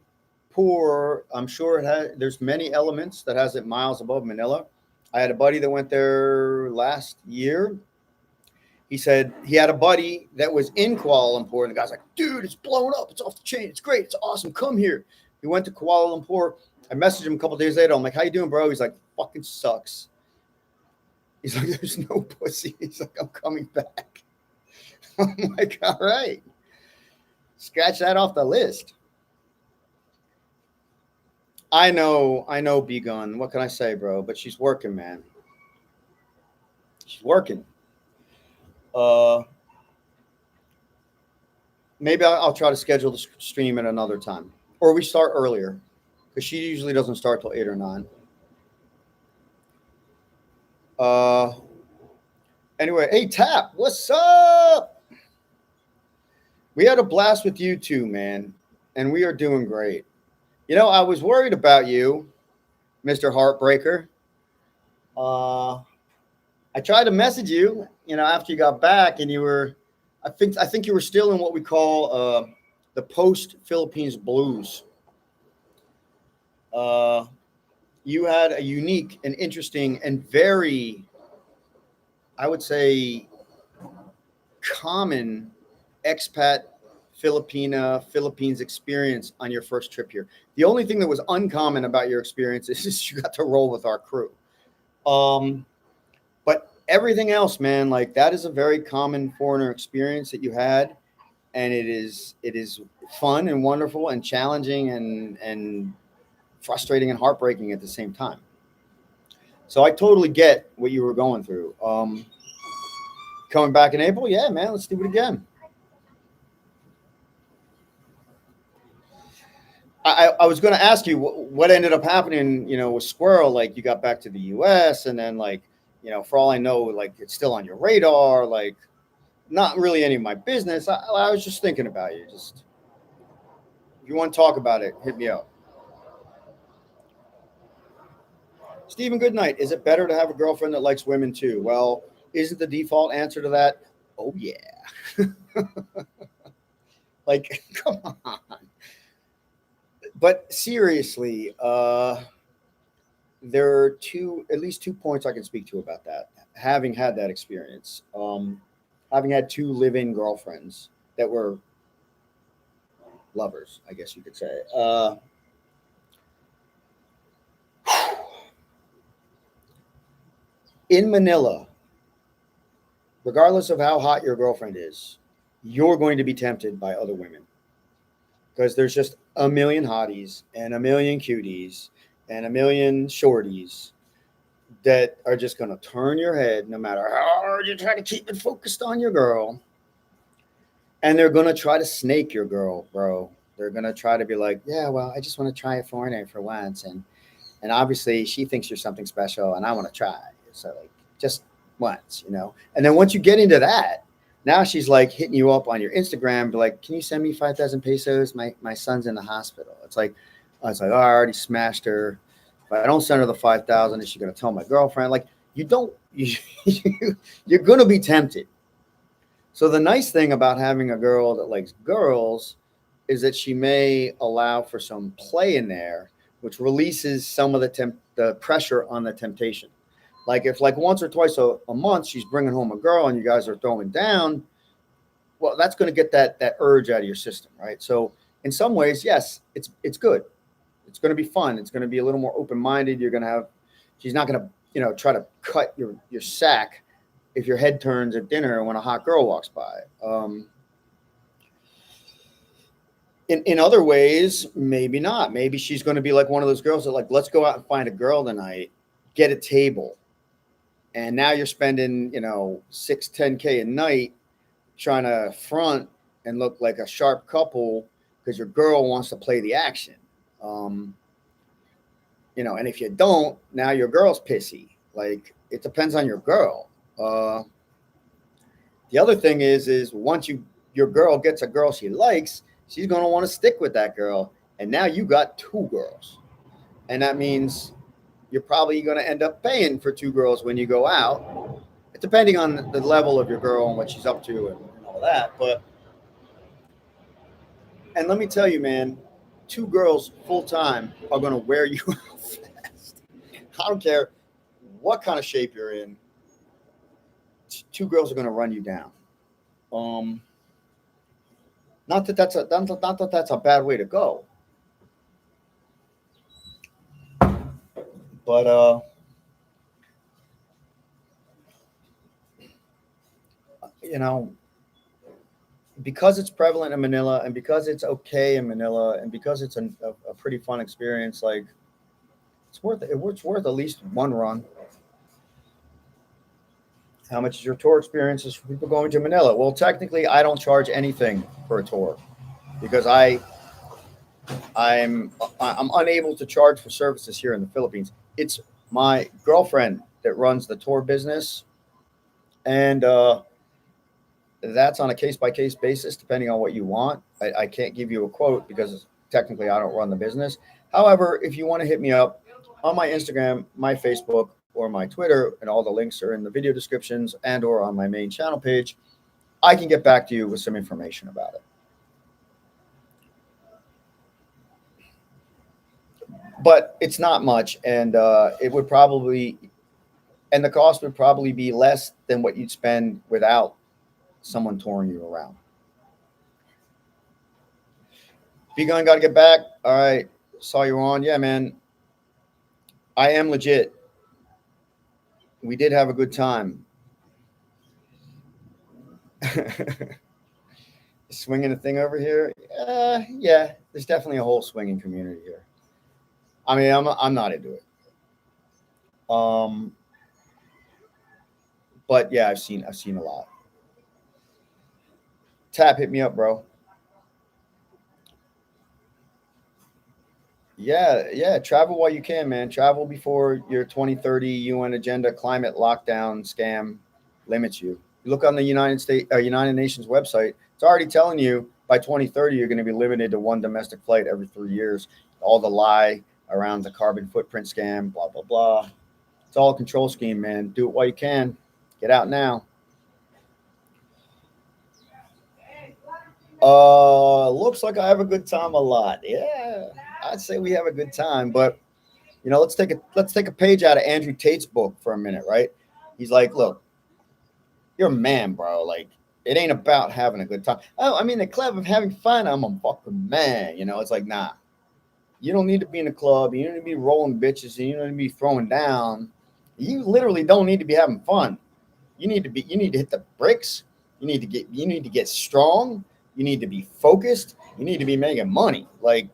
Lumpur. I'm sure there's many elements that has it miles above Manila. I had a buddy that went there last year. He said he had a buddy that was in Kuala Lumpur, and the guy's like, "Dude, it's blown up. It's off the chain. It's great. It's awesome. Come here." He went to Kuala Lumpur. I messaged him a couple days later. I'm like, "How you doing, bro?" He's like, "Fucking sucks." He's like, "There's no pussy." He's like, "I'm coming back." I'm like, "All right, scratch that off the list." I know, B Gun. What can I say, bro? But she's working, man. She's working. Uh, maybe I'll try to schedule the stream at another time, or we start earlier, because she usually doesn't start till 8 or 9. Uh, anyway, hey Tap, what's up? We had a blast with you too, man, and we are doing great. I was worried about you, Mr. Heartbreaker. I tried to message you, after you got back, and you were, I think you were still in what we call the post Philippines blues. Uh, you had a unique and interesting and very, I would say, common expat Philippines experience on your first trip here. The only thing that was uncommon about your experience is you got to roll with our crew. But everything else, man, like that is a very common foreigner experience that you had, and it is fun and wonderful and challenging and frustrating and heartbreaking at the same time. So I totally get what you were going through. Coming back in April, yeah, man, let's do it again. I was going to ask you what ended up happening, with Squirrel. Like you got back to the U.S. and then like, for all I know, like it's still on your radar. Like not really any of my business. I was just thinking about you. Just if you want to talk about it, hit me up. Stephen Goodnight, is it better to have a girlfriend that likes women too? Well, isn't the default answer to that? Oh yeah. Like, come on. But seriously, there are at least two points I can speak to about that. having had that experience, having had 2 live-in girlfriends that were lovers, I guess you could say. In Manila, regardless of how hot your girlfriend is, you're going to be tempted by other women because there's just a million hotties and a million cuties and a million shorties that are just going to turn your head no matter how hard you try to keep it focused on your girl. And they're going to try to snake your girl, bro. They're going to try to be like, yeah, well, I just want to try a foreigner for once. And obviously she thinks you're something special and I want to try. So like just once, you know? And then once you get into that, now she's like hitting you up on your Instagram, be like, can you send me 5,000 pesos? My son's in the hospital. It's like, oh, I already smashed her. If I don't send her the 5,000, is she going to tell my girlfriend? Like you're going to be tempted. So the nice thing about having a girl that likes girls is that she may allow for some play in there, which releases some of the pressure on the temptation. Like if like once or twice a month she's bringing home a girl and you guys are throwing down, well, that's going to get that urge out of your system, right? So in some ways, yes, it's good. It's going to be fun. It's going to be a little more open-minded. She's not going to try to cut your sack if your head turns at dinner when a hot girl walks by. In other ways, maybe not. Maybe she's going to be like one of those girls that like, let's go out and find a girl tonight, get a table. And now you're spending, $6-10K a night trying to front and look like a sharp couple because your girl wants to play the action. And if you don't, now your girl's pissy. Like it depends on your girl. The other thing is once your girl gets a girl she likes, she's going to want to stick with that girl. And now you got 2 girls. And that means you're probably going to end up paying for 2 girls when you go out, depending on the level of your girl and what she's up to and all that. And let me tell you, man, 2 girls full time are going to wear you out fast. I don't care what kind of shape you're in. 2 girls are going to run you down. Not that that's a bad way to go. But because it's prevalent in Manila and because it's okay in Manila and because it's a pretty fun experience, like it's worth at least one run. How much is your tour experiences for people going to Manila? Well, technically, I don't charge anything for a tour because I'm unable to charge for services here in the Philippines. It's my girlfriend that runs the tour business, and that's on a case-by-case basis, depending on what you want. I can't give you a quote because technically I don't run the business. However, if you want to hit me up on my Instagram, my Facebook, or my Twitter, and all the links are in the video descriptions and or on my main channel page, I can get back to you with some information about it. But it's not much, and it would probably, and the cost would probably be less than what you'd spend without someone touring you around. Begun, got to get back. All right, saw you on. Yeah, man, I am legit. We did have a good time. Swinging a thing over here. Yeah, there's definitely a whole swinging community here. I mean, I'm not into it. But yeah, I've seen a lot. Tap, hit me up, bro. Yeah, travel while you can, man. Travel before your 2030 UN agenda climate lockdown scam limits you. You look on the United Nations website, it's already telling you by 2030 you're going to be limited to 1 domestic flight every 3 years. All the lie around the carbon footprint scam, blah, blah, blah. It's all a control scheme, man. Do it while you can. Get out now. Looks like I have a good time a lot. Yeah, I'd say we have a good time, but let's take a page out of Andrew Tate's book for a minute, right? He's like, look, you're a man, bro. Like, it ain't about having a good time. Oh, I mean, the club of having fun. I'm a fucking man. You know, it's like, nah, you don't need to be in a club. You don't need to be rolling bitches. And you don't need to be throwing down. You literally don't need to be having fun. You need to hit the bricks. You need to get strong. You need to be focused. You need to be making money. Like,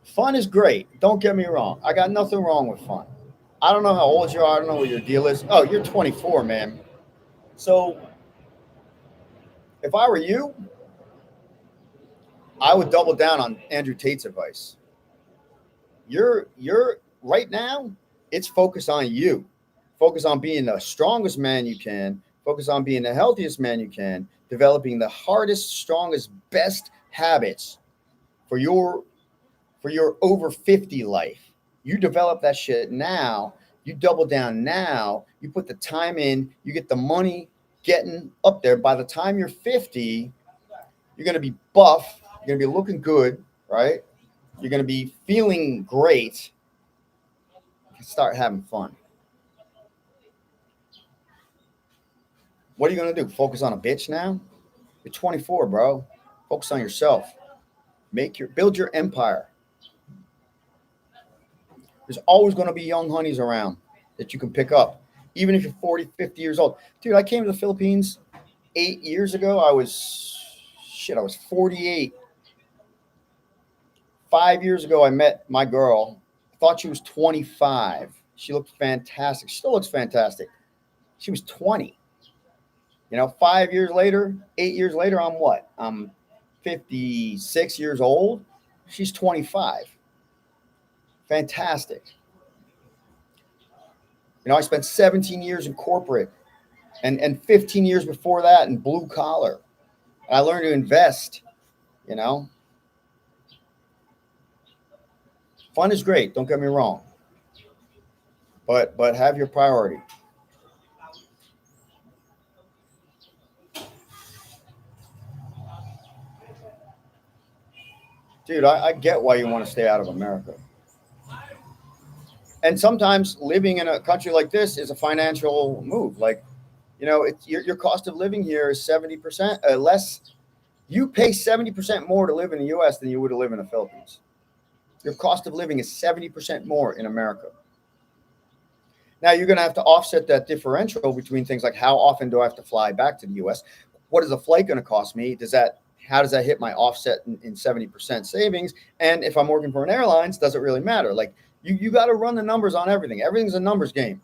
fun is great. Don't get me wrong. I got nothing wrong with fun. I don't know how old you are. I don't know what your deal is. Oh, you're 24, man. So if I were you, I would double down on Andrew Tate's advice. You're right now, it's focus on you. Focus on being the strongest man you can. Focus on being the healthiest man you can. Developing the hardest, strongest, best habits for your over 50 life. You develop that shit now. You double down now. You put the time in. You get the money getting up there. By the time you're 50, you're going to be buff. You're going to be looking good, right? You're going to be feeling great. You can start having fun. What are you going to do? Focus on a bitch now? You're 24, bro. Focus on yourself. Build your empire. There's always going to be young honeys around that you can pick up, even if you're 40, 50 years old. Dude, I came to the Philippines 8 years ago. I was 48. 5 years ago, I met my girl. I thought she was 25. She looked fantastic. She still looks fantastic. She was 20. 5 years later, 8 years later, I'm what? I'm 56 years old. She's 25. Fantastic. I spent 17 years in corporate and 15 years before that in blue collar. And I learned to invest, Fun is great, don't get me wrong. But have your priority. Dude, I get why you want to stay out of America. And sometimes living in a country like this is a financial move. Like, your cost of living here is 70% less. You pay 70% more to live in the U.S. than you would to live in the Philippines. Your cost of living is 70% more in America. Now, you're going to have to offset that differential between things like how often do I have to fly back to the U.S.? What is a flight going to cost me? How does that hit my offset in 70% savings? And if I'm working for an airlines, does it really matter? Like, you got to run the numbers on everything. Everything's a numbers game.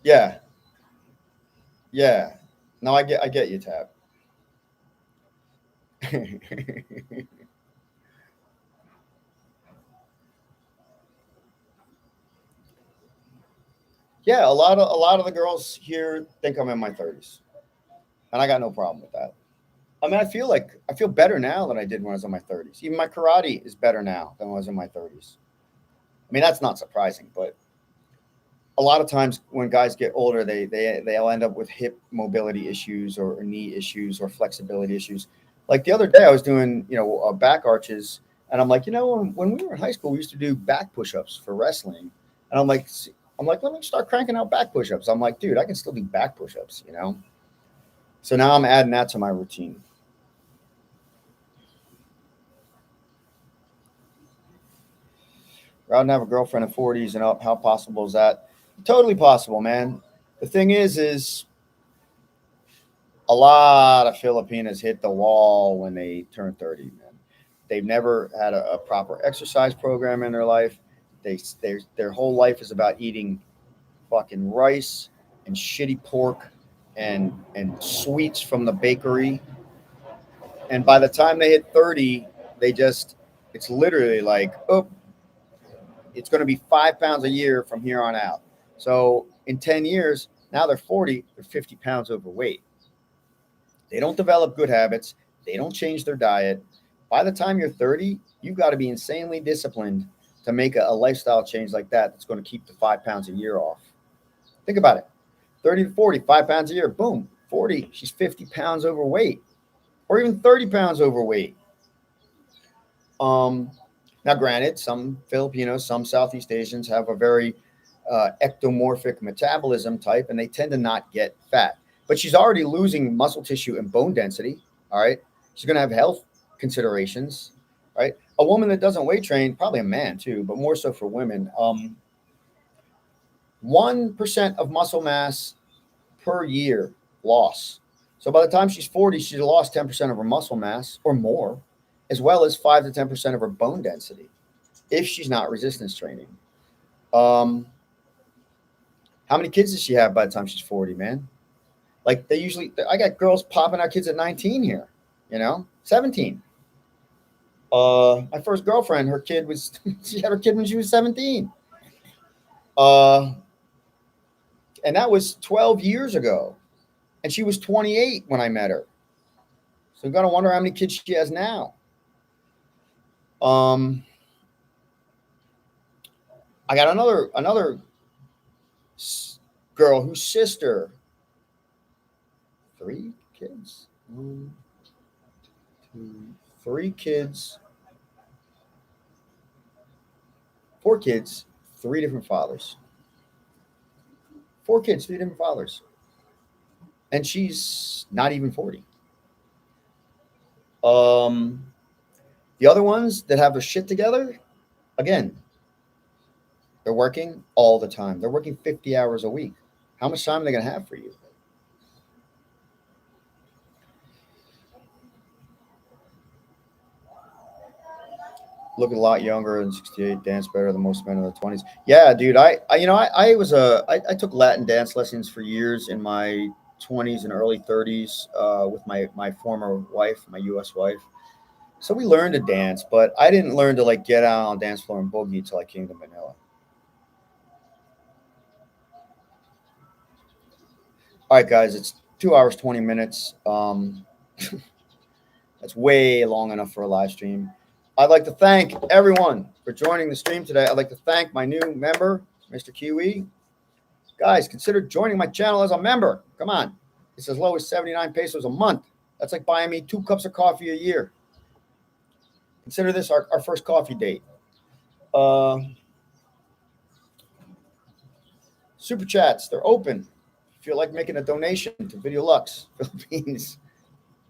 Yeah. Yeah. No, I get you, Tab. Yeah, a lot of the girls here think I'm in my 30s. And I got no problem with that. I mean, I feel better now than I did when I was in my 30s. Even my karate is better now than when I was in my 30s. I mean, that's not surprising, but a lot of times when guys get older, they'll end up with hip mobility issues or knee issues or flexibility issues. Like the other day, I was doing back arches, and I'm like, when we were in high school, we used to do back push-ups for wrestling, and I'm like, let me start cranking out back push-ups. I'm like, dude, I can still do back push-ups, So now I'm adding that to my routine. Rather than have a girlfriend in 40s and up, how possible is that? Totally possible, man. The thing is a lot of Filipinas hit the wall when they turn 30, man. They've never had a proper exercise program in their life. Their whole life is about eating fucking rice and shitty pork and sweets from the bakery. And by the time they hit 30, it's literally like, oh, it's going to be 5 pounds a year from here on out. So in 10 years, now they're 40, they're 50 pounds overweight. They don't develop good habits. They don't change their diet. By the time you're 30, you've got to be insanely disciplined to make a lifestyle change like that that's going to keep the 5 pounds a year off. Think about it. 30 to 40, 5 pounds a year, boom, 40, she's 50 pounds overweight or even 30 pounds overweight. Now, granted, some Filipinos, some Southeast Asians have a very ectomorphic metabolism type, and they tend to not get fat. But she's already losing muscle tissue and bone density. All right, she's going to have health considerations. Right, a woman that doesn't weight train, probably a man too, but more so for women. 1% of muscle mass per year loss. So by the time she's 40, she's lost 10% of her muscle mass or more, as well as 5 to 10% of her bone density if she's not resistance training. Um, how many kids does she have by the time she's 40, man? Like I got girls popping out kids at 19 here, 17. My first girlfriend, her kid was, she had her kid when she was 17. And that was 12 years ago. And she was 28 when I met her. So you got to wonder how many kids she has now. I got another girl whose sister, 3 kids, 1, 2, 3 kids, 4 kids, 3 different fathers. 4 kids, 3 different fathers, and she's not even 40. The other ones that have their shit together, again, they're working all the time. They're working 50 hours a week. How much time are they going to have for you? Look a lot younger than 68. Dance better than most men in the 20s. Yeah, dude. I took Latin dance lessons for years in my 20s and early 30s with my former wife, my U.S. wife. So we learned to dance, but I didn't learn to like get out on the dance floor and boogie until I came to Manila. All right, guys, it's 2 hours 20 minutes. That's way long enough for a live stream. I'd like to thank everyone for joining the stream today. I'd like to thank my new member, Mr. Kiwi. Guys, consider joining my channel as a member. Come on. It's as low as 79 pesos a month. That's like buying me 2 cups of coffee a year. Consider this our first coffee date. Super chats, they're open. If you feel like making a donation to Videolux Philippines,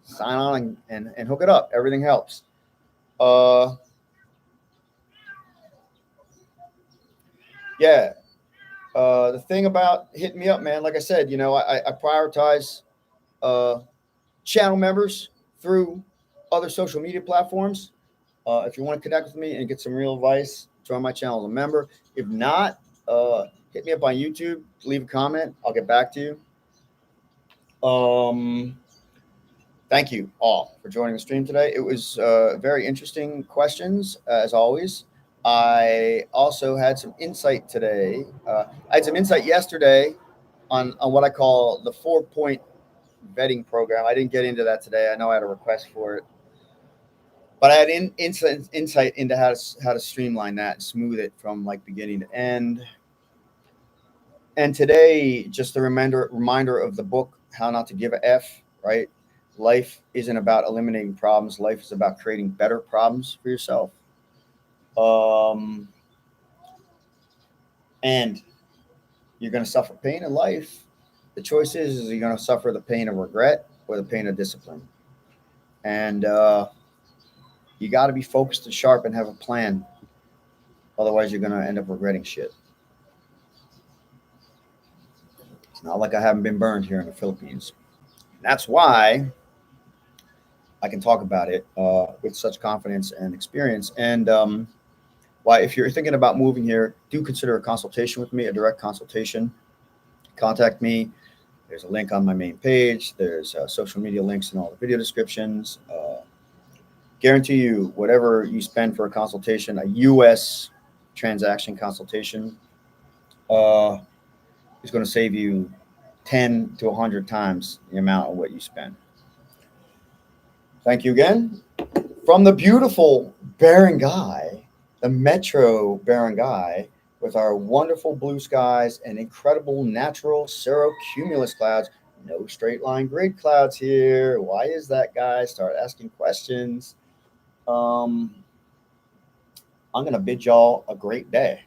sign on and hook it up. Everything helps. Yeah. The thing about hitting me up, man, like I said, I prioritize channel members through other social media platforms. If you want to connect with me and get some real advice, join my channel as a member. If not, hit me up on YouTube, leave a comment. I'll get back to you. Thank you all for joining the stream today. It was very interesting questions, as always. I also had some insight today. I had some insight yesterday on what I call the 4-point vetting program. I didn't get into that today. I know I had a request for it, but I had insight into how to streamline that and smooth it from like beginning to end. And today, just a reminder of the book, How Not to Give a F, right? Life isn't about eliminating problems. Life is about creating better problems for yourself. And you're going to suffer pain in life. The choice is you're going to suffer the pain of regret or the pain of discipline. And you got to be focused and sharp and have a plan. Otherwise, you're going to end up regretting shit. It's not like I haven't been burned here in the Philippines. And that's why I can talk about it with such confidence and experience. And why, if you're thinking about moving here, do consider a consultation with me, a direct consultation. Contact me. There's a link on my main page. There's social media links in all the video descriptions. Guarantee you, whatever you spend for a consultation, a U.S. transaction consultation, is going to save you 10 to 100 times the amount of what you spend. Thank you again. From the beautiful Barangay, the Metro Barangay, with our wonderful blue skies and incredible natural cirrocumulus clouds. No straight line grid clouds here. Why is that, guys? Start asking questions. I'm going to bid y'all a great day.